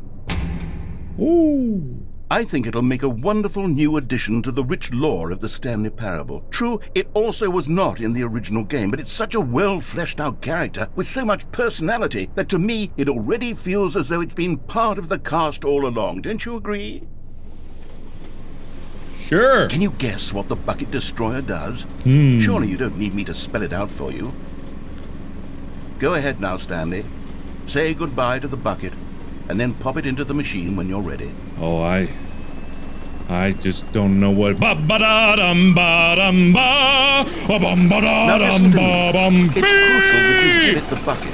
Ooh. I think it'll make a wonderful new addition to the rich lore of the Stanley Parable. True, it also was not in the original game, but it's such a well-fleshed-out character with so much personality that to me it already feels as though it's been part of the cast all along. Don't you agree? Sure. Can you guess what the Bucket Destroyer does? Surely you don't need me to spell it out for you. Go ahead now, Stanley. Say goodbye to the bucket, and then pop it into the machine when you're ready. Oh, I just don't know what. Ba ba da dum ba dum ba, bum ba da dum ba bum. It's crucial that you give it the bucket.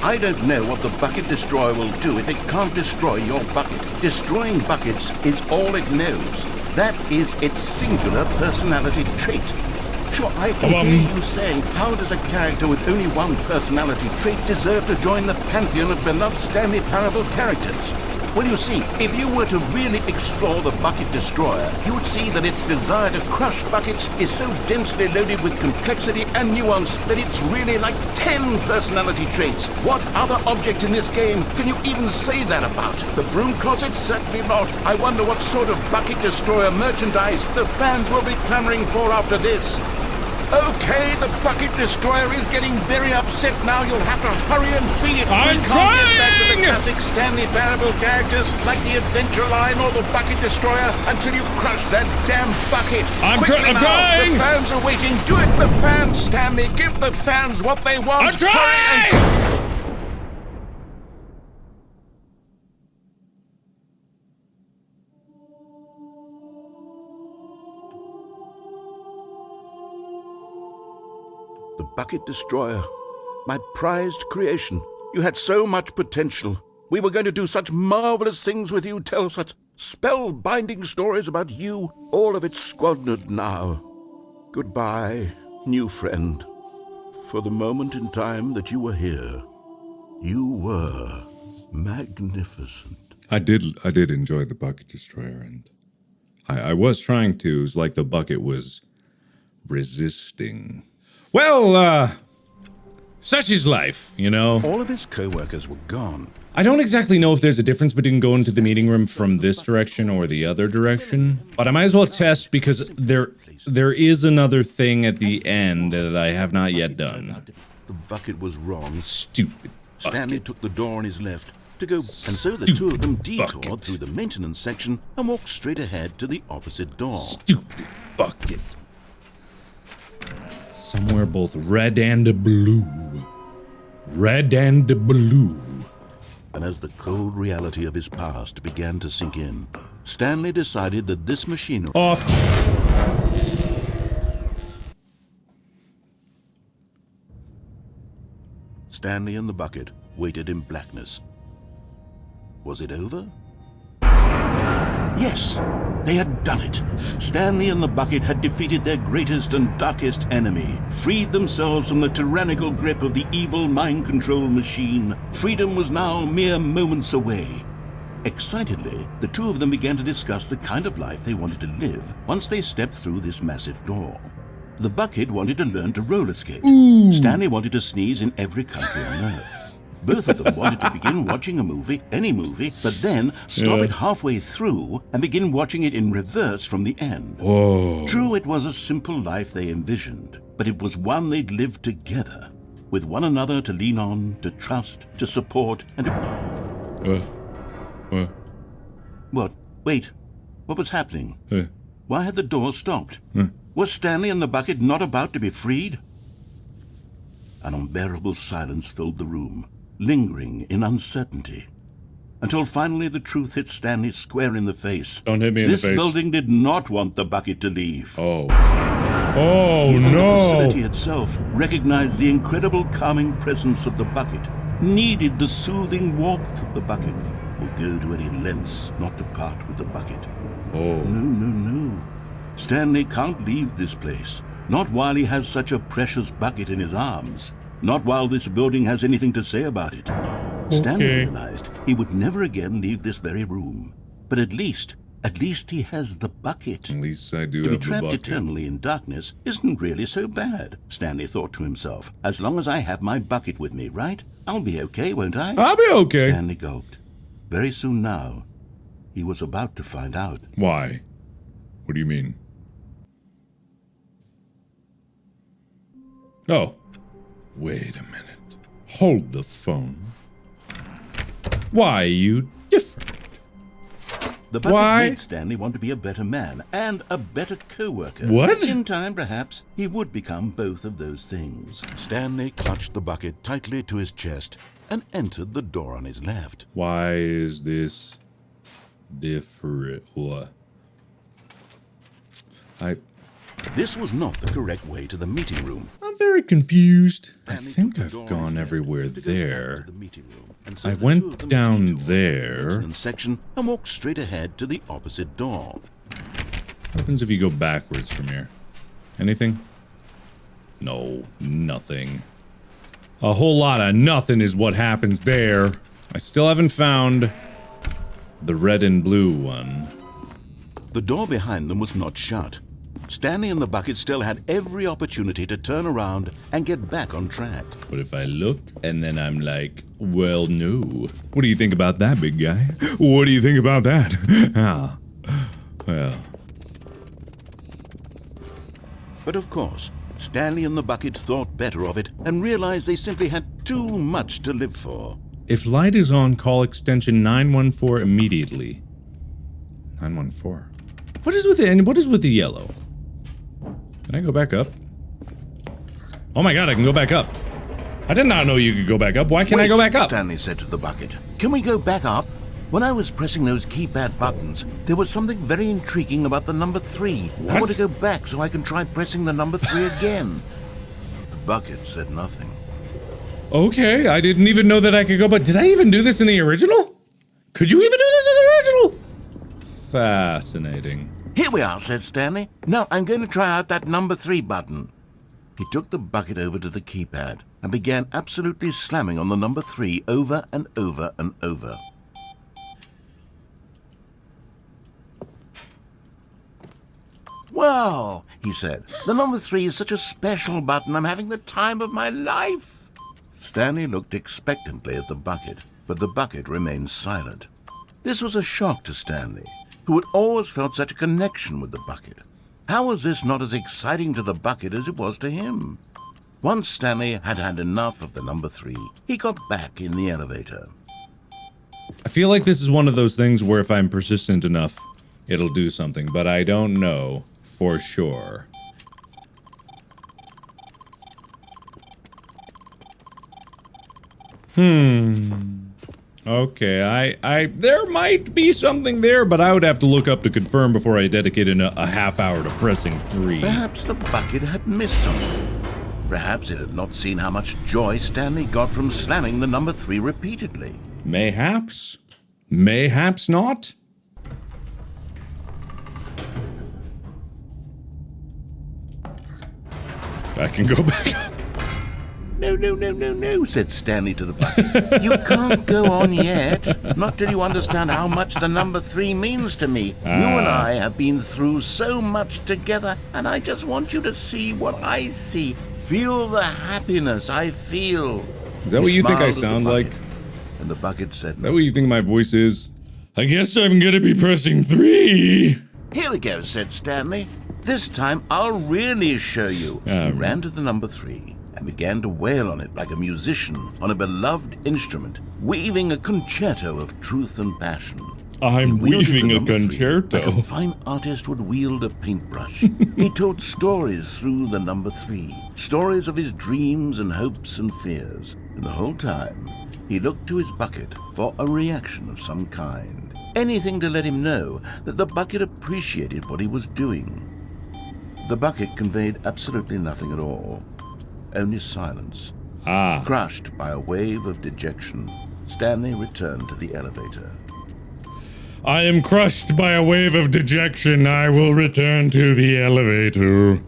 I don't know what the Bucket Destroyer will do if it can't destroy your bucket. Destroying buckets is all it knows. That is its singular personality trait. Sure, I can hear you saying, how does a character with only one personality trait deserve to join the pantheon of beloved Stanley Parable characters? Well, you see, if you were to really explore the Bucket Destroyer, you would see that its desire to crush buckets is so densely loaded with complexity and nuance that it's really like 10 personality traits. What other object in this game can you even say that about? The broom closet? Certainly not. I wonder what sort of Bucket Destroyer merchandise the fans will be clamoring for after this. Okay, the Bucket Destroyer is getting very upset now. You'll have to hurry and feed it. I'm we can't get back to the trying! classic Stanley Parable characters like the Adventure Line or the Bucket Destroyer until you crush that damn bucket. I'm Quickly now, trying! The fans are waiting. Do it, the fans, Stanley. Give the fans what they want. I'm trying! Hurry and... The Bucket Destroyer, my prized creation. You had so much potential. We were going to do such marvelous things with you, tell such spellbinding stories about you. All of it squandered now. Goodbye, new friend. For the moment in time that you were here, you were magnificent. I did enjoy the Bucket Destroyer, and I was trying to. It was like the bucket was resisting. Well, such is life, you know? All of his co-workers were gone. I don't exactly know if there's a difference between going to the meeting room from this direction or the other direction, but I might as well test because there is another thing at the end that I have not yet done. The bucket was wrong. Stupid bucket. Stanley took the door on his left to go, and so the two of them detoured through the maintenance section and walked straight ahead to the opposite door. Stupid bucket. Somewhere both red and blue. Red and blue. And as the cold reality of his past began to sink in, Stanley decided that this machinery... Off. Stanley and the bucket waited in blackness. Was it over? Yes! They had done it. Stanley and the bucket had defeated their greatest and darkest enemy, freed themselves from the tyrannical grip of the evil mind control machine. Freedom was now mere moments away. Excitedly, the two of them began to discuss the kind of life they wanted to live once they stepped through this massive door. The bucket wanted to learn to roller skate. Stanley wanted to sneeze in every country on Earth. Both of them wanted to begin watching a movie, any movie, but then stop it halfway through and begin watching it in reverse from the end. Whoa. True, it was a simple life they envisioned, but it was one they'd lived together, with one another to lean on, to trust, to support, and to... What? Wait. What was happening? Why had the door stopped? Was Stanley and the bucket not about to be freed? An unbearable silence filled the room, lingering in uncertainty, until finally the truth hit Stanley square in the face. Don't hit me in the face. This building did not want the bucket to leave. Oh Even no! the facility itself recognized the incredible calming presence of the bucket, needed the soothing warmth of the bucket, would go to any lengths not to part with the bucket. Oh. No. Stanley can't leave this place. Not while he has such a precious bucket in his arms. Not while this building has anything to say about it. Stanley realized he would never again leave this very room. But at least he has the bucket. At least I do To have be the trapped bucket. eternally in darkness isn't really so bad, Stanley thought to himself. As long as I have my bucket with me, right? I'll be okay, won't I? I'll be okay. Stanley gulped. Very soon now, he was about to find out. Why? What do you mean? Oh. Wait a minute. Hold the phone. Why are you different? The bucket Why? made Stanley want to be a better man and a better co-worker. What? In time, perhaps, he would become both of those things. Stanley clutched the bucket tightly to his chest and entered the door on his left. Why is this different? What? This was not the correct way to the meeting room. I'm very confused. I Stanley think took the I've door on gone his left everywhere to go back to there. the meeting room, and so I the went two of them down turned towards the there. maintenance section and walked straight ahead to the opposite door. What happens if you go backwards from here? Anything? No, nothing. A whole lot of nothing is what happens there. I still haven't found the red and blue one. The door behind them was not shut. Stanley and the bucket still had every opportunity to turn around and get back on track. What if I look and then I'm like, well, no. What do you think about that, big guy? What do you think about that? Ah, well. But of course, Stanley and the bucket thought better of it and realized they simply had too much to live for. If light is on, call extension 914 immediately. 914. What is with it? And what is with the yellow? Can I go back up? Oh my god, I can go back up. I did not know you could go back up. Why can't I go back up? Stanley said to the bucket. Can we go back up? When I was pressing those keypad buttons, there was something very intriguing about the number 3. What? I want to go back so I can try pressing the number 3 again. The bucket said nothing. Okay, I didn't even know that I could go, but did I even do this in the original? Could you even do this in the original? Fascinating. Here we are, said Stanley. Now I'm going to try out that number 3 button. He took the bucket over to the keypad and began absolutely slamming on the number 3 over and over and over. Wow, he said. The number 3 is such a special button. I'm having the time of my life. Stanley looked expectantly at the bucket, but the bucket remained silent. This was a shock to Stanley, who had always felt such a connection with the bucket. How was this not as exciting to the bucket as it was to him? Once Stanley had had enough of the number 3, he got back in the elevator. I feel like this is one of those things where if I'm persistent enough, it'll do something, but I don't know for sure. Okay, there might be something there, but I would have to look up to confirm before I dedicated a half hour to pressing 3. Perhaps the bucket had missed something. Perhaps it had not seen how much joy Stanley got from slamming the number 3 repeatedly. Mayhaps? Mayhaps not? I can go back up. No, said Stanley to the bucket. You can't go on yet. Not till you understand how much the number 3 means to me. You and I have been through so much together, and I just want you to see what I see. Feel the happiness I feel. Is that what you think I sound like? And the bucket said, Is that what you think my voice is? I guess I'm gonna be pressing 3. Here we go, said Stanley. This time I'll really show you. He ran to the number 3 and began to wail on it like a musician on a beloved instrument, weaving a concerto of truth and passion. I'm weaving a concerto. Like a fine artist would wield a paintbrush. He told stories through the number 3, stories of his dreams and hopes and fears. And the whole time, he looked to his bucket for a reaction of some kind. Anything to let him know that the bucket appreciated what he was doing. The bucket conveyed absolutely nothing at all. Only silence. Crushed by a wave of dejection, Stanley returned to the elevator. I am crushed by a wave of dejection. I will return to the elevator.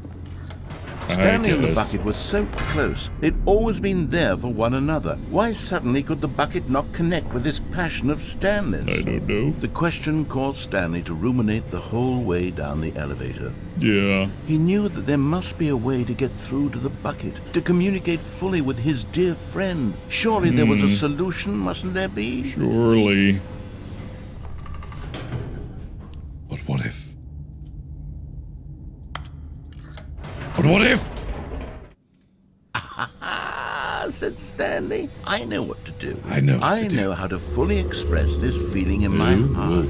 Stanley and the bucket were so close. They'd always been there for one another. Why suddenly could the bucket not connect with this passion of Stanley's? I don't know. The question caused Stanley to ruminate the whole way down the elevator. Yeah. He knew that there must be a way to get through to the bucket, to communicate fully with his dear friend. Surely there was a solution, mustn't there be? Surely. But what if? But what if? Said Stanley. I know what to do. I know how to fully express this feeling in my heart.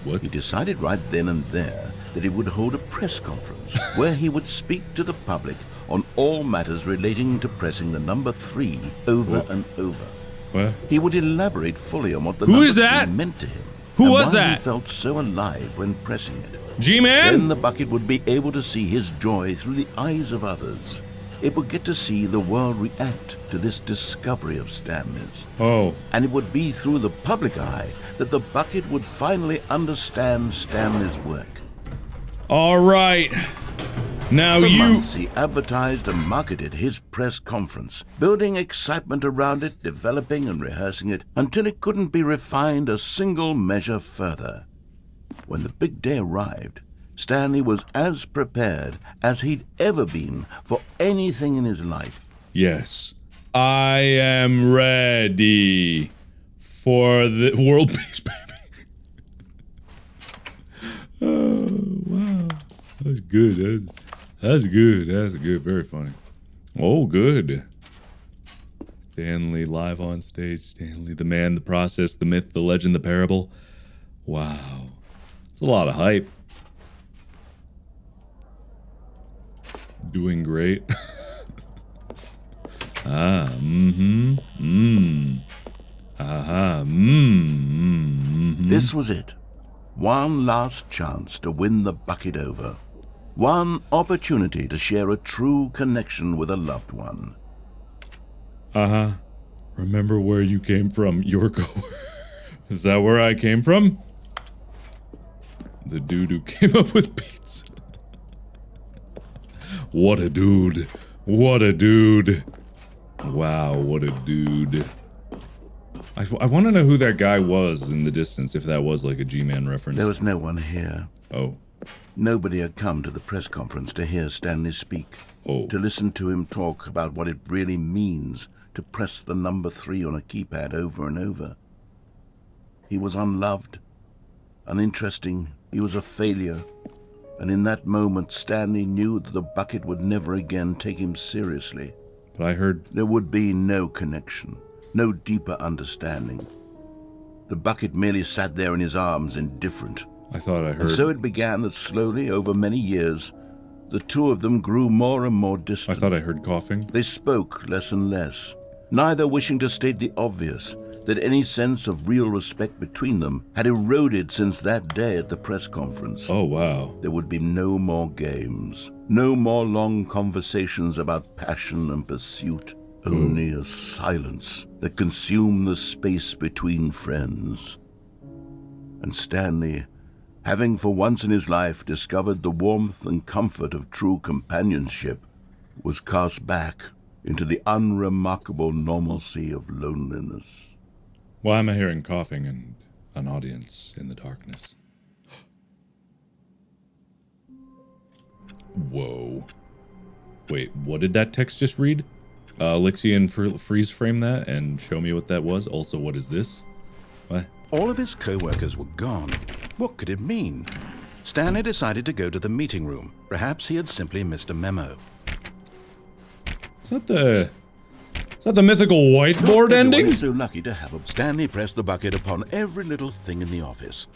What? He decided right then and there that he would hold a press conference where he would speak to the public on all matters relating to pressing the number 3 over and over. What? He would elaborate fully on what the Who number is that? 3 meant to him. Who and was why that? He felt so alive when pressing it. G-Man? Then the bucket would be able to see his joy through the eyes of others. It would get to see the world react to this discovery of Stanley's. Oh. And it would be through the public eye that the bucket would finally understand Stanley's work. All right. Now For you... months he advertised and marketed his press conference, building excitement around it, developing and rehearsing it, until it couldn't be refined a single measure further. When the big day arrived, Stanley was as prepared as he'd ever been for anything in his life. Yes. I am ready for the world peace, baby. Oh, wow. That's good. That's good. That's good. Very funny. Oh, good. Stanley live on stage. Stanley, the man, the process, the myth, the legend, the parable. Wow. It's a lot of hype. Doing great. This was it. One last chance to win the bucket over. One opportunity to share a true connection with a loved one. Remember where you came from, Yorko? Is that where I came from? The dude who came up with pizza. What a dude. What a dude. Wow, what a dude. I want to know who that guy was in the distance, if that was like a G-Man reference. There was no one here. Oh. Nobody had come to the press conference to hear Stanley speak. Oh. To listen to him talk about what it really means to press the number 3 on a keypad over and over. He was unloved, uninteresting. He was a failure. And in that moment, Stanley knew that the bucket would never again take him seriously. But I heard... There would be no connection, no deeper understanding. The bucket merely sat there in his arms, indifferent. I thought I heard... And so it began that slowly, over many years, the two of them grew more and more distant. I thought I heard coughing. They spoke less and less, neither wishing to state the obvious, that any sense of real respect between them had eroded since that day at the press conference. Oh, wow. There would be no more games, no more long conversations about passion and pursuit, only a silence that consumed the space between friends. And Stanley, having for once in his life discovered the warmth and comfort of true companionship, was cast back into the unremarkable normalcy of loneliness. Why am I hearing coughing and an audience in the darkness? Whoa. Wait, what did that text just read? Lixian freeze frame that and show me what that was. Also, what is this? What? All of his co-workers were gone. What could it mean? Stanley decided to go to the meeting room. Perhaps he had simply missed a memo. Is that the mythical whiteboard ending? Everyone is so lucky to have a... Stanley pressed the bucket upon every little thing in the office.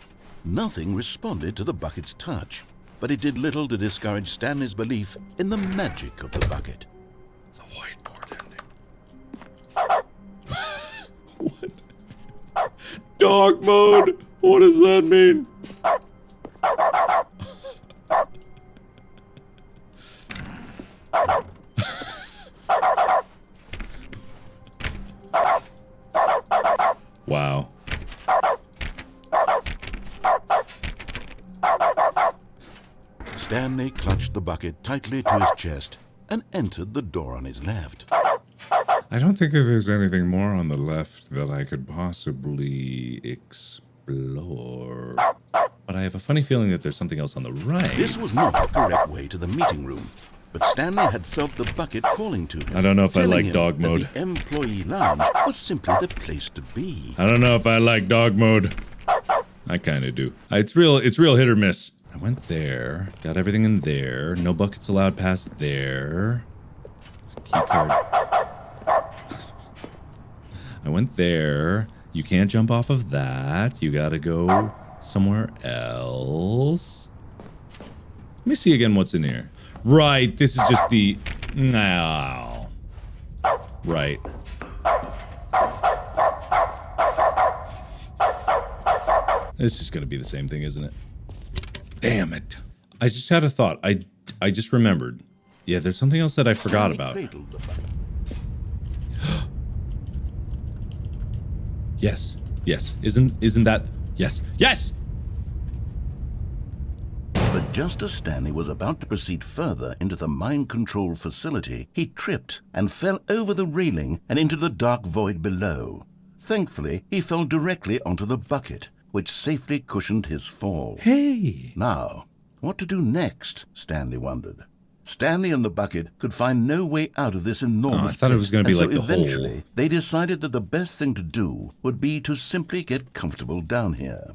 Nothing responded to the bucket's touch, but it did little to discourage Stanley's belief in the magic of the bucket. The whiteboard ending. What? Dog mode? What does that mean? Wow. Stanley clutched the bucket tightly to his chest and entered the door on his left. I don't think that there's anything more on the left that I could possibly explore. But I have a funny feeling that there's something else on the right. This was not the correct way to the meeting room, but Stanley had felt the bucket calling to him. I don't know if I telling like him dog that mode. The employee lounge was simply the place to be. I don't know if I like dog mode. I kind of do. It's real hit or miss. I went there, got everything in there. No buckets allowed past there. Key card. I went there. You can't jump off of that. You gotta go somewhere else. Let me see again what's in here. Right, this is just the... No. Right. This is gonna be the same thing, isn't it? Damn it. I just had a thought. I just remembered. Yeah, there's something else that I forgot about. Yes. Yes. Isn't that... Yes. Yes! But just as Stanley was about to proceed further into the mind control facility, he tripped and fell over the railing and into the dark void below. Thankfully, he fell directly onto the bucket, which safely cushioned his fall. Hey! Now, what to do next, Stanley wondered. Stanley and the bucket could find no way out of this enormous I thought it was going to be pit, like and the so eventually, hole. they decided that the best thing to do would be to simply get comfortable down here.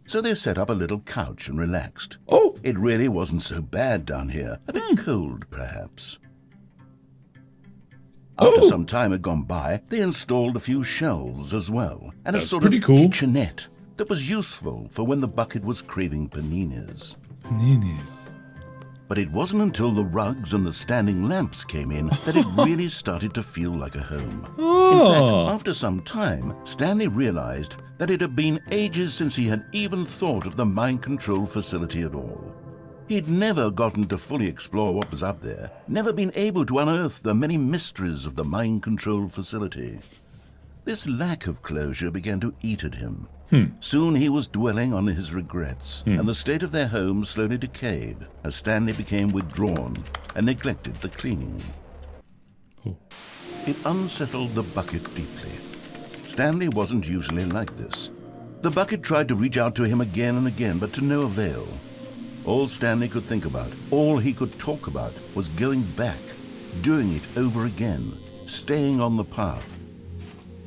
So they set up a little couch and relaxed. Oh! It really wasn't so bad down here. A bit cold, perhaps. After some time had gone by, they installed a few shelves as well, and a That's sort pretty of cool. kitchenette that was useful for when the bucket was craving paninis. Paninis. But it wasn't until the rugs and the standing lamps came in that it really started to feel like a home. In fact, after some time, Stanley realized that it had been ages since he had even thought of the mind control facility at all. He'd never gotten to fully explore what was up there, never been able to unearth the many mysteries of the mind control facility. This lack of closure began to eat at him. Soon he was dwelling on his regrets, and the state of their home slowly decayed as Stanley became withdrawn and neglected the cleaning. It unsettled the bucket deeply. Stanley wasn't usually like this. The bucket tried to reach out to him again and again, but to no avail. All Stanley could think about, all he could talk about, was going back, doing it over again, staying on the path.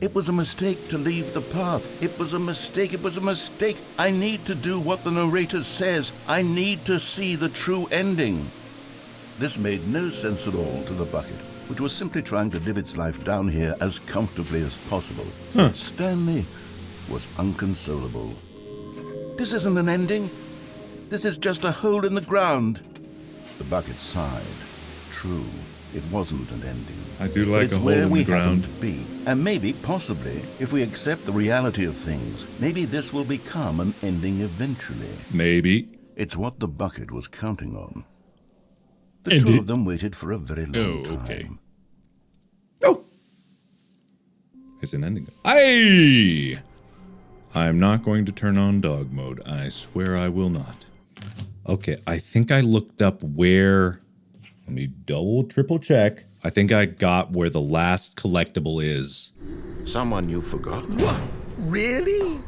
It was a mistake to leave the path. It was a mistake. It was a mistake. I need to do what the narrator says. I need to see the true ending. This made no sense at all to the bucket, which was simply trying to live its life down here as comfortably as possible. Stanley was unconsolable. This isn't an ending. This is just a hole in the ground. The bucket sighed. True, it wasn't an ending. I do like It's a hole where in we the ground. happen to be. And maybe, possibly, if we accept the reality of things, maybe this will become an ending eventually. Maybe. It's what the bucket was counting on. The And two it- of them waited for a very long time. okay. Oh! It's an ending. Hey! I'm not going to turn on dog mode. I swear I will not. Okay, I think I looked up where... Let me double, triple check. I think I got where the last collectible is. Someone you've forgotten? What? Really?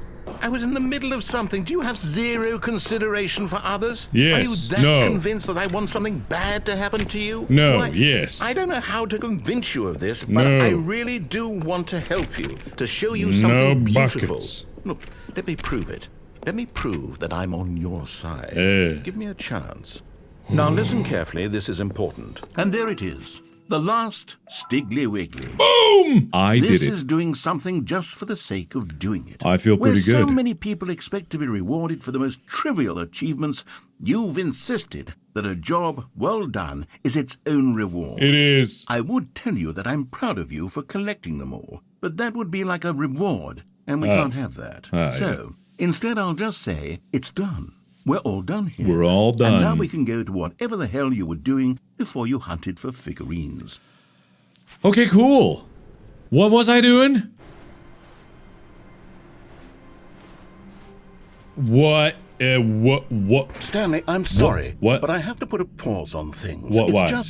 I was in the middle of something. Do you have zero consideration for others? Yes. Are you that No. convinced that I want something bad to happen to you? No. Why, Yes. I don't know how to convince you of this, but No. I really do want to help you, to show you something beautiful. buckets. Look, let me prove it. Let me prove that I'm on your side. Give me a chance. Now listen carefully, this is important. And there it is. The last Stiggly Wiggly. Boom! I This did it. is doing something just for the sake of doing it. I feel pretty Where so good. many people expect to be rewarded for the most trivial achievements, you've insisted that a job well done is its own reward. It is. I would tell you that I'm proud of you for collecting them all, but that would be like a reward, and we can't have that. So, instead I'll just say, it's done. We're all done here. We're all done. And now we can go to whatever the hell you were doing before you hunted for figurines. Okay, cool. What was I doing? What? What? Stanley, I'm sorry, What? but I have to put a pause on things. What? Why?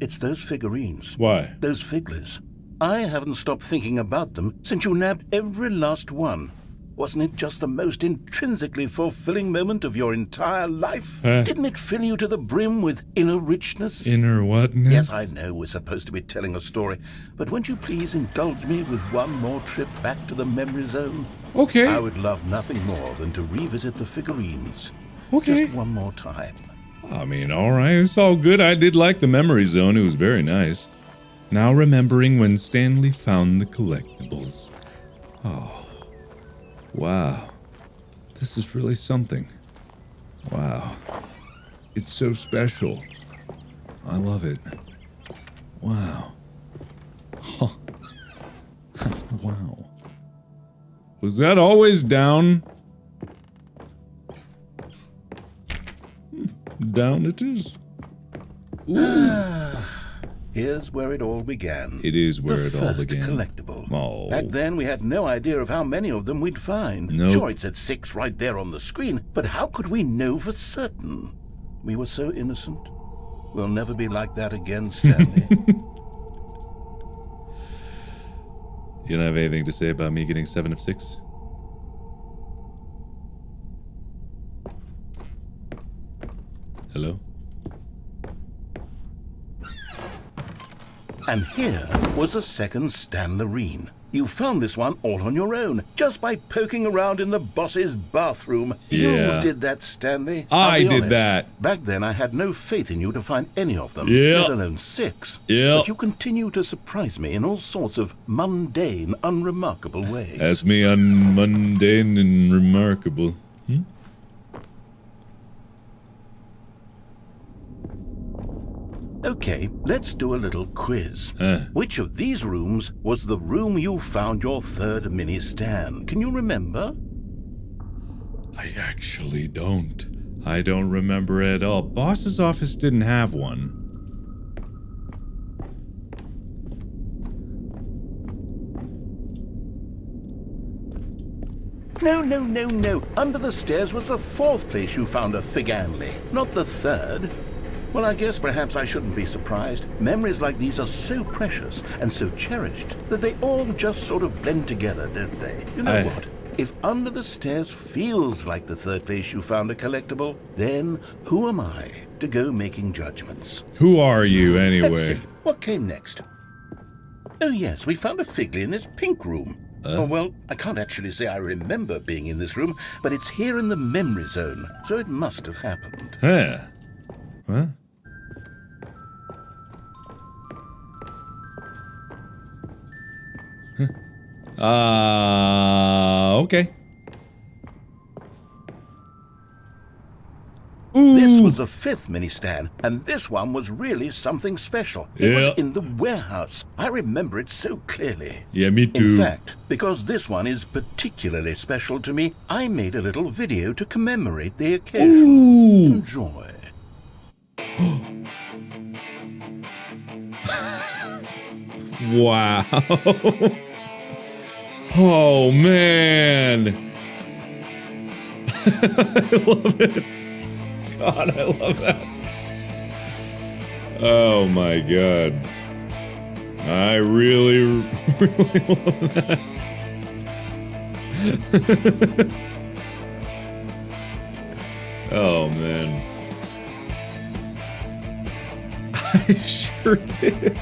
It's those figurines. Why? Those figglers. I haven't stopped thinking about them since you nabbed every last one. Wasn't it just the most intrinsically fulfilling moment of your entire life? Didn't it fill you to the brim with inner richness? Inner whatness? Yes, I know we're supposed to be telling a story, but won't you please indulge me with one more trip back to the memory zone? Okay. I would love nothing more than to revisit the figurines. Okay. Just one more time. I mean, all right, it's all good. I did like the memory zone. It was very nice. Now remembering when Stanley found the collectibles. Oh. Wow. This is really something. Wow. It's so special. I love it. Wow. Huh. Wow. Was that always down? Down it is. Here's where it all began. It is where it all The first began. collectible. Oh. Back then, we had no idea of how many of them we'd find. Nope. Sure, it said 6 right there on the screen, but how could we know for certain? We were so innocent. We'll never be like that again, Stanley. You don't have anything to say about me getting 7 of 6? Hello? And here was a second Stanley. You found this one all on your own, just by poking around in the boss's bathroom. Yeah. You did that, Stanley. I I'll be did honest. that. Back then, I had no faith in you to find any of them, Yeah. let alone 6. Yeah. But you continue to surprise me in all sorts of mundane, unremarkable ways. That's me mundane and remarkable. Okay, let's do a little quiz. Which of these rooms was the room you found your third mini stand? Can you remember? I actually don't. I don't remember at all. Boss's office didn't have one. No. Under the stairs was the 4th place you found a Figanley, not the 3rd. Well, I guess perhaps I shouldn't be surprised. Memories like these are so precious and so cherished that they all just sort of blend together, don't they? You know what? If under the stairs feels like the 3rd place you found a collectible, then who am I to go making judgments? Who are you, Let's anyway? see. What came next? Oh, yes, we found a Figley in this pink room. Oh, well, I can't actually say I remember being in this room, but it's here in the memory zone, so it must have happened. Huh. What? Okay. Ooh. This was the 5th mini stand, and this one was really something special. It was in the warehouse. I remember it so clearly. Yeah, me too. In fact, because this one is particularly special to me, I made a little video to commemorate the occasion. Ooh. Enjoy. Wow. Oh, man. I love it. God, I love that. Oh my god. I really, really love that. Oh man. I sure did.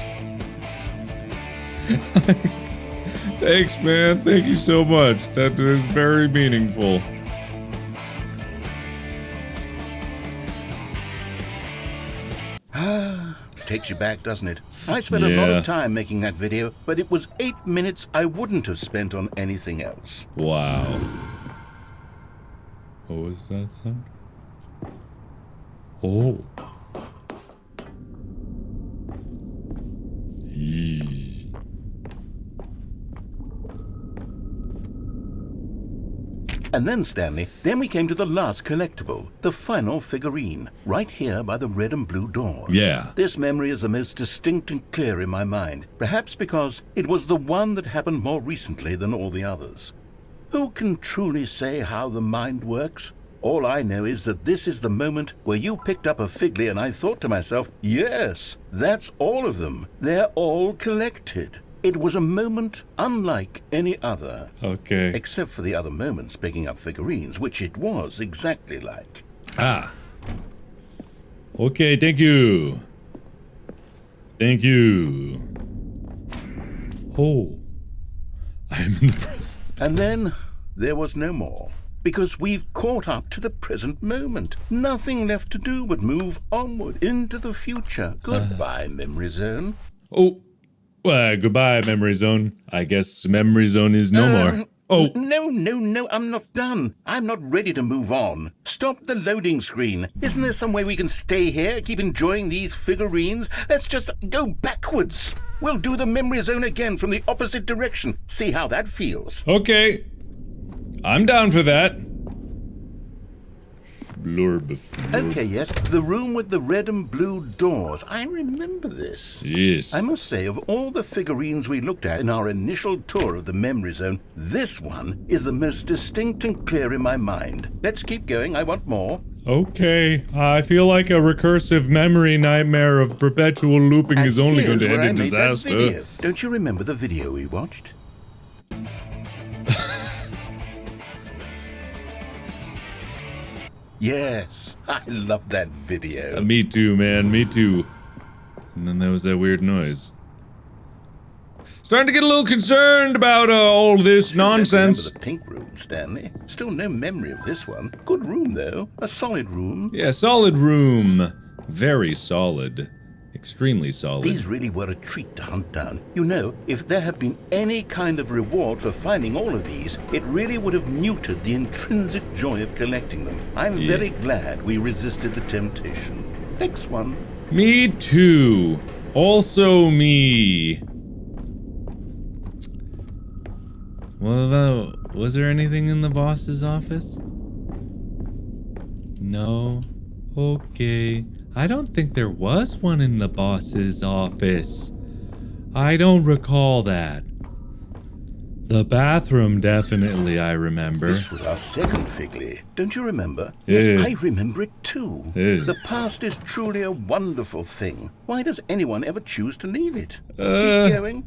Thanks, man. Thank you so much. That is very meaningful. Takes you back, doesn't it? I spent a lot of time making that video, but it was 8 minutes I wouldn't have spent on anything else. Wow. What was that sound? Oh. Yee. And then, Stanley, then we came to the last collectible, the final figurine, right here by the red and blue doors. Yeah. This memory is the most distinct and clear in my mind, perhaps because it was the one that happened more recently than all the others. Who can truly say how the mind works? All I know is that this is the moment where you picked up a Figley and I thought to myself, yes, that's all of them. They're all collected. It was a moment unlike any other. Okay. Except for the other moments picking up figurines, which it was exactly like. Ah. Okay, thank you. Thank you. Oh. I'm in the present. And then there was no more. Because we've caught up to the present moment. Nothing left to do but move onward into the future. Goodbye, Memory Zone. Oh. Well, goodbye, Memory Zone. I guess Memory Zone is no more. Oh. No, I'm not done. I'm not ready to move on. Stop the loading screen. Isn't there some way we can stay here, keep enjoying these figurines? Let's just go backwards. We'll do the Memory Zone again from the opposite direction. See how that feels. Okay. I'm down for that. Blurb. Okay, yes. The room with the red and blue doors. I remember this. Yes. I must say, of all the figurines we looked at in our initial tour of the Memory Zone, this one is the most distinct and clear in my mind. Let's keep going. I want more. Okay. I feel like a recursive memory nightmare of perpetual looping And is only going here's to where end in I made that disaster. video. Don't you remember the video we watched? Yes, I love that video. Me too, man. Me too. And then there was that weird noise. Starting to get a little concerned about all this Still don't nonsense. remember the pink room, Stanley. Still no memory of this one. Good room, though. A solid room. Yeah, solid room. Very solid. Extremely solid. These really were a treat to hunt down. You know, if there had been any kind of reward for finding all of these, it really would have muted the intrinsic joy of collecting them. I'm very glad we resisted the temptation. Next one. Me too. Also me. Well, was there anything in the boss's office? No. Okay. I don't think there was one in the boss's office. I don't recall that. The bathroom, definitely, I remember. This was our second Figley. Don't you remember? Yeah. Yes, I remember it too. Yeah. The past is truly a wonderful thing. Why does anyone ever choose to leave it? Keep going.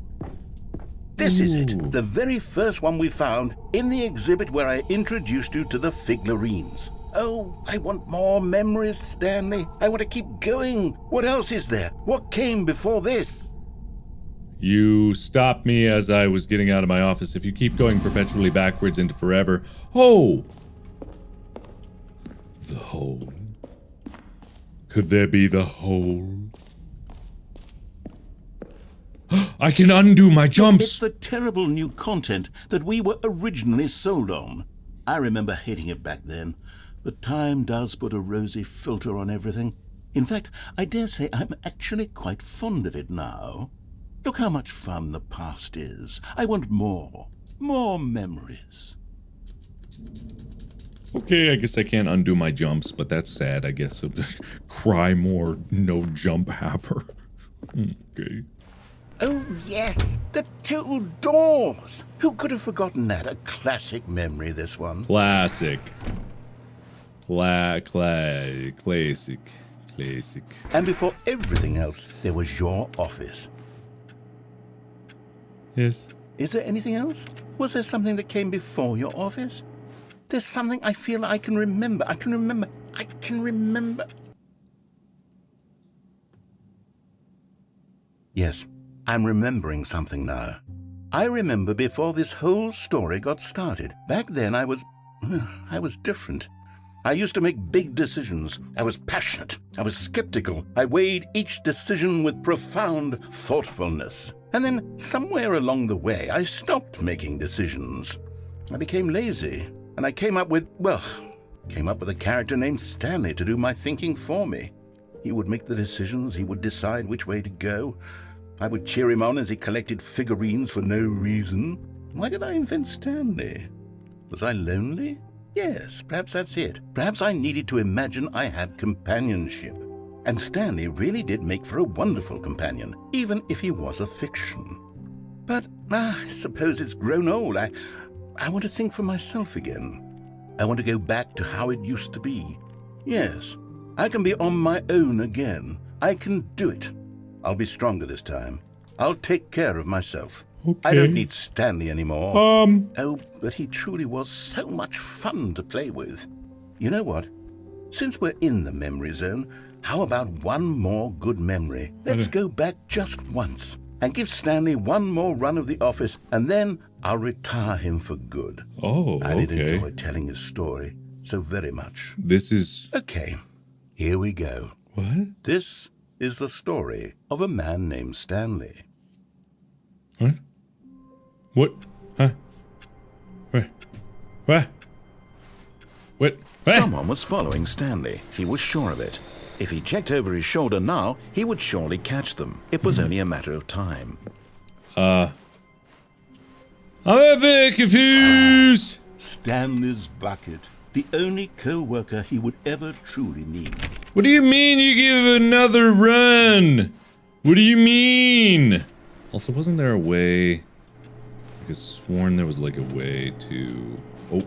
This is it, the very first one we found in the exhibit where I introduced you to the figurines. Oh, I want more memories, Stanley. I want to keep going. What else is there? What came before this? You stopped me as I was getting out of my office. If you keep going perpetually backwards into forever... Oh! The hole. Could there be the hole? I can undo my jumps! It's the terrible new content that we were originally sold on. I remember hating it back then, but time does put a rosy filter on everything. In fact, I dare say I'm actually quite fond of it now. Look how much fun the past is. I want more. More memories. Okay, I guess I can't undo my jumps, but that's sad, I guess. Cry more, no jump haver. Okay. Oh, yes, the two doors. Who could have forgotten that? A classic memory, this one. Classic. Classic. Classic. And before everything else, there was your office. Yes. Is there anything else? Was there something that came before your office? There's something I feel I can remember. I can remember. Yes, I'm remembering something now. I remember before this whole story got started. Back then I was different. I used to make big decisions. I was passionate. I was skeptical. I weighed each decision with profound thoughtfulness. And then somewhere along the way, I stopped making decisions. I became lazy, and I came up with a character named Stanley to do my thinking for me. He would make the decisions. He would decide which way to go. I would cheer him on as he collected figurines for no reason. Why did I invent Stanley? Was I lonely? Yes, perhaps that's it. Perhaps I needed to imagine I had companionship. And Stanley really did make for a wonderful companion, even if he was a fiction. But I suppose it's grown old. I want to think for myself again. I want to go back to how it used to be. Yes, I can be on my own again. I can do it. I'll be stronger this time. I'll take care of myself. Okay. I don't need Stanley anymore. Oh, but he truly was so much fun to play with. You know what? Since we're in the memory zone, how about one more good memory? Let's go back just once and give Stanley one more run of the office, and then I'll retire him for good. Oh, okay. I did enjoy telling his story so very much. This is... Okay, here we go. What? This is the story of a man named Stanley. What? What? Huh? Where? What? What? What? Someone was following Stanley. He was sure of it. If he checked over his shoulder now, he would surely catch them. It was only a matter of time. I'm a bit confused. Stanley's bucket. The only co-worker he would ever truly need. What do you mean you give another run? What do you mean? Also, wasn't there a way? I could have sworn there was like a way to... Oh.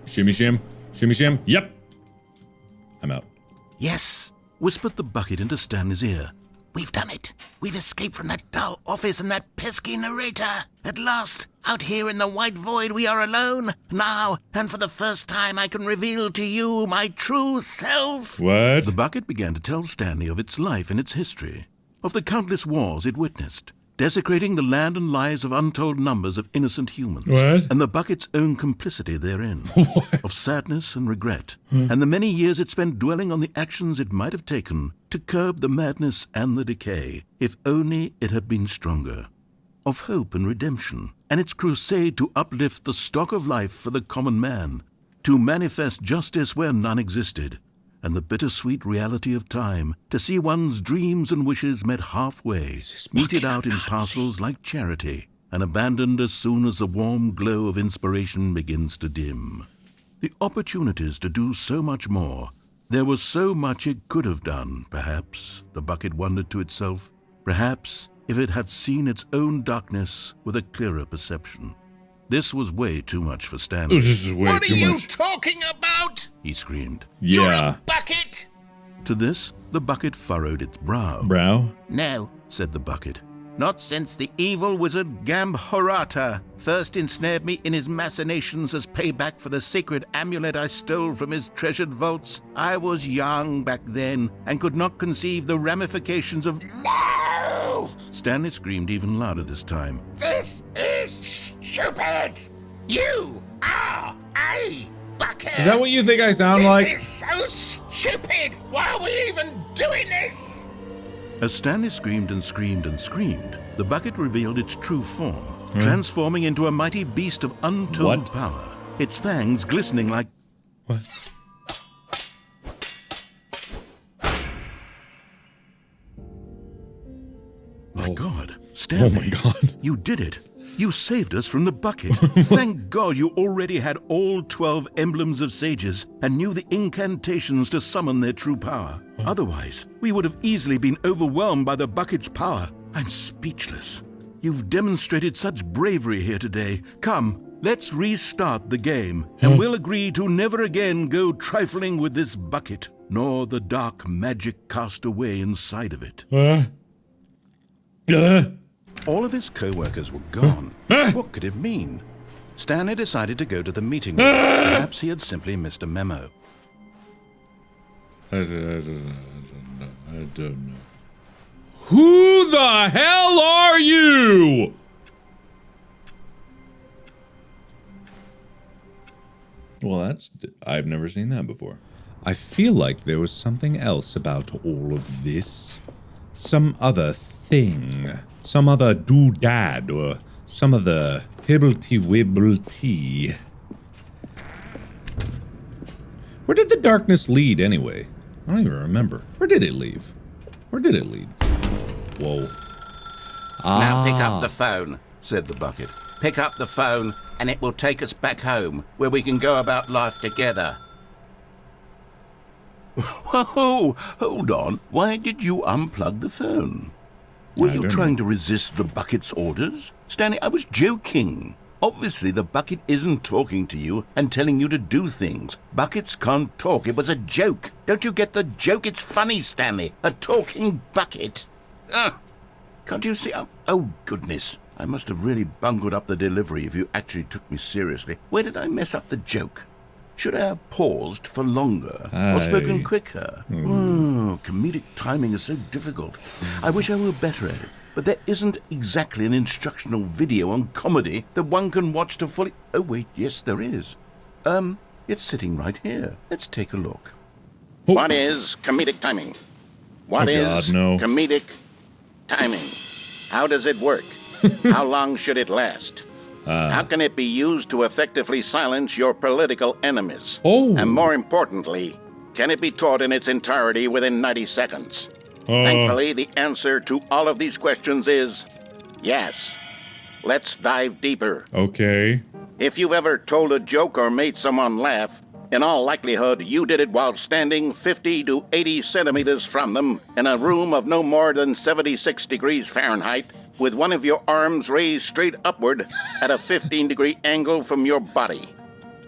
Shimmy shim. Shimmy shim. Yep. I'm out. Yes, whispered the bucket into Stanley's ear. We've done it. We've escaped from that dull office and that pesky narrator. At last, out here in the white void, we are alone. Now, and for the first time, I can reveal to you my true self. What? The bucket began to tell Stanley of its life and its history, of the countless wars it witnessed, desecrating the land and lives of untold numbers of innocent humans. What? And the bucket's own complicity therein. What? Of sadness and regret, and the many years it spent dwelling on the actions it might have taken to curb the madness and the decay, if only it had been stronger. Of hope and redemption, and its crusade to uplift the stock of life for the common man, to manifest justice where none existed, and the bittersweet reality of time, to see one's dreams and wishes met halfway, meted out in parcels like charity, and abandoned as soon as the warm glow of inspiration begins to dim. The opportunities to do so much more. There was so much it could have done, perhaps, the bucket wondered to itself. Perhaps, if it had seen its own darkness with a clearer perception. This was way too much for Stanley. This is way What are too you much. talking about? He screamed. You're Yeah. a bucket? To this, the bucket furrowed its brow. Brow? No, Said the bucket. not since the evil wizard Gambhorata first ensnared me in his machinations as payback for the sacred amulet I stole from his treasured vaults. I was young back then and could not conceive the ramifications of... No! Stanley screamed even louder this time. This is stupid! You are a bucket! Is that what you think I sound like? This is so stupid! Why are we even doing this? As Stanley screamed and screamed and screamed, the bucket revealed its true form, transforming into a mighty beast of untold What? power, its fangs glistening like... What? My God, Stanley. Oh my God. You did it. You saved us from the bucket. Thank God you already had all 12 emblems of sages and knew the incantations to summon their true power. Otherwise, we would have easily been overwhelmed by the bucket's power. I'm speechless. You've demonstrated such bravery here today. Come, let's restart the game, and we'll agree to never again go trifling with this bucket, nor the dark magic cast away inside of it. All of his co-workers were gone. What could it mean? Stanley decided to go to the meeting room. Perhaps he had simply missed a memo. I don't know. Who the hell are you? Well, I've never seen that before. I feel like there was something else about all of this. Some other thing. Some other doodad or some other hibblety-wibblety. Where did the darkness lead anyway? I don't even remember. Where did it lead? Whoa. Now pick up the phone, said the bucket. Pick up the phone, and it will take us back home, where we can go about life together. Whoa, hold on. Why did you unplug the phone? Were you trying to resist the bucket's orders? Stanley, I was joking. Obviously, the bucket isn't talking to you and telling you to do things. Buckets can't talk. It was a joke. Don't you get the joke? It's funny, Stanley. A talking bucket. Can't you see? Oh, goodness. I must have really bungled up the delivery if you actually took me seriously. Where did I mess up the joke? Should I have paused for longer or spoken quicker? Comedic timing is so difficult. I wish I were better at it. But there isn't exactly an instructional video on comedy that one can watch to fully... Oh, wait, yes, there is. It's sitting right here. Let's take a look. What is comedic timing? What is comedic timing? How does it work? How long should it last? How can it be used to effectively silence your political enemies? And more importantly, can it be taught in its entirety within 90 seconds? Thankfully, the answer to all of these questions is yes. Let's dive deeper. Okay. If you've ever told a joke or made someone laugh, in all likelihood, you did it while standing 50 to 80 centimeters from them in a room of no more than 76 degrees Fahrenheit, with one of your arms raised straight upward at a 15-degree angle from your body.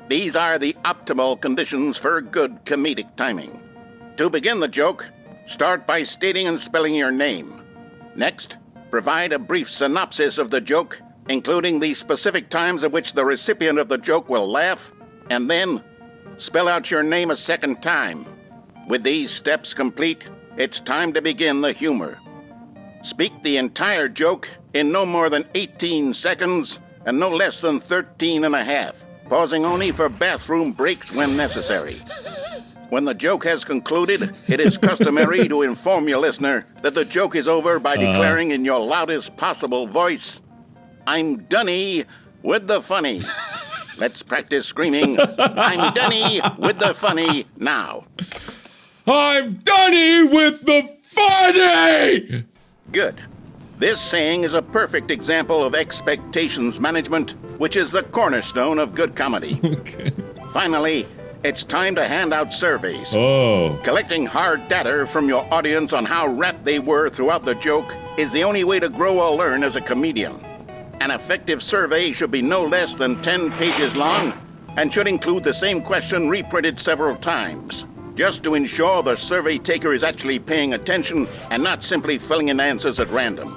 These are the optimal conditions for good comedic timing. To begin the joke, start by stating and spelling your name. Next, provide a brief synopsis of the joke, including the specific times at which the recipient of the joke will laugh, and then spell out your name a second time. With these steps complete, it's time to begin the humor. Speak the entire joke in no more than 18 seconds and no less than 13 and a half, pausing only for bathroom breaks when necessary. When the joke has concluded, it is customary to inform your listener that the joke is over by declaring in your loudest possible voice, "I'm Dunny with the funny." Let's practice screaming, "I'm Dunny with the funny" now. I'm Dunny with the funny! Good. This saying is a perfect example of expectations management, which is the cornerstone of good comedy. Okay. Finally, it's time to hand out surveys. Oh. Collecting hard data from your audience on how rapt they were throughout the joke is the only way to grow or learn as a comedian. An effective survey should be no less than 10 pages long and should include the same question reprinted several times, just to ensure the survey taker is actually paying attention and not simply filling in answers at random.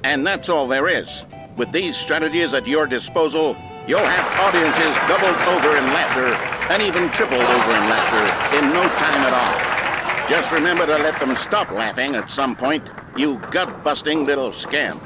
And that's all there is. With these strategies at your disposal, you'll have audiences doubled over in laughter and even tripled over in laughter in no time at all. Just remember to let them stop laughing at some point, you gut-busting little scamp.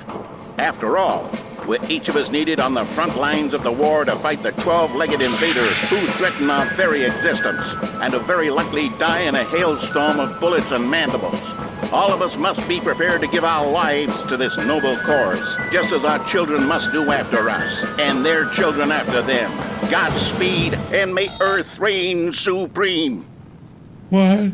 After all, we're each of us needed on the front lines of the war to fight the 12-legged invader who threaten our very existence and who very likely die in a hailstorm of bullets and mandibles. All of us must be prepared to give our lives to this noble cause, just as our children must do after us, and their children after them. Godspeed, and may Earth reign supreme. What?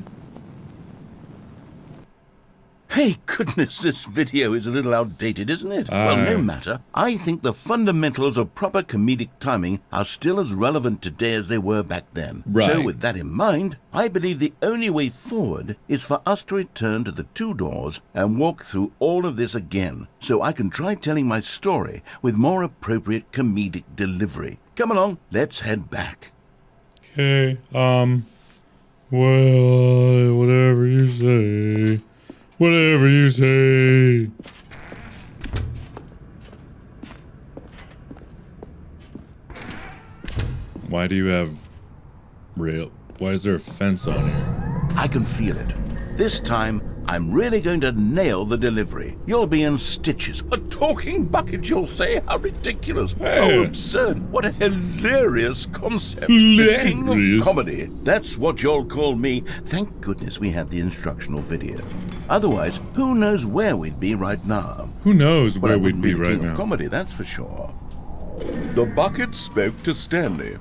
Hey, goodness, this video is a little outdated, isn't it? Well, no matter. I think the fundamentals of proper comedic timing are still as relevant today as they were back then. Right. So with that in mind, I believe the only way forward is for us to return to the two doors and walk through all of this again, so I can try telling my story with more appropriate comedic delivery. Come along, let's head back. Okay, well, whatever you say. Whatever you say. Why do you have why is there a fence on here? I can feel it. This time, I'm really going to nail the delivery. You'll be in stitches. A talking bucket, you'll say? How ridiculous. How absurd. What a hilarious concept. The king of comedy. That's what you'll call me. Thank goodness we had the instructional video. Otherwise, who knows where we'd be right now? Who knows where we'd we'd be right king now? Of comedy, that's for sure. The bucket spoke to Stanley.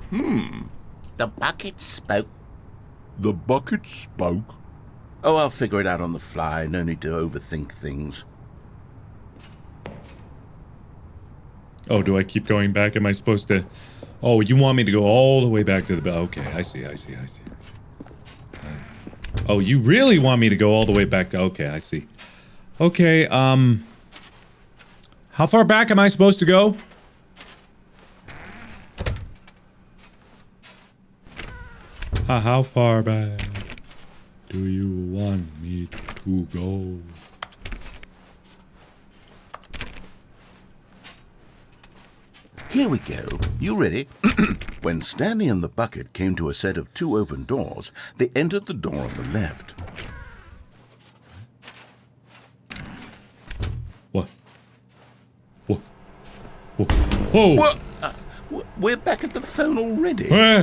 The bucket spoke. The bucket spoke. Oh, I'll figure it out on the fly. No need to overthink things. Oh, do I keep going back? Am I supposed to... Oh, you want me to go all the way back to the... Okay, I see. Oh, you really want me to go all the way back to... Okay, I see. Okay, how far back am I supposed to go? How far back do you want me to go? Here we go. You ready? When Stanley and the bucket came to a set of two open doors, they entered the door on the left. What? Oh! What? We're back at the phone already. No.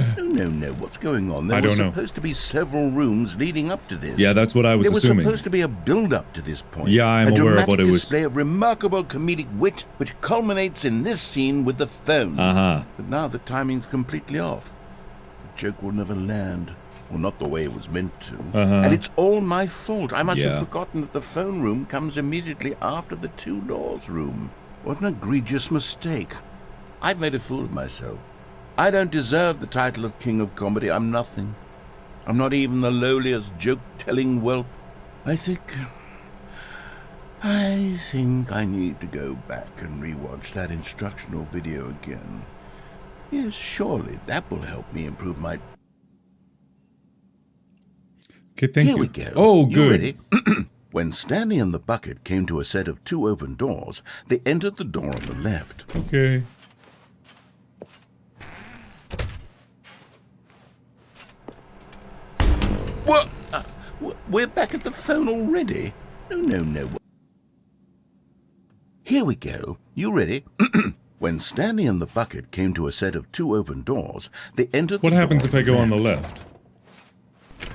What's going on? There were supposed to be several rooms leading up to this. Yeah, that's what I was assuming. There was supposed to be a build-up to this point. Yeah, I'm aware of what it was. A dramatic display of remarkable comedic wit, which culminates in this scene with the phone. But now the timing's completely off. The joke will never land. Well, not the way it was meant to. And it's all my fault. I must have forgotten that the phone room comes immediately after the two doors room. What an egregious mistake. I've made a fool of myself. I don't deserve the title of King of Comedy. I'm nothing. I'm not even the lowliest joke-telling whelp. I think I need to go back and rewatch that instructional video again. Yes, surely that will help me improve my... Okay, thank you. Here we go. Oh, You good. ready? When Stanley and the bucket came to a set of two open doors, they entered the door on the left. Okay. What? We're back at the phone already? No. Here we go. You ready? When Stanley and the bucket came to a set of two open doors, they entered the What happens door if I go on the left.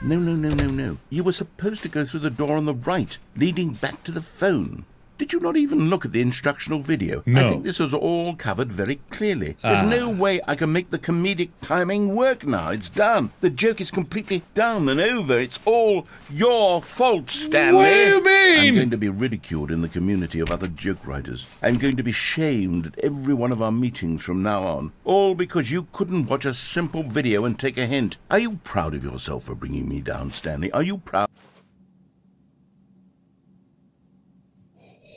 left? No. You were supposed to go through the door on the right, leading back to the phone. Did you not even look at the instructional video? No. I think this is all covered very clearly. There's no way I can make the comedic timing work now. It's done. The joke is completely done and over. It's all your fault, Stanley. What do you mean? I'm going to be ridiculed in the community of other joke writers. I'm going to be shamed at every one of our meetings from now on. All because you couldn't watch a simple video and take a hint. Are you proud of yourself for bringing me down, Stanley? Are you proud?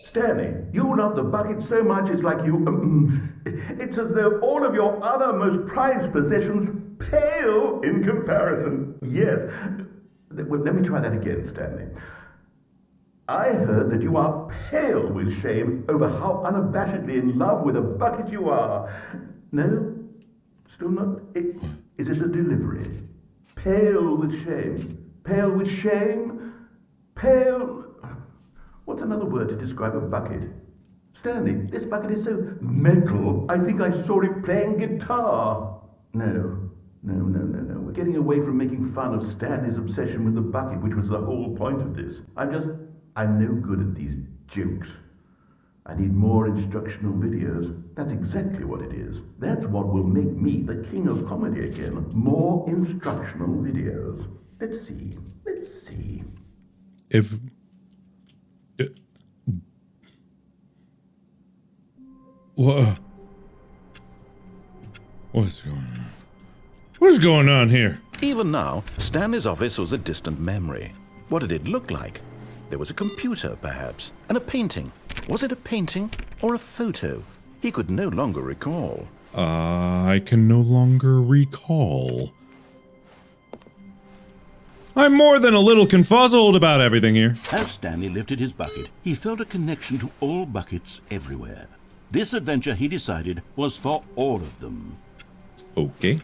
Stanley, you love the bucket so much it's like you... it's as though all of your other most prized possessions pale in comparison. Yes. Well, let me try that again, Stanley. I heard that you are pale with shame over how unabashedly in love with a bucket you are. No? Still not? Is it a delivery? Pale with shame. Pale with shame? Pale... What's another word to describe a bucket? Stanley, this bucket is so metal. I think I saw it playing guitar. No. We're getting away from making fun of Stanley's obsession with the bucket, which was the whole point of this. I'm no good at these jokes. I need more instructional videos. That's exactly what it is. That's what will make me the king of comedy again. More instructional videos. Let's see. What? What's going on? What's going on here? Even now, Stanley's office was a distant memory. What did it look like? There was a computer, perhaps, and a painting. Was it a painting or a photo? He could no longer recall. I can no longer recall. I'm more than a little confuzzled about everything here. As Stanley lifted his bucket, he felt a connection to all buckets everywhere. This adventure, he decided, was for all of them. Okay.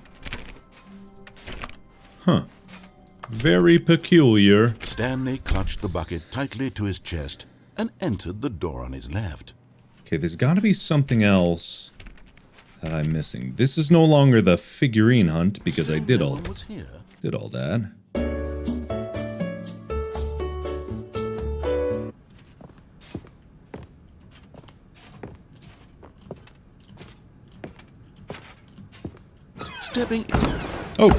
Huh. Very peculiar. Stanley clutched the bucket tightly to his chest and entered the door on his left. Okay, there's got to be something else that I'm missing. This is no longer the figurine hunt because I did all that. Stepping Oh.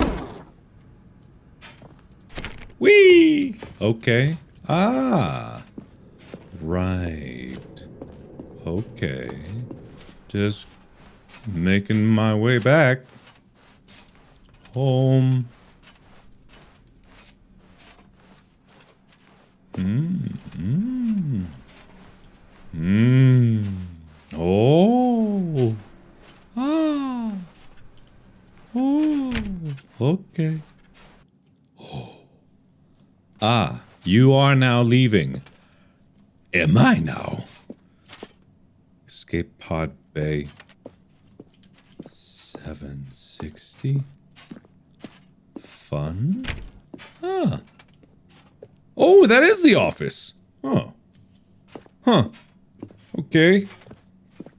Whee! Okay. Ah. Right. Okay. Just making my way back home. Oh. Ah. Oh. Okay. Oh. Ah, you are now leaving. Am I now? Escape pod bay 760. Fun? Huh. Oh, that is the office. Oh. Huh. Okay.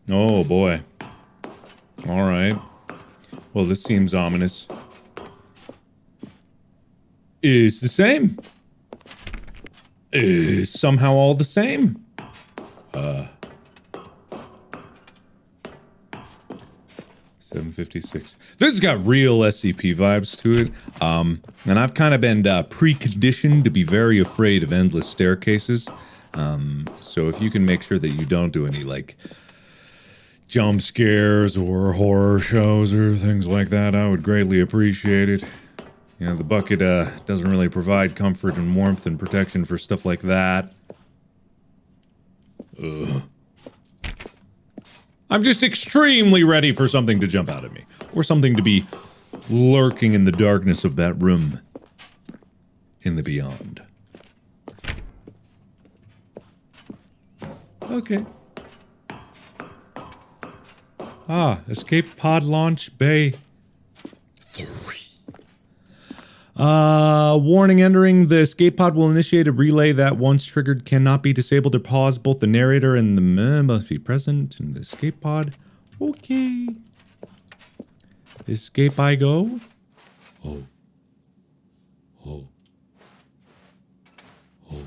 Oh boy. Alright. Well, this seems ominous. Is the same. Is somehow all the same. 756. This has got real SCP vibes to it. And I've kind of been preconditioned to be very afraid of endless staircases. So if you can make sure that you don't do any, like, jump scares or horror shows or things like that, I would greatly appreciate it. You know, the bucket doesn't really provide comfort and warmth and protection for stuff like that. Ugh. I'm just extremely ready for something to jump out at me. Or something to be lurking in the darkness of that room. In the beyond. Okay. Ah, escape pod launch bay 3. Warning, entering the escape pod will initiate a relay that, once triggered, cannot be disabled or paused. Both the narrator and the man must be present in the escape pod. Okay. Escape I go. Oh. Oh. Oh.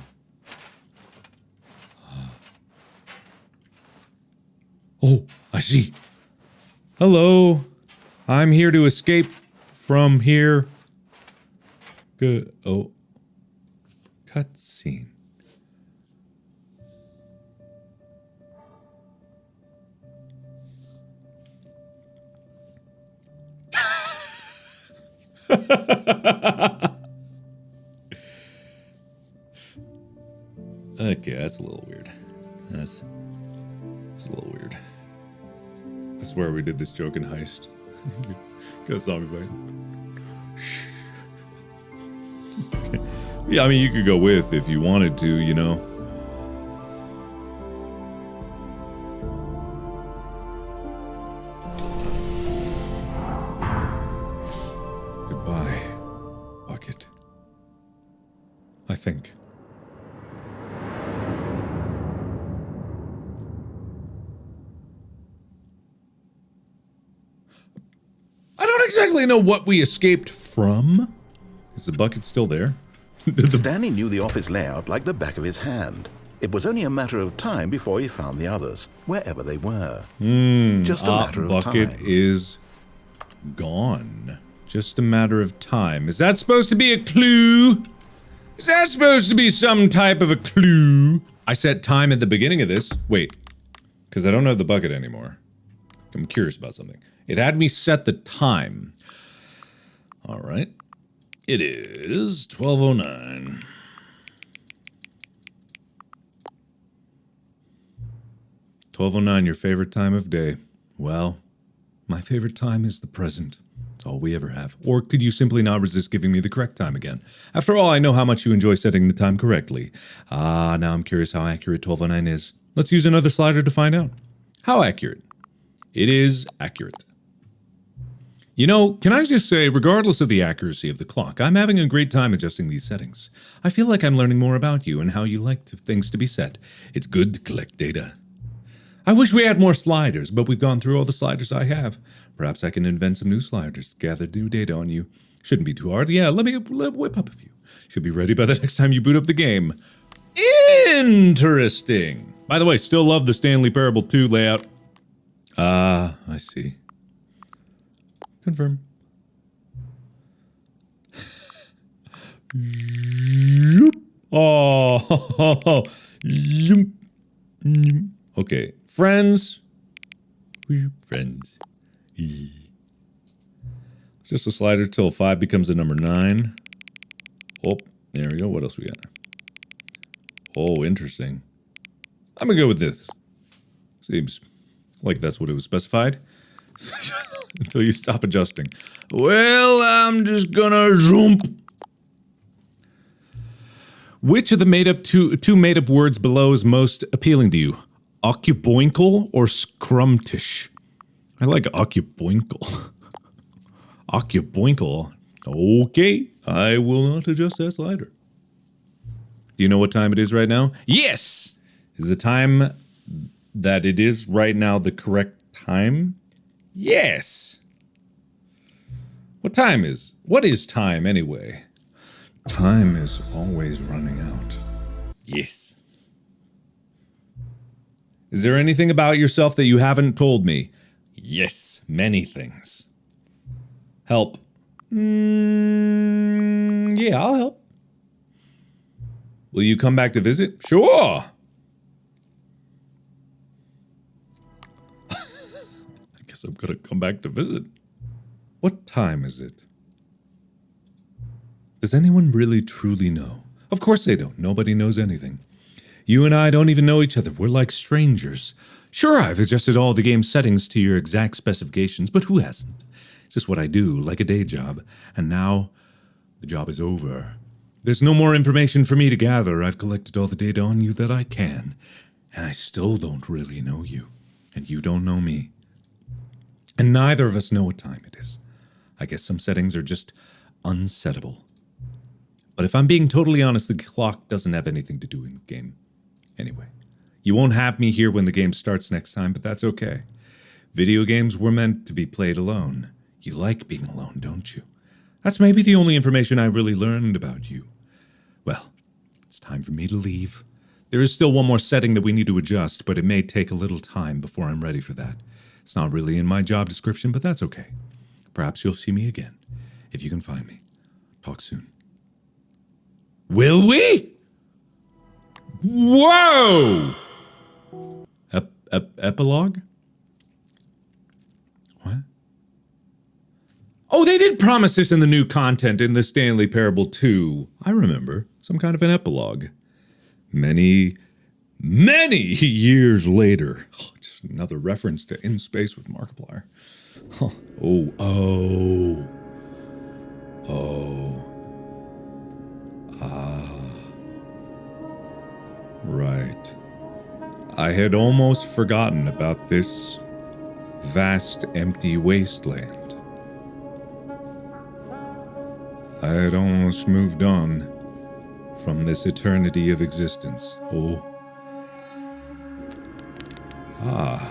Oh, I see. Hello. I'm here to escape from here. Good. Oh. Cutscene. Okay, that's a little weird. That's a little weird. I swear we did this joke in Heist. Got a zombie bite. Shh. Okay. Yeah, I mean, you could go with if you wanted to, you know. Goodbye, bucket. I think. I don't exactly know what we escaped from. Is the bucket still there? Stanley knew the office layout like the back of his hand. It was only a matter of time before he found the others, wherever they were. Just a matter of time. Bucket is gone. Just a matter of time. Is that supposed to be a clue? Is that supposed to be some type of a clue? I set time at the beginning of this. Wait. Because I don't have the bucket anymore. I'm curious about something. It had me set the time. All right. It is 12:09. 12:09, your favorite time of day. Well, my favorite time is the present. It's all we ever have. Or could you simply not resist giving me the correct time again? After all, I know how much you enjoy setting the time correctly. Now I'm curious how accurate 12:09 is. Let's use another slider to find out. How accurate? It is accurate. You know, can I just say, regardless of the accuracy of the clock, I'm having a great time adjusting these settings. I feel like I'm learning more about you and how you like things to be set. It's good to collect data. I wish we had more sliders, but we've gone through all the sliders I have. Perhaps I can invent some new sliders to gather new data on you. Shouldn't be too hard. Yeah, let me whip up a few. Should be ready by the next time you boot up the game. Interesting. By the way, still love the Stanley Parable 2 layout. I see. Confirm. Oh. Okay. Friends. Friends. Just a slider till 5 becomes a number 9. Oh, there we go. What else we got? Oh, interesting. I'm gonna go with this. Seems like that's what it was specified. Until you stop adjusting. Well, I'm just gonna jump. Which of the two made-up words below is most appealing to you? Occuboinkle or scrumtish? I like occuboinkle. Occuboinkle. Okay, I will not adjust that slider. Do you know what time it is right now? Yes! Is the time that it is right now the correct time? Yes! What is time anyway? Time is always running out. Yes. Is there anything about yourself that you haven't told me? Yes, many things. Help. Yeah, I'll help. Will you come back to visit? Sure. I guess I'm gonna come back to visit. What time is it? Does anyone really truly know? Of course they don't. Nobody knows anything. You and I don't even know each other. We're like strangers. Sure, I've adjusted all the game settings to your exact specifications, but who hasn't? It's just what I do, like a day job. And now, the job is over. There's no more information for me to gather. I've collected all the data on you that I can. And I still don't really know you. And you don't know me. And neither of us know what time it is. I guess some settings are just unsettable. But if I'm being totally honest, the clock doesn't have anything to do in the game. Anyway, you won't have me here when the game starts next time, but that's okay. Video games were meant to be played alone. You like being alone, don't you? That's maybe the only information I really learned about you. Well, it's time for me to leave. There is still one more setting that we need to adjust, but it may take a little time before I'm ready for that. It's not really in my job description, but that's okay. Perhaps you'll see me again, if you can find me. Talk soon. Will we? Whoa! Epilogue? What? Oh, they did promise this in the new content in the Stanley Parable 2. I remember. Some kind of an epilogue. Many years later. Oh, just another reference to In Space with Markiplier. Huh. Right. I had almost forgotten about this vast, empty wasteland. I had almost moved on from this eternity of existence. Oh. Ah.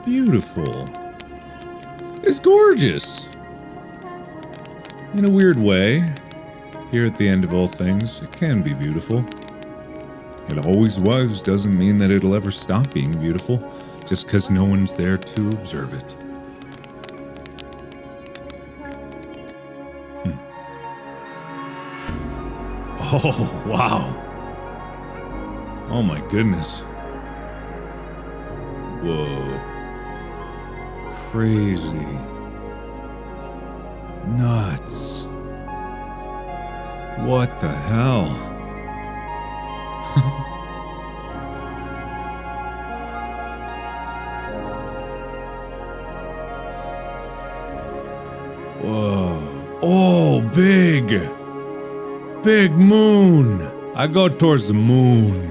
Beautiful. It's gorgeous. In a weird way, here at the end of all things, it can be beautiful. It always was doesn't mean that it'll ever stop being beautiful, just because no one's there to observe it. Oh, wow. Oh my goodness. Whoa. crazy. Nuts. What the hell? Whoa. Oh, big. Big moon. I go towards the moon.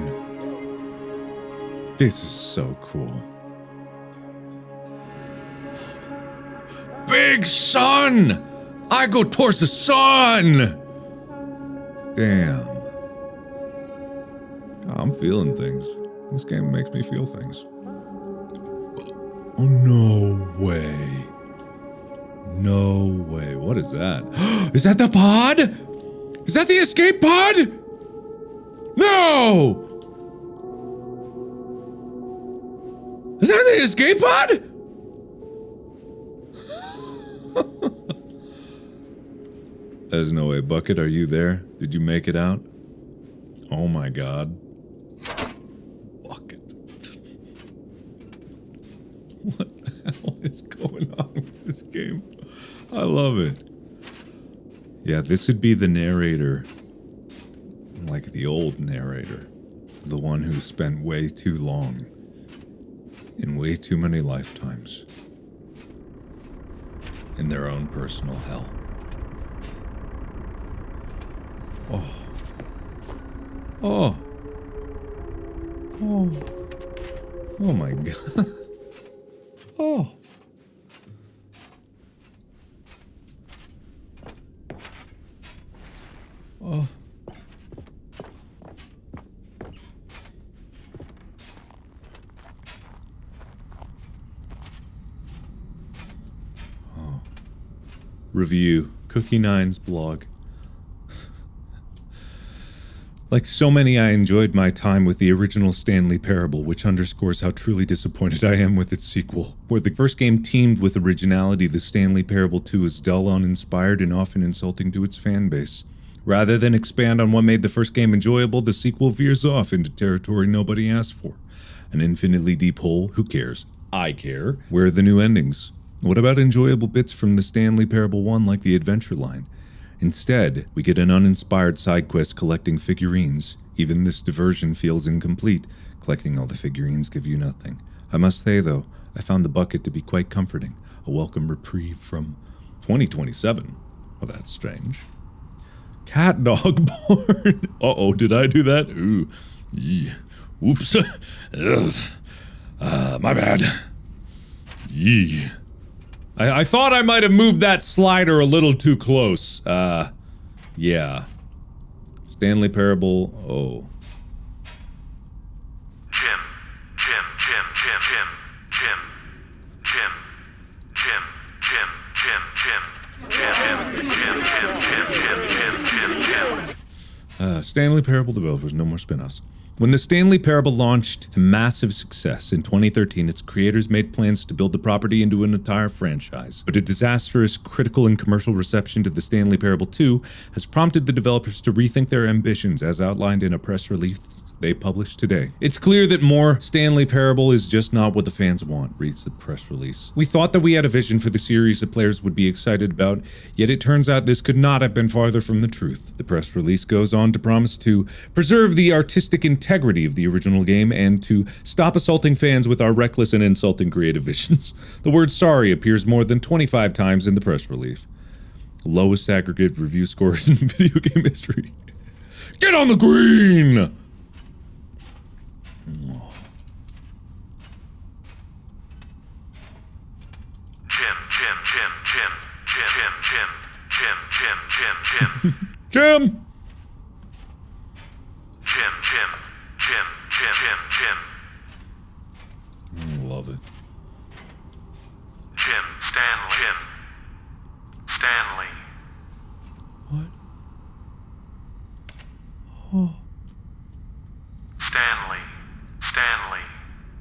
This is so cool. Big sun! I go towards the sun! Damn. I'm feeling things. This game makes me feel things. Oh, no way. No way. What is that? Is that the pod? Is that the escape pod? No! Is that the escape pod? There's no way. Bucket, are you there? Did you make it out? Oh my god. Bucket. What the hell is going on with this game? I love it. Yeah, this would be the narrator. Like the old narrator. The one who spent way too long in way too many lifetimes in their own personal hell. Oh. Oh. Oh. Oh my god. Oh. Oh. Oh. Review. Cookie Nine's blog. Like so many, I enjoyed my time with the original Stanley Parable, which underscores how truly disappointed I am with its sequel. Where the first game teamed with originality, the Stanley Parable 2 is dull, uninspired, and often insulting to its fan base. Rather than expand on what made the first game enjoyable, the sequel veers off into territory nobody asked for. An infinitely deep hole, who cares? I care. Where are the new endings? What about enjoyable bits from the Stanley Parable 1 like the adventure line? Instead, we get an uninspired side quest collecting figurines. Even this diversion feels incomplete. Collecting all the figurines give you nothing. I must say, though, I found the bucket to be quite comforting. A welcome reprieve from 2027. Well, that's strange. Cat dog born. Uh-oh, did I do that? Ooh. Yee. Oops. My bad. Yee. I thought I might have moved that slider a little too close. Yeah. Stanley Parable, oh. Jim. Stanley Parable developers, no more spin-offs. When the Stanley Parable launched to massive success in 2013, its creators made plans to build the property into an entire franchise. But a disastrous critical and commercial reception to the Stanley Parable 2 has prompted the developers to rethink their ambitions, as outlined in a press release they published today. It's clear that more Stanley Parable is just not what the fans want, reads the press release. We thought that we had a vision for the series that players would be excited about, yet it turns out this could not have been farther from the truth. The press release goes on to promise to preserve the artistic integrity of the original game and to stop assaulting fans with our reckless and insulting creative visions. The word sorry appears more than 25 times in the press release. Lowest aggregate review scores in video game history. Get on the green! Jim! I love it. Stanley. What? Oh. Stanley.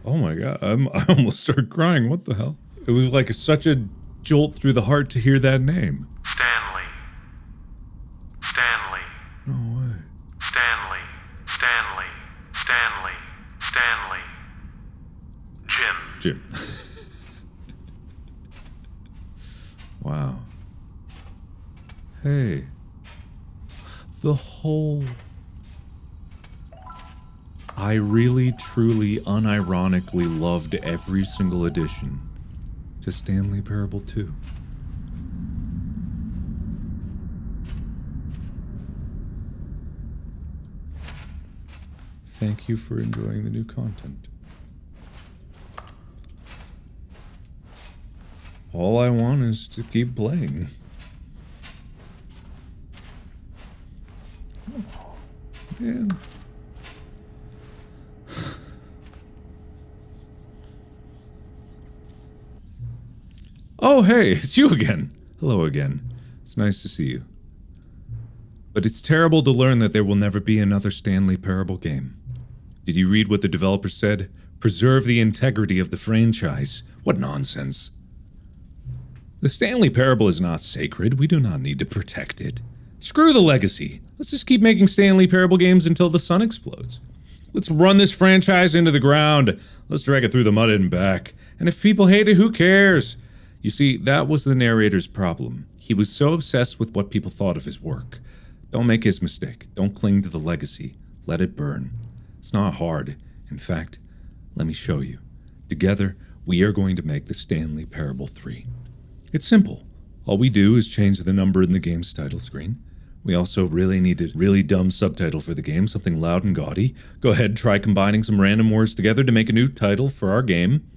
Oh my god, I almost started crying. What the hell? It was like such a jolt through the heart to hear that name. Stanley. No way. Stanley. Wow. Hey. The whole... I really, truly, unironically loved every single edition to Stanley Parable 2. Thank you for enjoying the new content. All I want is to keep playing. Oh, man. Oh, hey, it's you again. Hello again. It's nice to see you. But it's terrible to learn that there will never be another Stanley Parable game. Did you read what the developer said? Preserve the integrity of the franchise. What nonsense. The Stanley Parable is not sacred. We do not need to protect it. Screw the legacy. Let's just keep making Stanley Parable games until the sun explodes. Let's run this franchise into the ground. Let's drag it through the mud and back. And if people hate it, who cares? You see, that was the narrator's problem. He was so obsessed with what people thought of his work. Don't make his mistake. Don't cling to the legacy. Let it burn. It's not hard. In fact, let me show you. Together, we are going to make the Stanley Parable 3. It's simple. All we do is change the number in the game's title screen. We also really need a really dumb subtitle for the game, something loud and gaudy. Go ahead, try combining some random words together to make a new title for our game.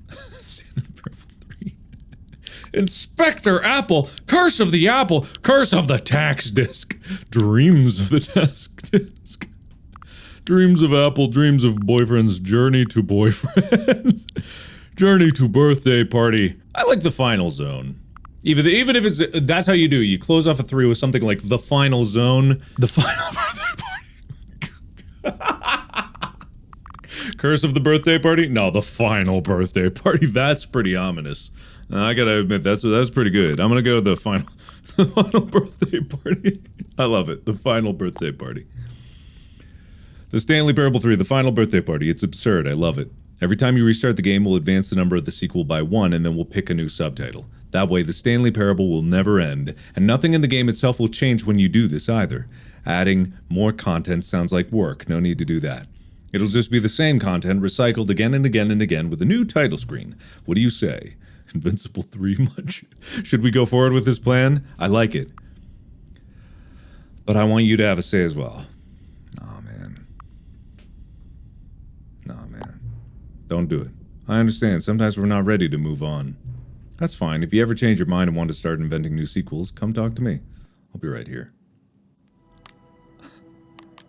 Stanley Parable 3. Inspector Apple! Curse of the Apple! Curse of the tax disc! Dreams of the tax disc. Dreams of Apple, dreams of boyfriends, journey to boyfriends. Journey to birthday party. I like the final zone. Even if it's, that's how you do. You close off a 3 with something like the final zone. The final birthday party. Curse of the birthday party? No, the final birthday party. That's pretty ominous. I gotta admit, that's pretty good. I'm gonna go the final birthday party. I love it. The final birthday party. The Stanley Parable 3, the final birthday party. It's absurd. I love it. Every time you restart the game, we'll advance the number of the sequel by 1, and then we'll pick a new subtitle. That way, the Stanley Parable will never end, and nothing in the game itself will change when you do this either. Adding more content sounds like work. No need to do that. It'll just be the same content recycled again and again and again with a new title screen. What do you say? Invincible 3 much? Should we go forward with this plan? I like it. But I want you to have a say as well. Nah, man. Nah, man. Don't do it. I understand. Sometimes we're not ready to move on. That's fine. If you ever change your mind and want to start inventing new sequels, come talk to me. I'll be right here.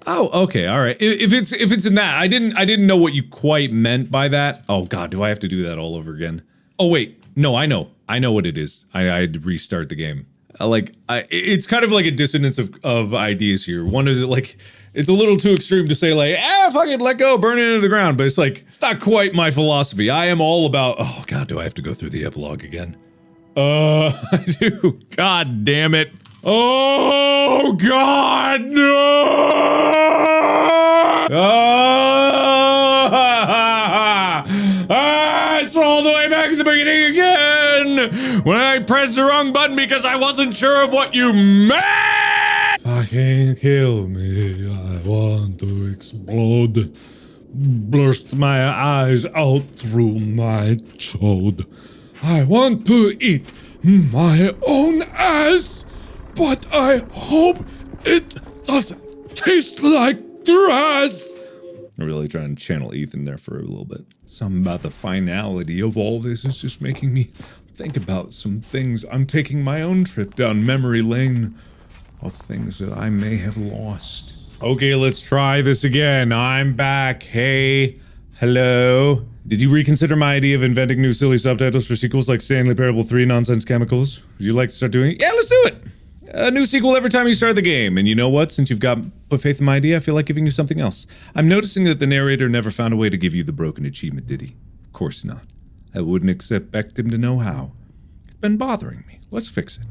Oh, okay, all right. If it's in that, I didn't know what you quite meant by that. Oh God, do I have to do that all over again? Oh wait, no, I know what it is. I had to restart the game. It's kind of like a dissonance of ideas here. One is like, it's a little too extreme to say like, fuck it, let go, burn it into the ground. But it's like, it's not quite my philosophy. I am all about, oh God, do I have to go through the epilogue again? I do. God damn it. Oh God, no! It's all the way back to the beginning again! When I pressed the wrong button because I wasn't sure of what you meant! Fucking kill me, I want to explode. Burst my eyes out through my chode. I want to eat my own ass! But I hope it doesn't taste like grass. I'm really trying to channel Ethan there for a little bit. Something about the finality of all this is just making me think about some things. I'm taking my own trip down memory lane of things that I may have lost. Okay, let's try this again. I'm back. Hey. Hello. Did you reconsider my idea of inventing new silly subtitles for sequels like Stanley Parable 3 Nonsense Chemicals? Would you like to start doing it? Yeah, let's do it! A new sequel every time you start the game. And you know what? Since you've put faith in my idea, I feel like giving you something else. I'm noticing that the narrator never found a way to give you the broken achievement, did he? Of course not. I wouldn't expect him to know how. It's been bothering me. Let's fix it.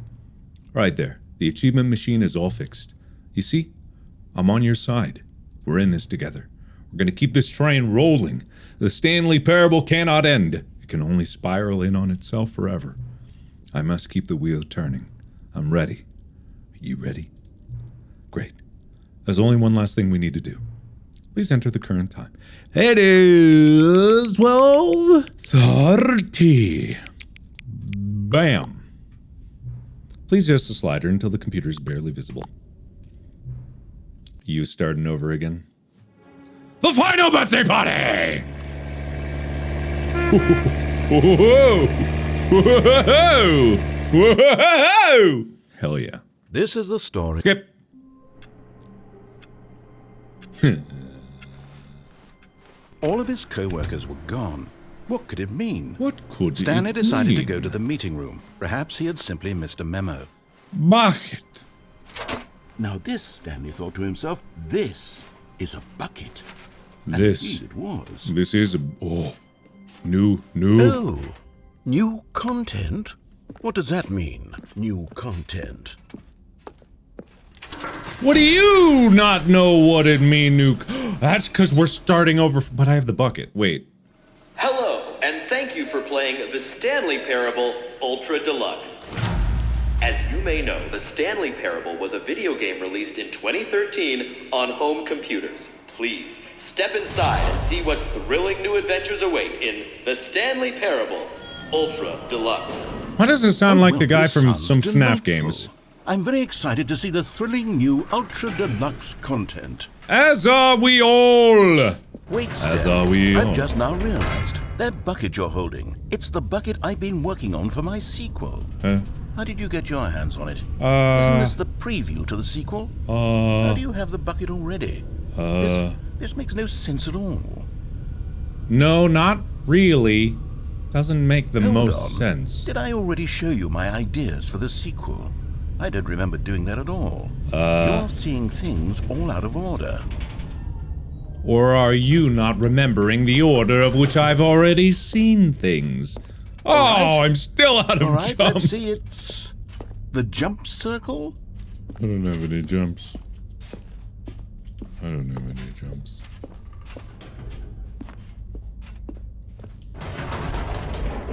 Right there. The achievement machine is all fixed. You see? I'm on your side. We're in this together. We're gonna keep this train rolling. The Stanley Parable cannot end. It can only spiral in on itself forever. I must keep the wheel turning. I'm ready. Are you ready? Great. There's only one last thing we need to do. Please enter the current time. It is 12:30. Bam. Please adjust the slider until the computer is barely visible. You starting over again? The final birthday party! Whoa! Whoa! Whoa! Hell yeah. This is the story. Skip. All of his co-workers were gone. What could it mean? What could Stanley it decided to mean? go to the meeting room. Perhaps he had simply missed a memo. Bucket. Now this, Stanley thought to himself, this is a bucket. And This. indeed it was. This is a... Oh. New. Oh, new content? What does that mean, new content? What do you not know what it mean, Nuke? That's because we're starting over... But I have the bucket. Wait. Hello, and thank you for playing the Stanley Parable Ultra Deluxe. As you may know, the Stanley Parable was a video game released in 2013 on home computers. Please, step inside and see what thrilling new adventures await in the Stanley Parable Ultra Deluxe. Why does it sound like Well, the guy this from sounds some FNAF delightful. games? I'm very excited to see the thrilling new Ultra Deluxe content. As are we all! Wait, As Stanley, are we all. I've just now realized that bucket you're holding. It's the bucket I've been working on for my sequel. Huh? How did you get your hands on it? Isn't this the preview to the sequel? How do you have the bucket already? This makes no sense at all. No, not really. Doesn't make the Hold most on. sense. Did I already show you my ideas for the sequel? I don't remember doing that at all. You're seeing things all out of order. Or are you not remembering the order of which I've already seen things? Oh, right. I'm still out of All right, jump. let's see. It's the jump circle. I don't have any jumps. I don't have any jumps.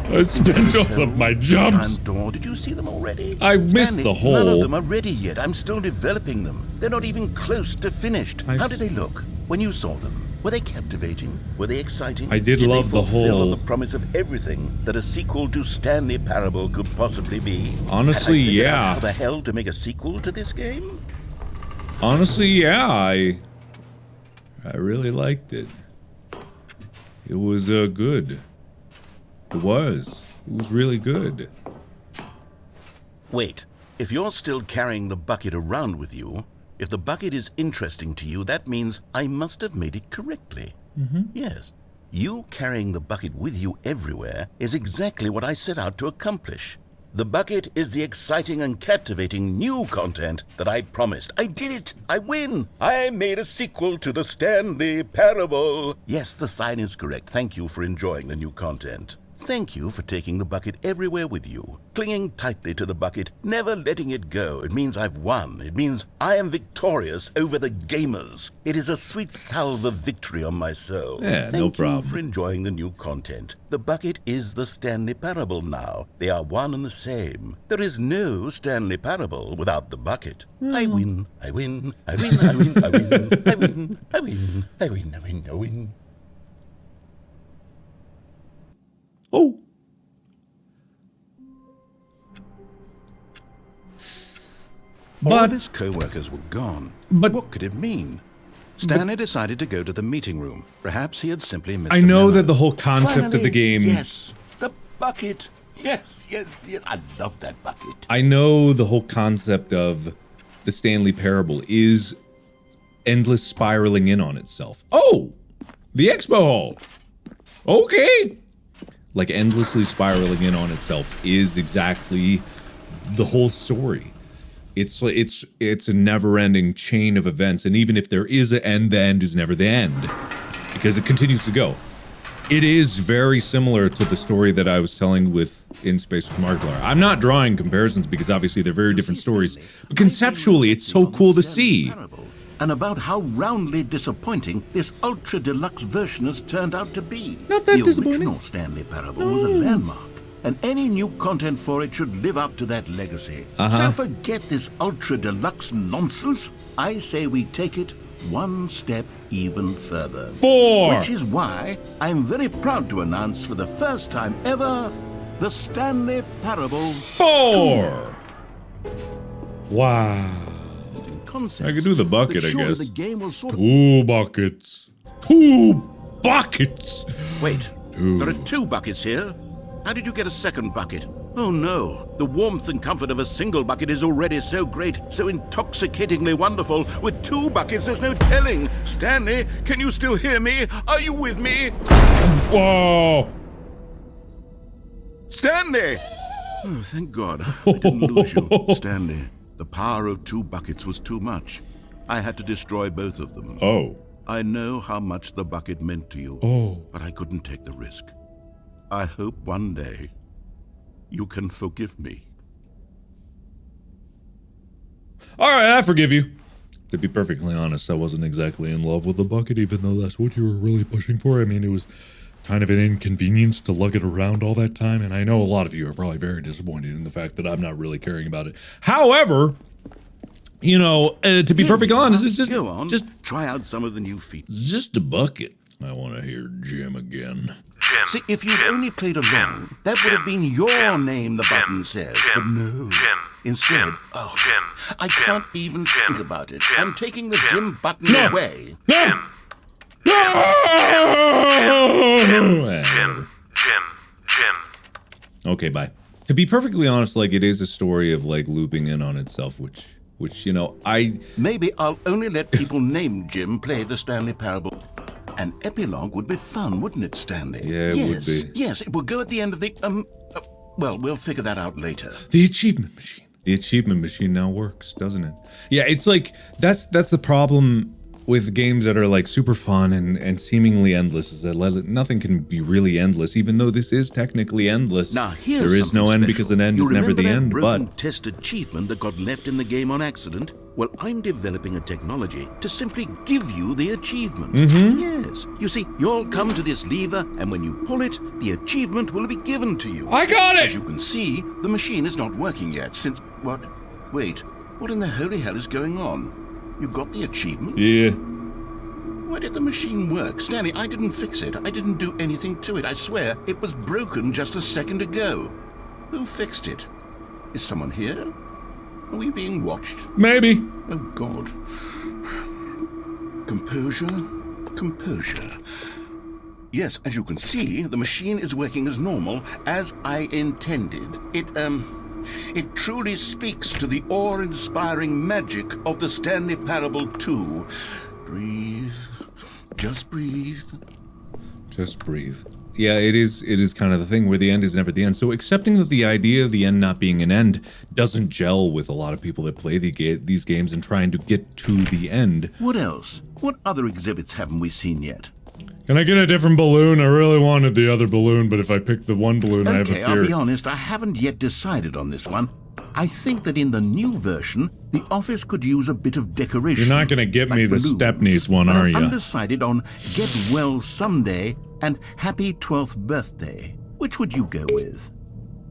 I spent all of my jumps. Giant door. Did you see them already? I missed Stanley, the hole. None of them are ready yet. I'm still developing them. They're not even close to finished. I How s- did they look when you saw them? Were they captivating? Were they exciting? I did love they the fulfill whole- on the promise of everything that a sequel to Stanley Parable could possibly be? Honestly, Had I figured out yeah. How the hell to make a sequel to this game? Honestly, yeah, I really liked it. It was good. It was. It was really good. Wait, if you're still carrying the bucket around with you, if the bucket is interesting to you, that means I must have made it correctly. Yes. You carrying the bucket with you everywhere is exactly what I set out to accomplish. The bucket is the exciting and captivating new content that I promised. I did it! I win! I made a sequel to the Stanley Parable! Yes, the sign is correct. Thank you for enjoying the new content. Thank you for taking the bucket everywhere with you, clinging tightly to the bucket, never letting it go. It means I've won. It means I am victorious over the gamers. It is a sweet salve of victory on my soul. Yeah, Thank no you problem. for enjoying the new content. The bucket is the Stanley Parable now. They are one and the same. There is no Stanley Parable without the bucket. I win. I win. I win. I win. I win. I win. I win. I win. I win. I win. Oh. All of But his co-workers were gone. But- what could it mean? Stanley decided to go to the meeting room. Perhaps he had simply missed I a know memo. that the whole concept of the Finally, game... Yes, the bucket. Yes, yes, yes. I love that bucket. I know the whole concept of the Stanley Parable is endless spiraling in on itself. Oh! The expo hall! Okay! Like, endlessly spiraling in on itself is exactly the whole story. It's a never-ending chain of events, and even if there is an end, the end is never the end, because it continues to go. It is very similar to the story that I was telling with In Space with Markiplier. I'm not drawing comparisons because obviously they're very different stories, but conceptually it's so cool to see. and about how roundly disappointing this Ultra Deluxe version has turned out to be. Not that the disappointing. original Stanley Parable was a landmark, and any new content for it should live up to that legacy. So forget this Ultra Deluxe nonsense. I say we take it one step even further. 4. Which is why I'm very proud to announce for the first time ever, the Stanley Parable 4. Wow. concept. I could do the bucket, I guess. The game will sort of... 2 buckets. 2 buckets. Wait, there are 2 buckets here? How did you get a second bucket? Oh no, the warmth and comfort of a single bucket is already so great, so intoxicatingly wonderful. With 2 buckets, there's no telling. Stanley, can you still hear me? Are you with me? Whoa. Stanley! Oh, thank God. I didn't lose you. Stanley, the power of 2 buckets was too much. I had to destroy both of them. Oh. I know how much the bucket meant to you, but I couldn't take the risk. I hope one day you can forgive me. All right, I forgive you. To be perfectly honest, I wasn't exactly in love with the bucket, even though that's what you were really pushing for. I mean, it was kind of an inconvenience to lug it around all that time, and I know a lot of you are probably very disappointed in the fact that I'm not really caring about it. However, you know, to be perfectly honest, it's Go on, just try out some of the new features. just a bucket. I want to hear Jim again. Jim. See, if you'd Jim, only played along, Jim, that would have Jim, been your Jim, name, the Jim, button says. But Jim, no. Jim, Instead, Jim, oh, Jim, I Jim, can't even Jim, think about it. Jim, I'm taking the Jim, Jim button No. away. No! Jim. Okay, bye. To be perfectly honest, like, it is a story of, like, looping in on itself, which, you know, Maybe I'll only let people named Jim play the Stanley Parable. An epilogue would be fun, wouldn't it, Stanley? Yeah, it would be. Yes, it would go at the end of the, well, we'll figure that out later. The achievement machine. The achievement machine now works, doesn't it? Yeah, it's like, that's the problem with games that are like super fun and seemingly endless, is that nothing can be really endless, even though this is technically endless. Now, here's there is no something end special. because an end You is never remember the that end, broken but... test achievement that got left in the game on accident? Well, I'm developing a technology to simply give you the achievement. Yes. You see, you'll come to this lever, and when you pull it, the achievement will be given to you. I got As it! you can see, the machine is not working yet since... What? Wait, what in the holy hell is going on? You got the achievement? Yeah. Why did the machine work? Stanley, I didn't fix it. I didn't do anything to it. I swear, it was broken just a second ago. Who fixed it? Is someone here? Are we being watched? Maybe. Oh, God. Composure. Composure. Yes, as you can see, the machine is working as normal, as I intended. It truly speaks to the awe-inspiring magic of the Stanley Parable 2. Breathe. Just breathe. Just breathe. Yeah, it is kind of the thing where the end is never the end. So accepting that the idea of the end not being an end doesn't gel with a lot of people that play these games and trying to get to the end. What else? What other exhibits haven't we seen yet? Can I get a different balloon? I really wanted the other balloon, but if I pick the one balloon, I have a Okay, fear. I'll be honest, I haven't yet decided on this one. I think that in the new version, the office could use a bit of decoration. You're not going to get me like the balloons. Stepney's one, But are I'm you? undecided on Get Well Someday and Happy 12th Birthday. Which would you go with?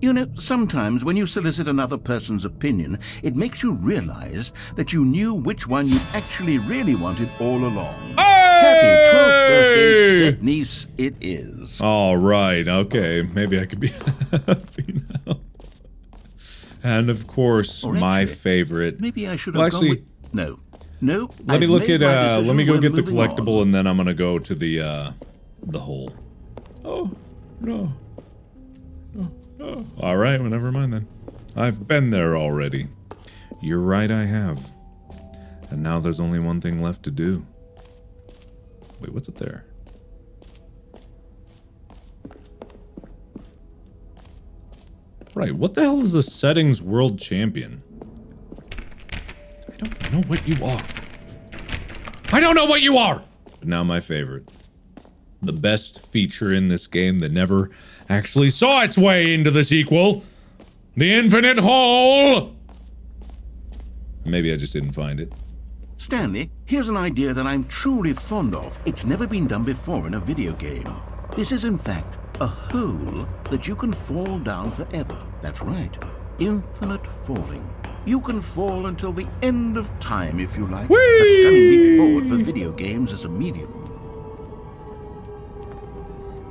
You know, sometimes when you solicit another person's opinion, it makes you realize that you knew which one you actually really wanted all along. Happy 12th birthday, Stepniece, it is. All right, okay. Maybe I could be happy now. And of course, Or my actually, favorite. Maybe I should have Well, gone actually, with... No. No. let me I've look made at. my decision. Let me go We're get the moving collectible, on. and then I'm gonna go to the hole. Oh no. No. All right, well, never mind then. I've been there already. You're right, I have. And now there's only one thing left to do. Wait, what's it there? Right, what the hell is the settings world champion? I don't know what you are. I don't know what you are! But now my favorite. The best feature in this game that never actually saw its way into the sequel. The infinite hole! Maybe I just didn't find it. Stanley, here's an idea that I'm truly fond of. It's never been done before in a video game. This is, in fact, a hole that you can fall down forever. That's right. Infinite falling. You can fall until the end of time, if you like. Whee! A stunning leap forward for video games as a medium.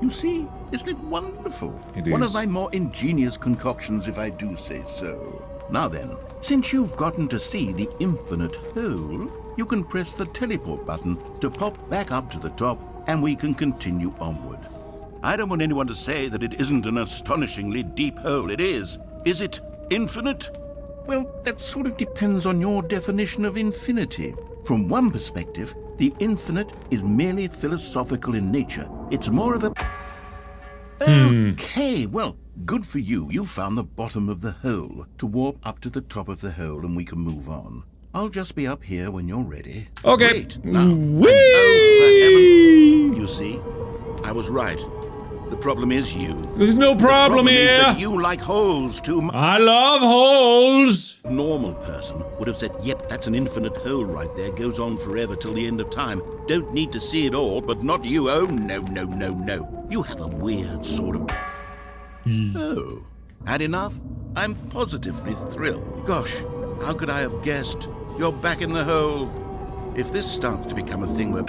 You see, isn't it wonderful? It One is. of my more ingenious concoctions, if I do say so. Now then, since you've gotten to see the infinite hole, you can press the teleport button to pop back up to the top, and we can continue onward. I don't want anyone to say that it isn't an astonishingly deep hole. It is. Is it infinite? Well, that sort of depends on your definition of infinity. From one perspective, the infinite is merely philosophical in nature. It's more of a... Okay, well, good for you. You found the bottom of the hole. To warp up to the top of the hole and we can move on. I'll just be up here when you're ready. Okay. Great. Now, Whee! oh, for heaven. You see, I was right. The problem is you. There's no problem Is here. that you like holes too much. I love holes. A normal person would have said, yep, that's an infinite hole right there. Goes on forever till the end of time. Don't need to see it all, but not you. Oh, no, no, no, no. You have a weird sort of... Oh, had enough? I'm positively thrilled. Gosh, how could I have guessed? You're back in the hole. If this starts to become a thing where...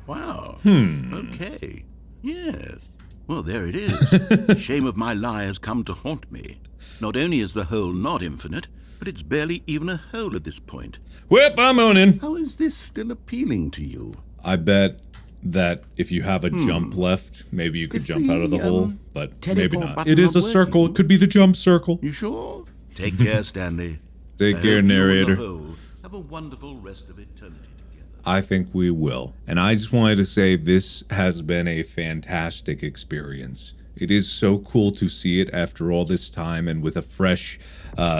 Wow. Okay. Yes. Well, there it is. The shame of my lie has come to haunt me. Not only is the hole not infinite, but it's barely even a hole at this point. Whip, I'm owning. How is this still appealing to you? I bet that if you have a jump left, maybe you could Is jump the, out of the hole, but maybe teleport not. button It is a not circle. working? It could be the jump circle. You sure? Take care, Stanley. Take I care, hope you and the narrator. hole have a wonderful rest of eternity together. I think we will. And I just wanted to say this has been a fantastic experience. It is so cool to see it after all this time and with a fresh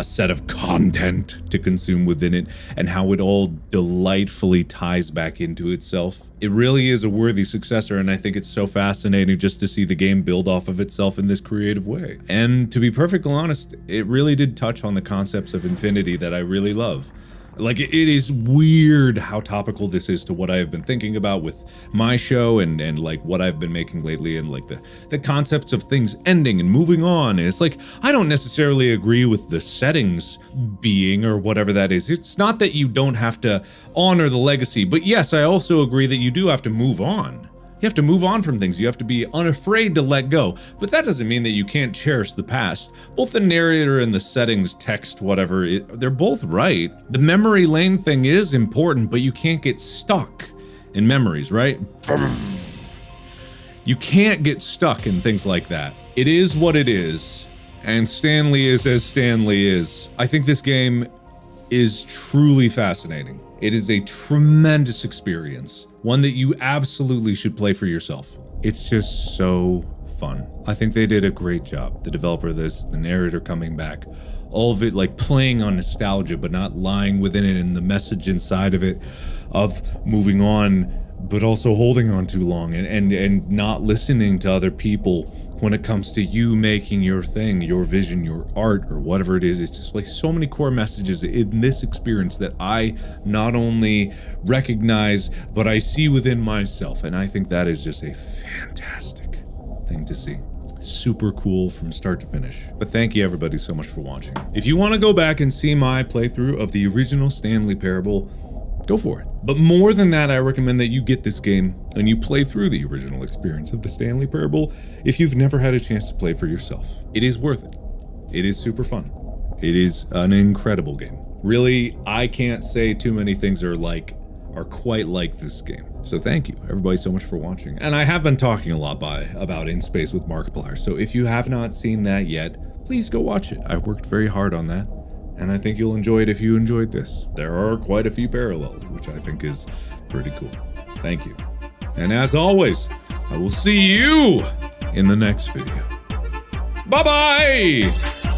set of content to consume within it and how it all delightfully ties back into itself. It really is a worthy successor, and I think it's so fascinating just to see the game build off of itself in this creative way. And to be perfectly honest, it really did touch on the concepts of infinity that I really love. Like, it is weird how topical this is to what I have been thinking about with my show and like what I've been making lately, and like the concepts of things ending and moving on. And it's like, I don't necessarily agree with the settings being or whatever that is. It's not that you don't have to honor the legacy, but yes, I also agree that you do have to move on. You have to move on from things. You have to be unafraid to let go. But that doesn't mean that you can't cherish the past. Both the narrator and the settings, text, whatever, they're both right. The memory lane thing is important, but you can't get stuck in memories, right? You can't get stuck in things like that. It is what it is, and Stanley is as Stanley is. I think this game is truly fascinating. It is a tremendous experience, one that you absolutely should play for yourself. It's just so fun. I think they did a great job. The developer of this, the narrator coming back, all of it like playing on nostalgia, but not lying within it, and the message inside of it of moving on, but also holding on too long and not listening to other people when it comes to you making your thing, your vision, your art, or whatever it is. It's just like so many core messages in this experience that I not only recognize, but I see within myself. And I think that is just a fantastic thing to see. Super cool from start to finish. But thank you everybody so much for watching. If you want to go back and see my playthrough of the original Stanley Parable, go for it. But more than that, I recommend that you get this game and you play through the original experience of the Stanley Parable if you've never had a chance to play for yourself. It is worth it. It is super fun. It is an incredible game. Really, I can't say too many things are quite like this game. So thank you everybody so much for watching. And I have been talking a lot about In Space with Markiplier. So if you have not seen that yet, please go watch it. I worked very hard on that. And I think you'll enjoy it if you enjoyed this. There are quite a few parallels, which I think is pretty cool. Thank you. And as always, I will see you in the next video. Bye-bye!